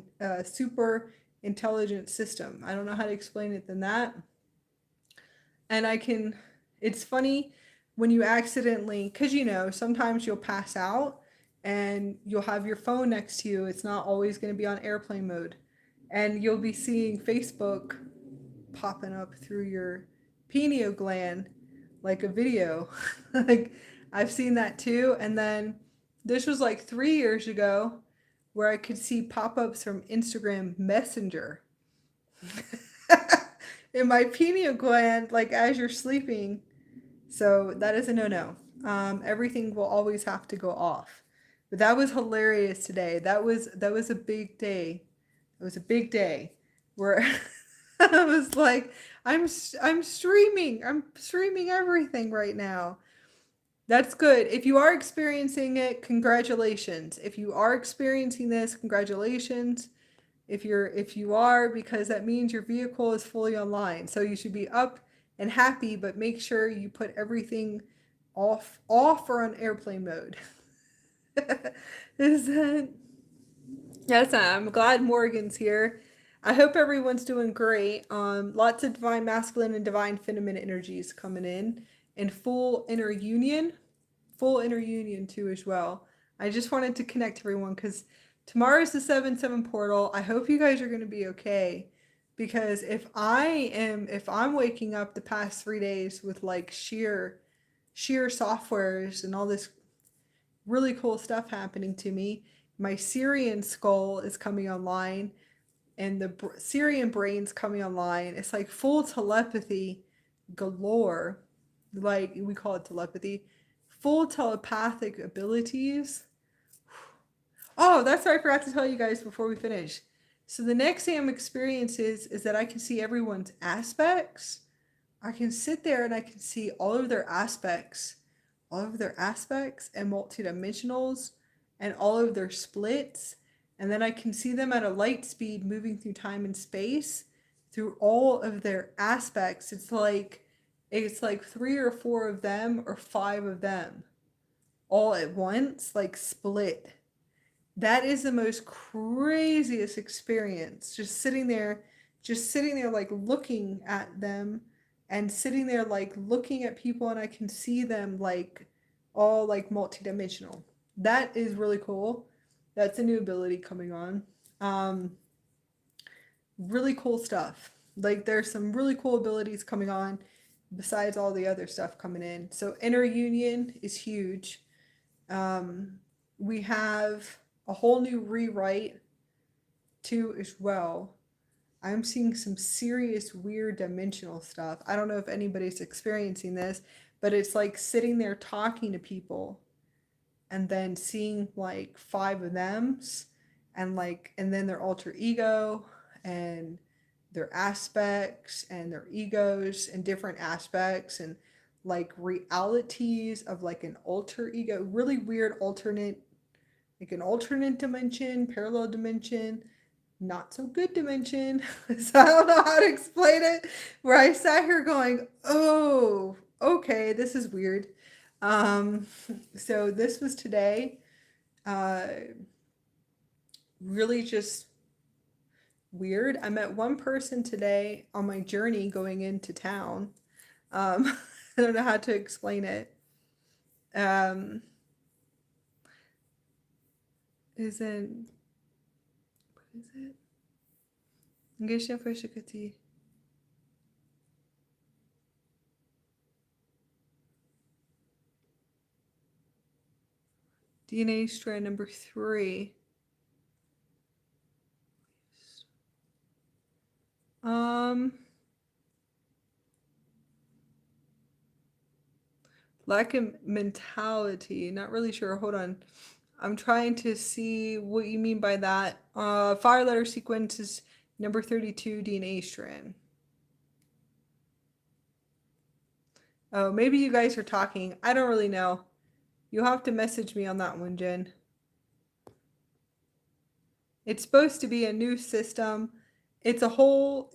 super intelligent system. I don't know how to explain it than that. And it's funny when you accidentally, because sometimes you'll pass out and you'll have your phone next to you. It's not always going to be on airplane mode. And you'll be seeing Facebook popping up through your pineal gland like a video. Like I've seen that too. And then this was like 3 years ago where I could see pop-ups from Instagram Messenger in my pineal gland, like as you're sleeping. So that is a no-no. Everything will always have to go off. But that was hilarious today. That was a big day. It was a big day where I was like, I'm streaming everything right now. That's good. If you are experiencing it, congratulations. If you are experiencing this, congratulations. If you are, because that means your vehicle is fully online. So you should be up and happy, but make sure you put everything off or on airplane mode. Is that? Yes, I'm glad Morgan's here. I hope everyone's doing great. Lots of divine masculine and divine feminine energies coming in, and full inner union too as well. I just wanted to connect everyone because tomorrow's the 7/7 portal. I hope you guys are going to be okay, because if I'm waking up the past 3 days with like sheer softwares and all this really cool stuff happening to me. My Sirian skull is coming online and the Sirian brain's coming online. It's like full telepathy galore. Like we call it telepathy. Full telepathic abilities. Oh, that's what I forgot to tell you guys before we finish. So the next thing I'm experiencing is that I can see everyone's aspects. I can sit there and I can see all of their aspects and multidimensionals and all of their splits. And then I can see them at a light speed moving through time and space through all of their aspects. It's like 3 or 4 of them or 5 of them all at once, like split. That is the most craziest experience. Just sitting there like looking at them and sitting there like looking at people, and I can see them like all like multidimensional. That is really cool. That's a new ability coming on. Really cool stuff. Like there's some really cool abilities coming on besides all the other stuff coming in. So inner union is huge. We have a whole new rewrite too as well. I'm seeing some serious weird dimensional stuff. I don't know if anybody's experiencing this, but it's like sitting there talking to people and then seeing like 5 of them's and then their alter ego and their aspects and their egos and different aspects and like realities of like an alter ego, really weird alternate, like an alternate dimension, parallel dimension, not so good dimension. So I don't know how to explain it, where I sat here going, oh, okay, this is weird. So this was today. Really just weird. I met one person today on my journey going into town. I don't know how to explain it. Isn't what is it? Ngesha Fashikati. DNA strand number 3. Lack of mentality. Not really sure. Hold on. I'm trying to see what you mean by that. Fire letter sequence is number 32 DNA strand. Oh, maybe you guys are talking. I don't really know. You'll have to message me on that one, Jen. It's supposed to be a new system. It's a whole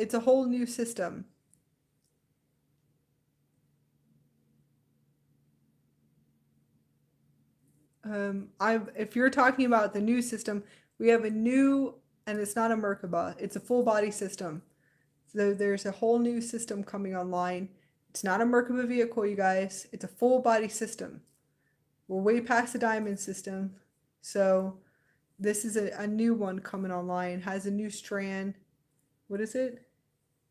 new system. If you're talking about the new system, we have a new, and it's not a Merkaba, it's a full body system. So there's a whole new system coming online. It's not a Merkaba vehicle, you guys. It's a full body system. We're way past the diamond system. So this is a new one coming online. Has a new strand. What is it?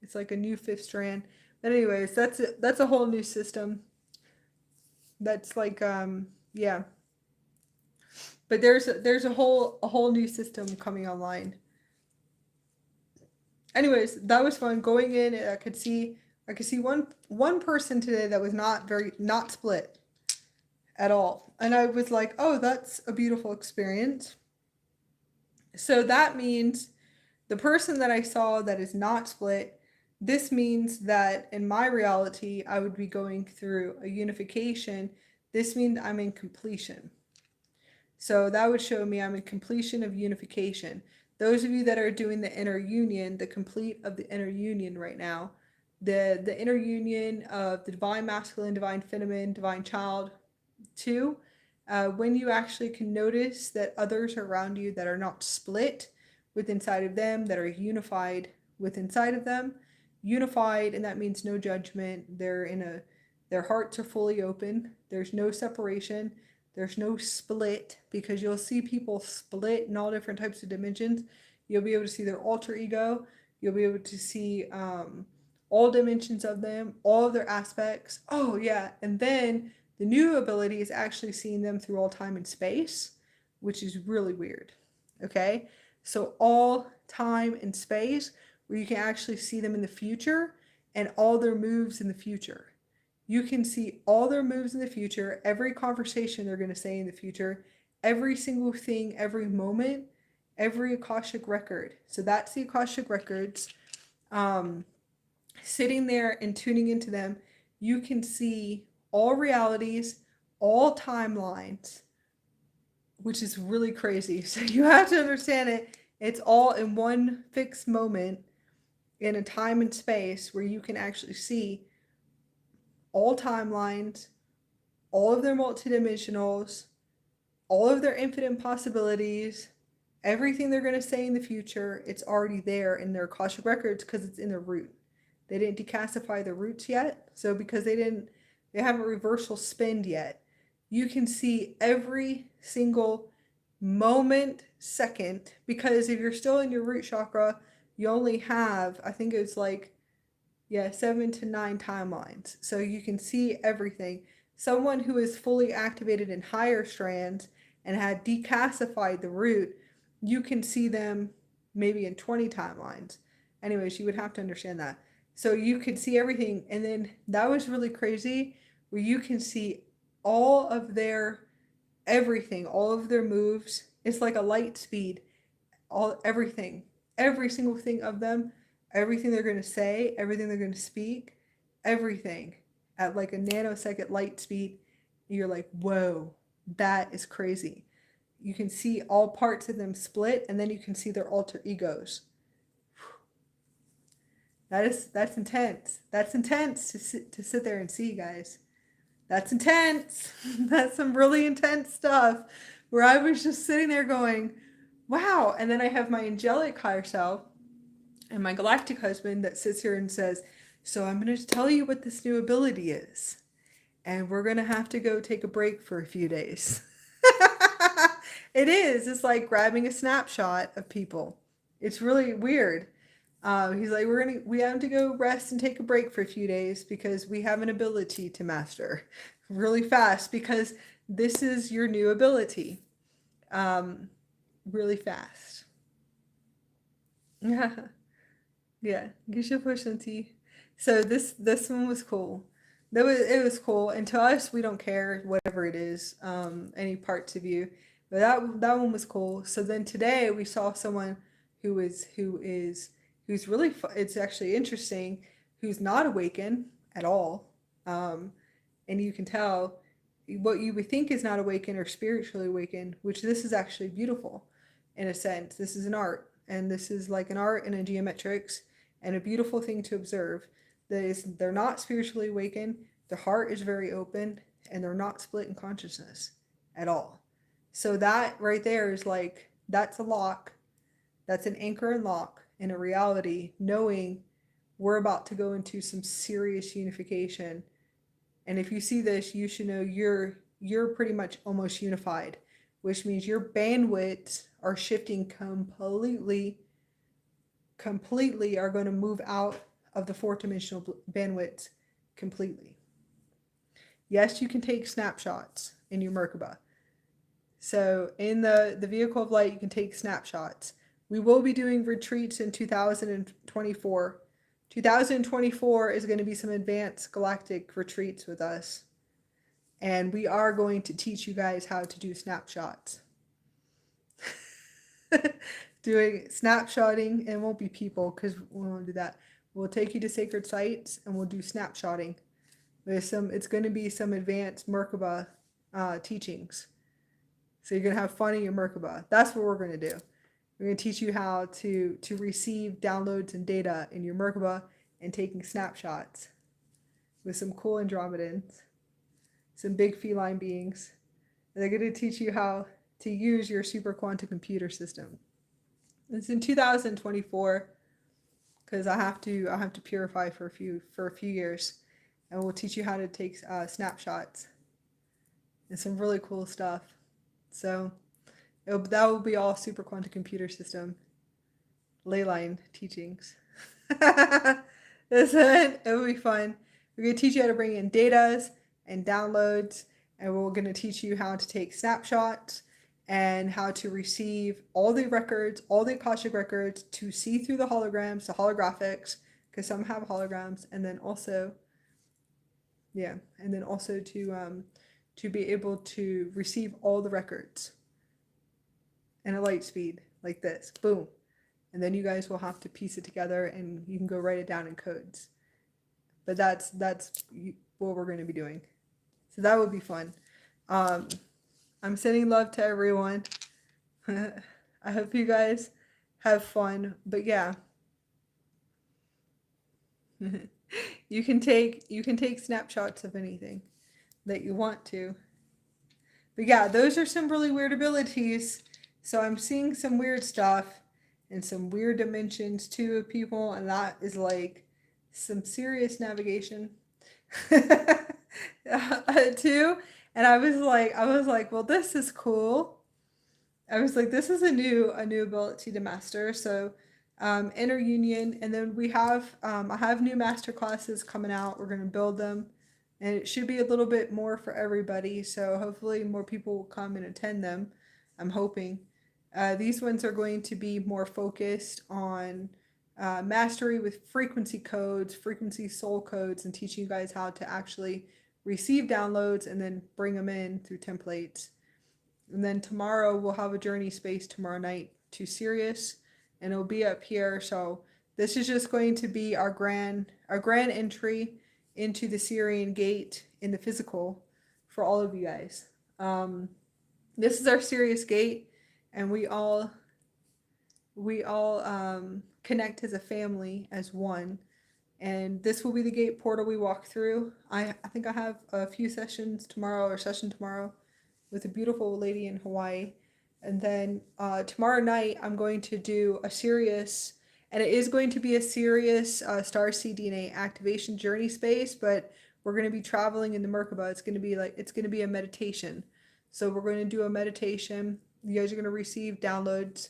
It's like a new 5th strand. But anyways, that's a whole new system. That's like yeah. But there's a whole new system coming online. Anyways, that was fun. Going in, I could see one person today that was not split at all. And I was like, oh, that's a beautiful experience. So that means the person that I saw that is not split, this means that in my reality, I would be going through a unification. This means I'm in completion. So that would show me I'm in completion of unification. Those of you that are doing the inner union, the complete of the inner union right now, the inner union of the divine masculine, divine feminine, divine child 2, when you actually can notice that others around you that are not split with inside of them, that are unified with inside of them, unified, and that means no judgment. Their hearts are fully open. There's no separation. There's no split, because you'll see people split in all different types of dimensions. You'll be able to see their alter ego. You'll be able to see all dimensions of them, all of their aspects. Oh, yeah. And then the new ability is actually seeing them through all time and space, which is really weird. Okay? So all time and space, where you can actually see them in the future and all their moves in the future. You can see all their moves in the future, every conversation they're going to say in the future, every single thing, every moment, every Akashic record. So that's the Akashic records. Sitting there and tuning into them, you can see all realities, all timelines, which is really crazy. So you have to understand it. It's all in one fixed moment in a time and space where you can actually see all timelines, all of their multidimensionals, all of their infinite possibilities, everything they're going to say in the future. It's already there in their Akashic records because it's in their root. They didn't declassify the roots yet. So because they haven't reversal spinned yet, you can see every single moment, second, because if you're still in your root chakra, you only have, I think it's like, yeah, 7 to 9 timelines. So you can see everything. Someone who is fully activated in higher strands and had declassified the root, you can see them maybe in 20 timelines. Anyways, you would have to understand that. So you could see everything. And then that was really crazy where you can see all of their everything, all of their moves. It's like a light speed, everything, every single thing of them, everything they're going to say, everything they're going to speak, everything at like a nanosecond light speed. You're like, whoa, that is crazy. You can see all parts of them split, and then you can see their alter egos. That's intense. That's intense to sit there and see, guys. That's intense. That's some really intense stuff where I was just sitting there going, wow. And then I have my angelic higher self and my galactic husband that sits here and says, so I'm going to tell you what this new ability is. And we're going to have to go take a break for a few days. It is. It's like grabbing a snapshot of people. It's really weird. He's like, we have to go rest and take a break for a few days because we have an ability to master really fast because this is your new ability. Really fast. Yeah. Yeah. So this one was cool. It was cool. And to us, we don't care whatever it is, any parts of you. But that one was cool. So then today we saw someone who's really it's actually interesting, who's not awakened at all. And you can tell what you would think is not awakened or spiritually awakened, which this is actually beautiful in a sense. This is an art, and this is like an art and a geometrics and a beautiful thing to observe. They're not spiritually awakened, their heart is very open, and they're not split in consciousness at all. So that right there is like, that's a lock. That's an anchor and lock in a reality, knowing we're about to go into some serious unification. And if you see this, you should know you're pretty much almost unified, which means your bandwidths are shifting completely are going to move out of the fourth dimensional bandwidths completely. Yes, you can take snapshots in your Merkaba. So in the vehicle of light, you can take snapshots. We will be doing retreats in 2024. 2024 is going to be some advanced galactic retreats with us. And we are going to teach you guys how to do snapshots. Doing snapshotting, and it won't be people because we won't do that. We'll take you to sacred sites and we'll do snapshotting. It's going to be some advanced Merkaba teachings. So you're going to have fun in your Merkaba. That's what we're going to do. We're going to teach you how to receive downloads and data in your Merkaba and taking snapshots with some cool Andromedans, some big feline beings. And they're going to teach you how to use your super quantum computer system. It's in 2024 because I have to purify for a few years, and we'll teach you how to take snapshots and some really cool stuff. So that will be all super quantum computer system ley line teachings. It will be fun. We're going to teach you how to bring in datas and downloads, and we're going to teach you how to take snapshots and how to receive all the records, all the Akashic records, to see through the holograms, the holographics, because some have holograms, and then also to be able to receive all the records in a light speed like this, boom. And then you guys will have to piece it together and you can go write it down in codes. But that's what we're going to be doing. So that would be fun. I'm sending love to everyone. I hope you guys have fun. But yeah. You can take snapshots of anything that you want to. But yeah, those are some really weird abilities. So I'm seeing some weird stuff and some weird dimensions too of people, and that is like some serious navigation too. And I was like, well, this is cool. I was like, this is a new ability to master. So inner union, and then I have new master classes coming out. We're gonna build them, and it should be a little bit more for everybody. So hopefully more people will come and attend them. I'm hoping. These ones are going to be more focused on mastery with frequency codes, frequency soul codes, and teaching you guys how to actually receive downloads and then bring them in through templates. And then tomorrow we'll have a journey space tomorrow night to Sirius, and it'll be up here. So this is just going to be our grand entry into the Sirian gate in the physical for all of you guys. This is our Sirius gate, and we all connect as a family, as one. And this will be the gate portal we walk through. I think I have a few session tomorrow with a beautiful lady in Hawaii. And then tomorrow night, I'm going to do a serious, and it is going to be a serious Starseed DNA activation journey space, but we're going to be traveling in the Merkaba. It's going to be a meditation. So we're going to do a meditation. You guys are going to receive downloads,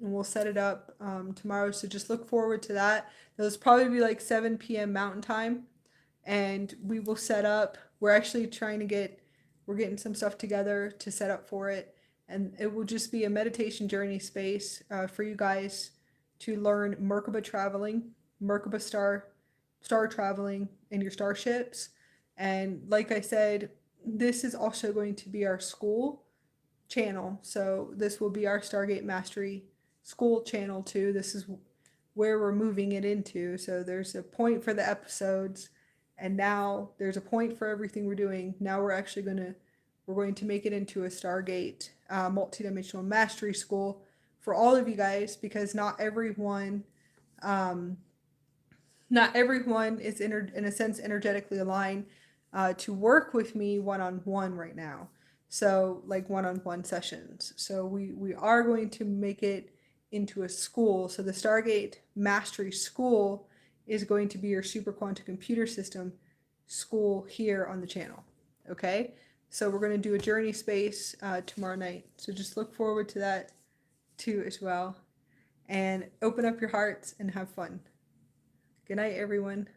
and we'll set it up tomorrow. So just look forward to that. Those probably be like 7 p.m. Mountain Time, and we will set up. We're actually we're getting some stuff together to set up for it, and it will just be a meditation journey space for you guys to learn Merkaba traveling, Merkaba star traveling in your starships. And like I said, this is also going to be our school channel. So this will be our Stargate Mastery school channel too. This is where we're moving it into. So there's a point for the episodes, and now there's a point for everything we're doing. Now we're going to make it into a Stargate multidimensional mastery school for all of you guys, because not everyone is in a sense energetically aligned to work with me one-on-one right now. So like one-on-one sessions. So we are going to make it into a school. So the Stargate Mastery School is going to be your super quantum computer system school here on the channel. Okay, so we're going to do a journey space tomorrow night. So just look forward to that too as well, and open up your hearts and have fun. Good night, everyone.